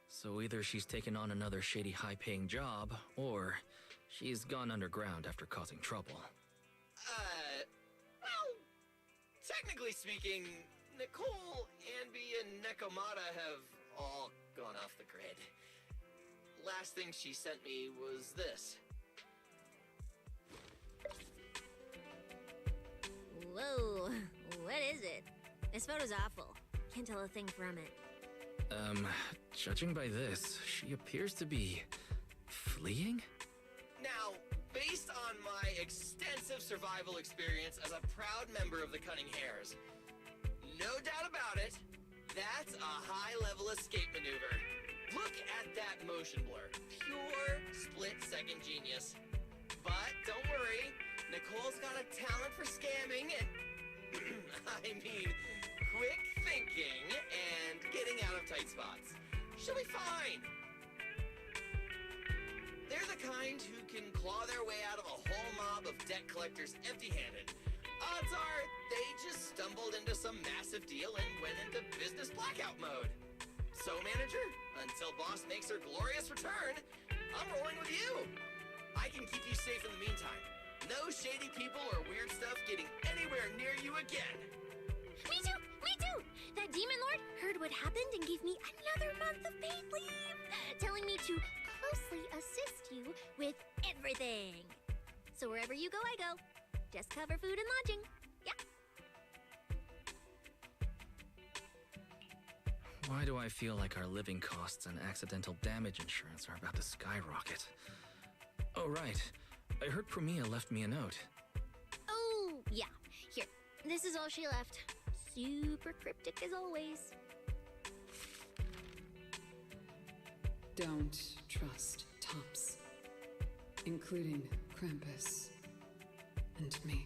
S7: So either she's taken on another shady high-paying job, or she's gone underground after causing trouble.
S5: Well, technically speaking, Nicole, Anby, and Nekomata have all gone off the grid. Last thing she sent me was this.
S4: Whoa, what is it? This photo's awful. Can't tell a thing from it.
S7: Judging by this, she appears to be fleeing?
S5: Now, based on my extensive survival experience as a proud member of the Cunning Hares, no doubt about it, that's a high-level escape maneuver. Look at that motion blur. Pure split-second genius. But don't worry, Nicole's got a talent for scamming and... I mean, quick thinking and getting out of tight spots. She'll be fine. They're the kind who can claw their way out of a whole mob of debt collectors empty-handed. Odds are they just stumbled into some massive deal and went into business blackout mode. So, manager, until boss makes her glorious return, I'm rolling with you. I can keep you safe in the meantime. No shady people or weird stuff getting anywhere near you again.
S4: Me too! Me too! That demon lord heard what happened and gave me another month of paid leave, telling me to closely assist you with everything. So wherever you go, I go. Just cover food and lodging. Yeah.
S7: Why do I feel like our living costs and accidental damage insurance are about to skyrocket? Oh, right. I heard Promia left me a note.
S4: Oh, yeah. Here. This is all she left. Super cryptic as always.
S12: Don't trust Tops, including Krampus and me.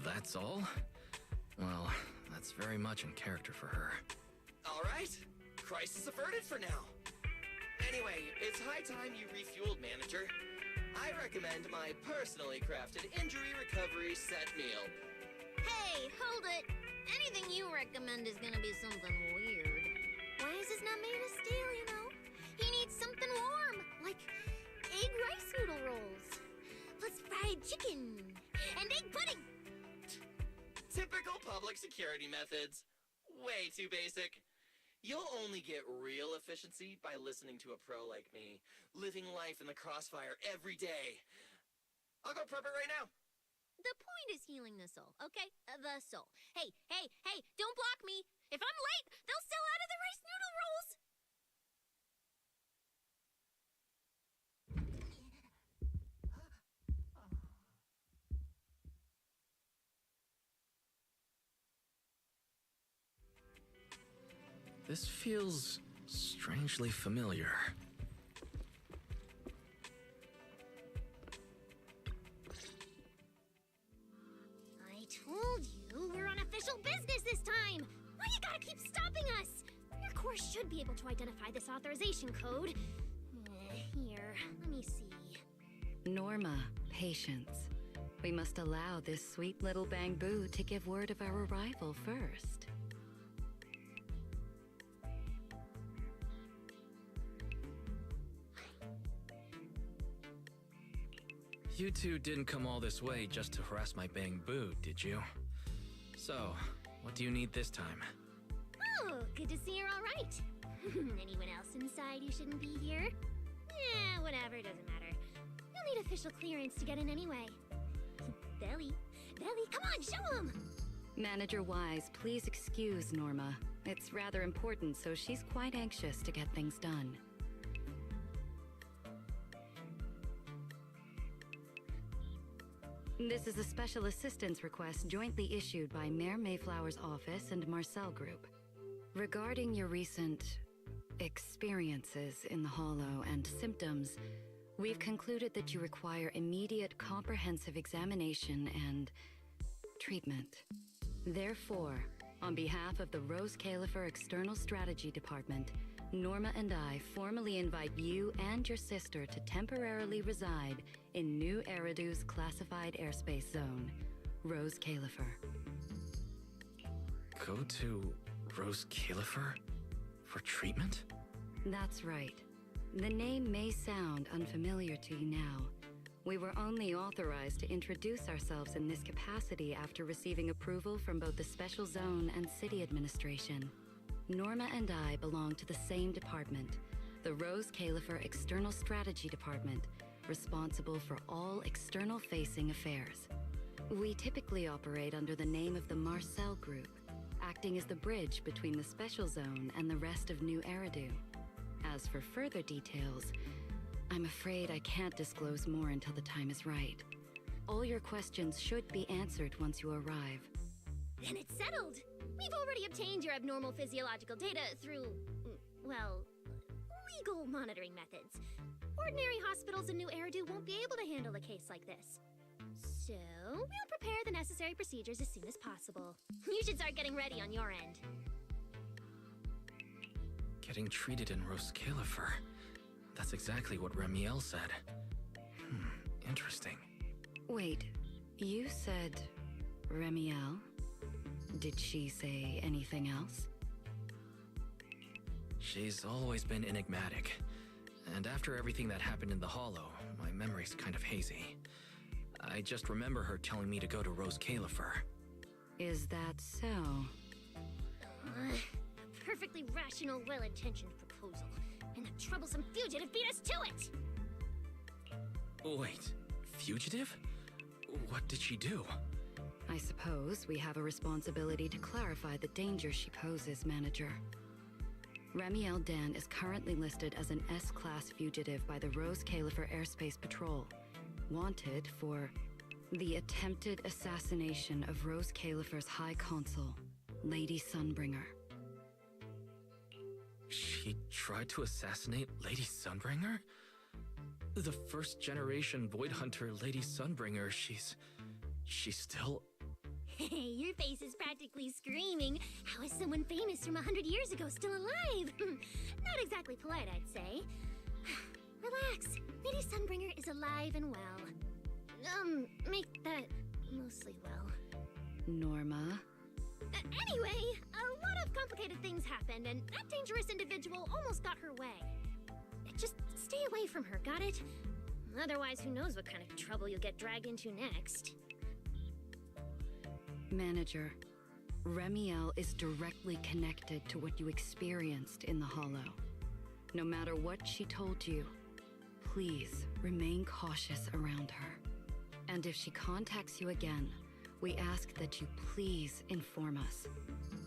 S7: That's all? Well, that's very much in character for her.
S5: All right. Crisis averted for now. Anyway, it's high time you refueled, manager. I recommend my personally crafted injury recovery set meal.
S4: Hey, hold it. Anything you recommend is gonna be something weird. Why is this not made of steel, you know? He needs something warm, like egg rice noodle rolls, plus fried chicken and egg pudding.
S5: Typical public security methods. Way too basic. You'll only get real efficiency by listening to a pro like me, living life in the crossfire every day. I'll go prep it right now.
S4: The point is healing the soul, okay? The soul. Hey, hey, hey, don't block me. If I'm late, they'll sell out of the rice noodle rolls.
S7: This feels strangely familiar.
S4: I told you we're on official business this time. Why you gotta keep stopping us? Your course should be able to identify this authorization code. Here, let me see.
S3: Norma, patience. We must allow this sweet little Bangbu to give word of our arrival first.
S7: You two didn't come all this way just to harass my Bangbu, did you? So, what do you need this time?
S4: Oh, good to see you're all right. Anyone else inside who shouldn't be here? Yeah, whatever, doesn't matter. You'll need official clearance to get in anyway. Belly, come on, show 'em!
S3: Manager Wise, please excuse Norma. It's rather important, so she's quite anxious to get things done. This is a special assistance request jointly issued by Mayor Mayflower's office and Marcel Group. Regarding your recent experiences in the Hollow and symptoms, we've concluded that you require immediate comprehensive examination and treatment. Therefore, on behalf of the Rose Califer External Strategy Department, Norma and I formally invite you and your sister to temporarily reside in New Eridu's classified airspace zone, Rose Califer.
S7: Go to Rose Califer? For treatment?
S3: That's right. The name may sound unfamiliar to you now. We were only authorized to introduce ourselves in this capacity after receiving approval from both the Special Zone and City Administration. Norma and I belong to the same department, the Rose Califer External Strategy Department, responsible for all external-facing affairs. We typically operate under the name of the Marcel Group, acting as the bridge between the Special Zone and the rest of New Eridu. As for further details, I'm afraid I can't disclose more until the time is right. All your questions should be answered once you arrive.
S4: Then it's settled! We've already obtained your abnormal physiological data through, well, legal monitoring methods. Ordinary hospitals in New Eridu won't be able to handle a case like this. So, we'll prepare the necessary procedures as soon as possible. You should start getting ready on your end.
S7: Getting treated in Rose Califer. That's exactly what Remiel said. Interesting.
S3: Wait, you said Remiel? Did she say anything else?
S7: She's always been enigmatic. And after everything that happened in the Hollow, my memory's kind of hazy. I just remember her telling me to go to Rose Califer.
S3: Is that so?
S4: A perfectly rational, well-intentioned proposal. And the troublesome fugitive beat us to it!
S7: Wait, fugitive? What did she do?
S3: I suppose we have a responsibility to clarify the danger she poses, Manager. Remiel Dan is currently listed as an S-Class fugitive by the Rose Califer Airspace Patrol, wanted for the attempted assassination of Rose Califer's High Consul, Lady Sunbringer.
S7: She tried to assassinate Lady Sunbringer? The first-generation Void Hunter Lady Sunbringer, she's still...
S4: Hey, your face is practically screaming. How is someone famous from 100 years ago still alive? Not exactly polite, I'd say. Relax. Lady Sunbringer is alive and well. Make that mostly well.
S3: Norma?
S4: Anyway, a lot of complicated things happened, and that dangerous individual almost got her way. Just stay away from her, got it? Otherwise, who knows what kind of trouble you'll get dragged into next.
S3: Manager, Remiel is directly connected to what you experienced in the Hollow. No matter what she told you, please remain cautious around her. And if she contacts you again, we ask that you please inform us.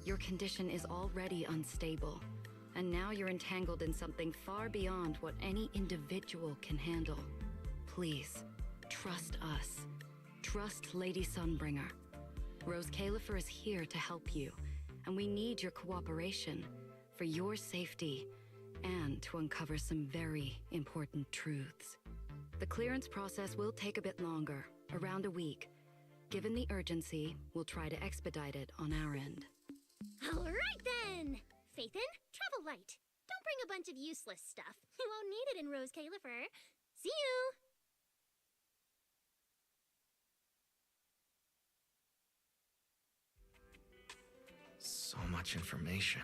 S3: Your condition is already unstable, and now you're entangled in something far beyond what any individual can handle. Please, trust us. Trust Lady Sunbringer. Rose Califer is here to help you, and we need your cooperation for your safety and to uncover some very important truths. The clearance process will take a bit longer, around a week. Given the urgency, we'll try to expedite it on our end.
S4: All right then! Phaethon, travel light. Don't bring a bunch of useless stuff. You won't need it in Rose Califer. See you!
S7: much information.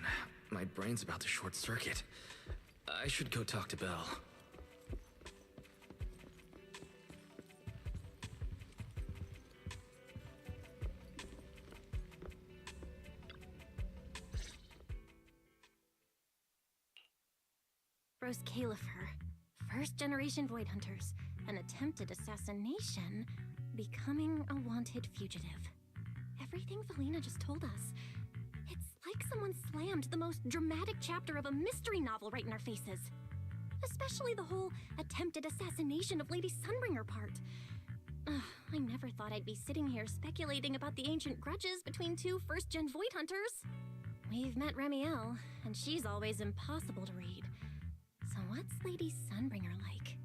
S7: My brain's about to short circuit. I should go talk to Belle.
S1: Rose Califer, first-generation Void Hunters, an attempted assassination, becoming a wanted fugitive. Everything Felina just told us. It's like someone slammed the most dramatic chapter of a mystery novel right in our faces. Especially the whole attempted assassination of Lady Sunbringer part. I never thought I'd be sitting here speculating about the ancient grudges between two first-gen Void Hunters. We've met Remiel, and she's always impossible to read. So what's Lady Sunbringer like?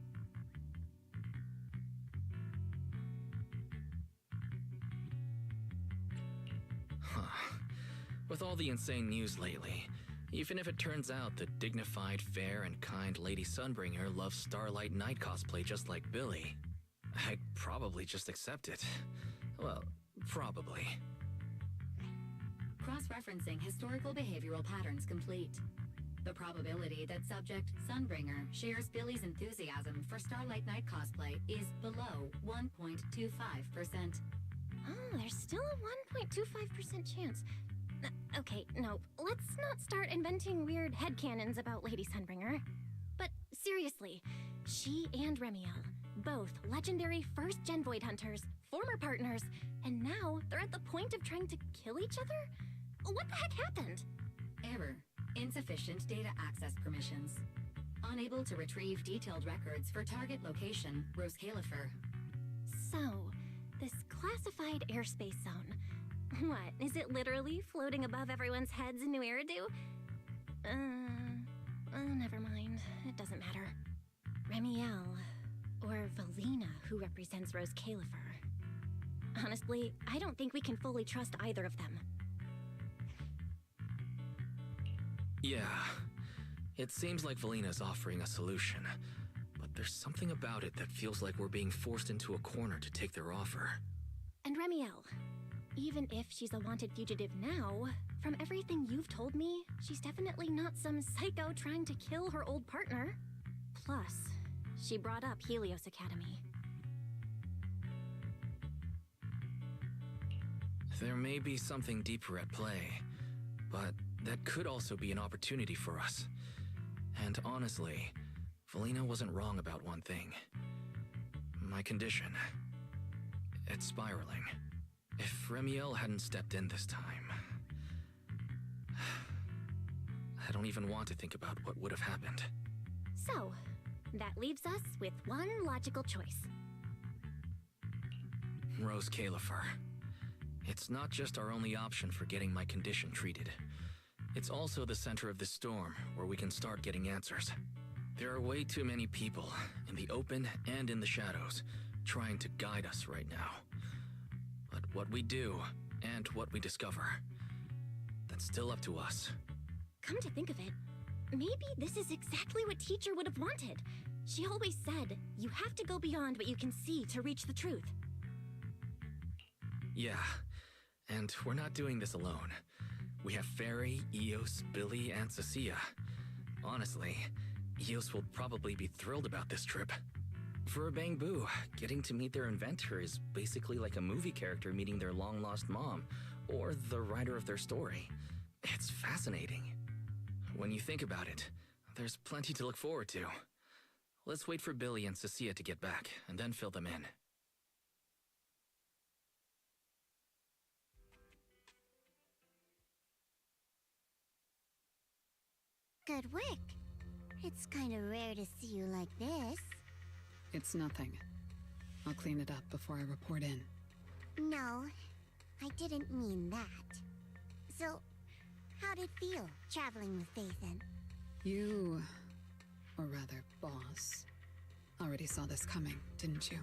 S7: With all the insane news lately, even if it turns out the dignified, fair, and kind Lady Sunbringer loves Starlight Knight cosplay just like Billy, I'd probably just accept it. Well, probably.
S3: Cross-referencing historical behavioral patterns complete. The probability that subject Sunbringer shares Billy's enthusiasm for Starlight Knight cosplay is below 1.25%.
S1: Oh, there's still a 1.25% chance. Okay, no, let's not start inventing weird headcanons about Lady Sunbringer. But seriously, she and Remiel, both legendary first-gen Void Hunters, former partners, and now they're at the point of trying to kill each other? What the heck happened?
S3: Error. Insufficient data access permissions. Unable to retrieve detailed records for target location, Rose Califer.
S1: So, this classified airspace zone. What, is it literally floating above everyone's heads in New Eridu? Never mind. It doesn't matter. Remiel, or Felina, who represents Rose Califer. Honestly, I don't think we can fully trust either of them.
S7: Yeah, it seems like Felina's offering a solution, but there's something about it that feels like we're being forced into a corner to take their offer.
S1: And Remiel, even if she's a wanted fugitive now, from everything you've told me, she's definitely not some psycho trying to kill her old partner. Plus, she brought up Helios Academy.
S7: There may be something deeper at play, but that could also be an opportunity for us. And honestly, Felina wasn't wrong about one thing. My condition. It's spiraling. If Remiel hadn't stepped in this time... I don't even want to think about what would have happened.
S1: So, that leaves us with one logical choice.
S7: Rose Califer. It's not just our only option for getting my condition treated. It's also the center of the storm, where we can start getting answers. There are way too many people, in the open and in the shadows, trying to guide us right now. But what we do, and what we discover, that's still up to us.
S1: Come to think of it, maybe this is exactly what Teacher would have wanted. She always said, you have to go beyond what you can see to reach the truth.
S7: Yeah, and we're not doing this alone. We have Fairy, Eos, Billy, and Cecilia. Honestly, Eos will probably be thrilled about this trip. For a Bang Boo, getting to meet their inventor is basically like a movie character meeting their long-lost mom, or the writer of their story. It's fascinating. When you think about it, there's plenty to look forward to. Let's wait for Billy and Cecilia to get back, and then fill them in.
S4: Good work. It's kind of rare to see you like this.
S12: It's nothing. I'll clean it up before I report in.
S4: No, I didn't mean that. So, how'd it feel, traveling with Phaethon?
S12: You, or rather, Boss, already saw this coming, didn't you?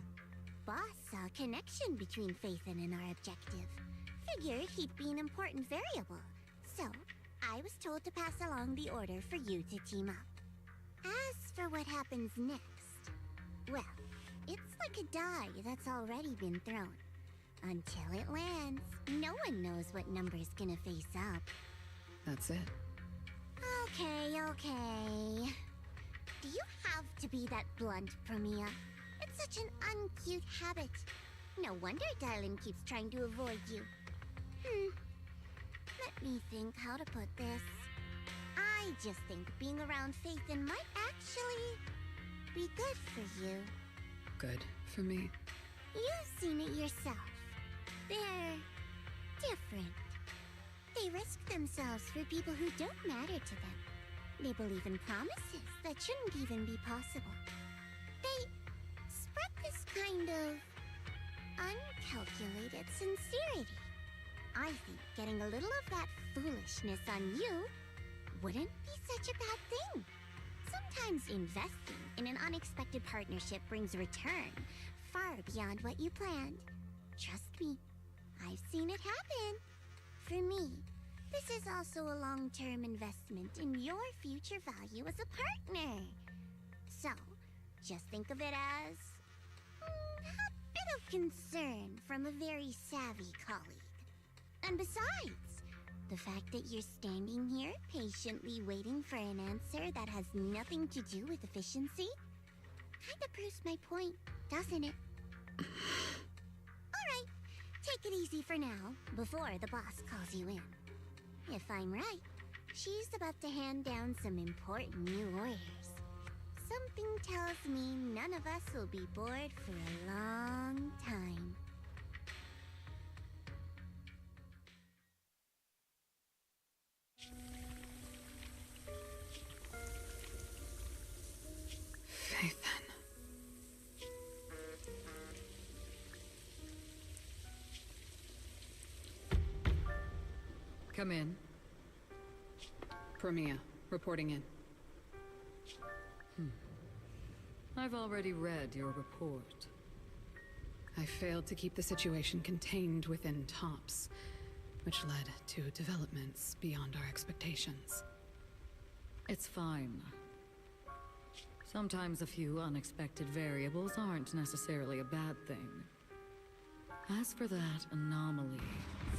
S4: Boss saw a connection between Phaethon and our objective. Figured he'd be an important variable. So, I was told to pass along the order for you to team up. As for what happens next, well, it's like a die that's already been thrown. Until it lands, no one knows what number's gonna face up.
S12: That's it.
S4: Okay, okay. Do you have to be that blunt, Promia? It's such an uncute habit. No wonder Dylan keeps trying to avoid you. Let me think how to put this. I just think being around Phaethon might actually be good for you.
S12: Good for me.
S4: You've seen it yourself. They're different. They risk themselves for people who don't matter to them. They believe in promises that shouldn't even be possible. They spread this kind of uncalculated sincerity. I think getting a little of that foolishness on you wouldn't be such a bad thing. Sometimes investing in an unexpected partnership brings a return far beyond what you planned. Trust me, I've seen it happen. For me, this is also a long-term investment in your future value as a partner. So, just think of it as a bit of concern from a very savvy colleague. And besides, the fact that you're standing here patiently waiting for an answer that has nothing to do with efficiency kinda proves my point, doesn't it? Alright, take it easy for now, before the boss calls you in. If I'm right, she's about to hand down some important new orders. Something tells me none of us will be bored for a long time.
S12: Phaethon. Come in. Promia, reporting in.
S16: I've already read your report.
S12: I failed to keep the situation contained within TOPS, which led to developments beyond our expectations.
S16: It's fine. Sometimes a few unexpected variables aren't necessarily a bad thing. As for that anomaly,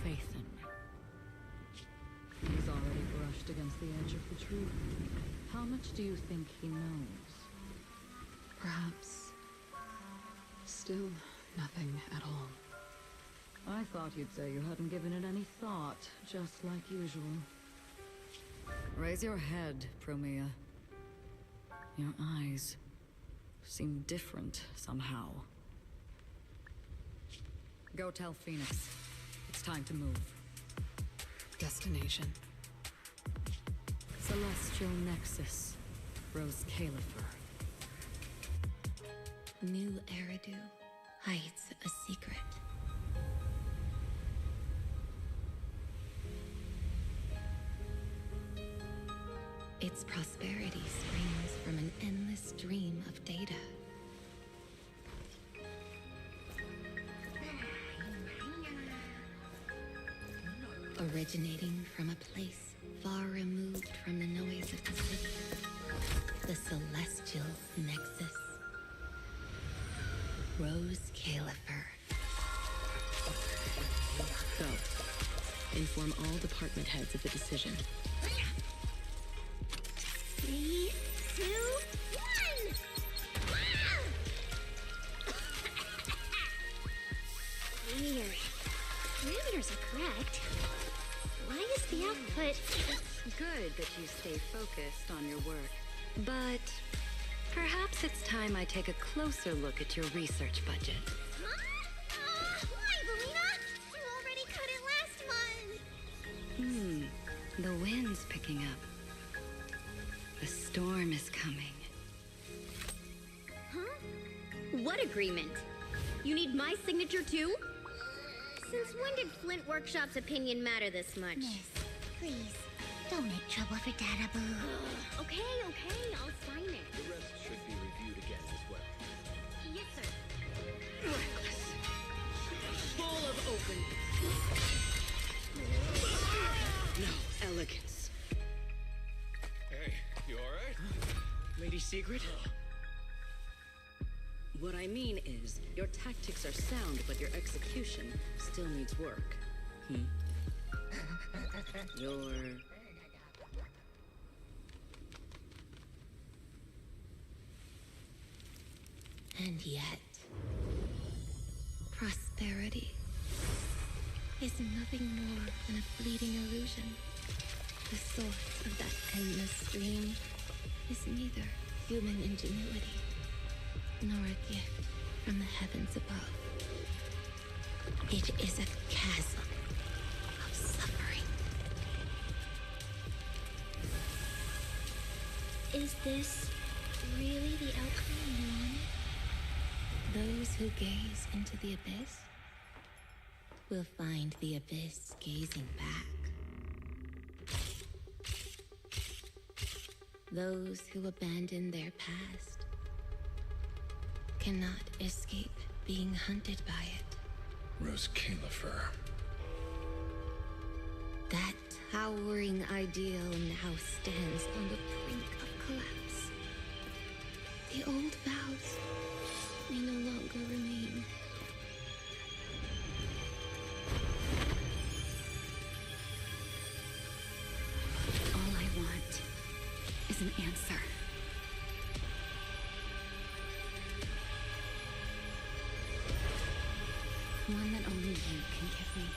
S16: Phaethon, he's already brushed against the edge of the truth. How much do you think he knows?
S12: Perhaps still nothing at all.
S16: I thought you'd say you hadn't given it any thought, just like usual. Raise your head, Promia. Your eyes seem different somehow. Go tell Phoenix. It's time to move.
S12: Destination.
S16: Celestial Nexus. Rose Califer.
S17: New Eridu hides a secret. Its prosperity springs from an endless stream of data. Originating from a place far removed from the noise of the city. The Celestial Nexus. Rose Califer.
S18: Go. Inform all department heads of the decision.
S4: 3, 2, 1! Weird. Parameters are correct. Why is the output...
S3: It's good that you stay focused on your work. But perhaps it's time I take a closer look at your research budget.
S4: Huh? Why, Belina? You already cut it last month!
S3: The wind's picking up. The storm is coming.
S4: Huh? What agreement? You need my signature too? Since when did Flint Workshop's opinion matter this much?
S17: Miss, please, don't make trouble for Dada Boo.
S4: Okay, I'll sign it.
S19: The rest should be reviewed again as well.
S4: Yes, sir.
S8: Reckless. Full of openness. No elegance.
S11: Hey, you alright?
S8: Lady Secret? What I mean is, your tactics are sound, but your execution still needs work. Your
S17: And yet, prosperity is nothing more than a fleeting illusion. The source of that endless stream is neither human ingenuity nor a gift from the heavens above. It is a chasm of suffering.
S4: Is this really the outcome you wanted?
S17: Those who gaze into the abyss will find the abyss gazing back. Those who abandon their past cannot escape being hunted by it.
S11: Rose Califer.
S17: That towering ideal now stands on the brink of collapse. The old vows may no longer remain.
S6: All I want is an answer. One that only you can give me.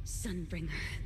S6: Sunbringer.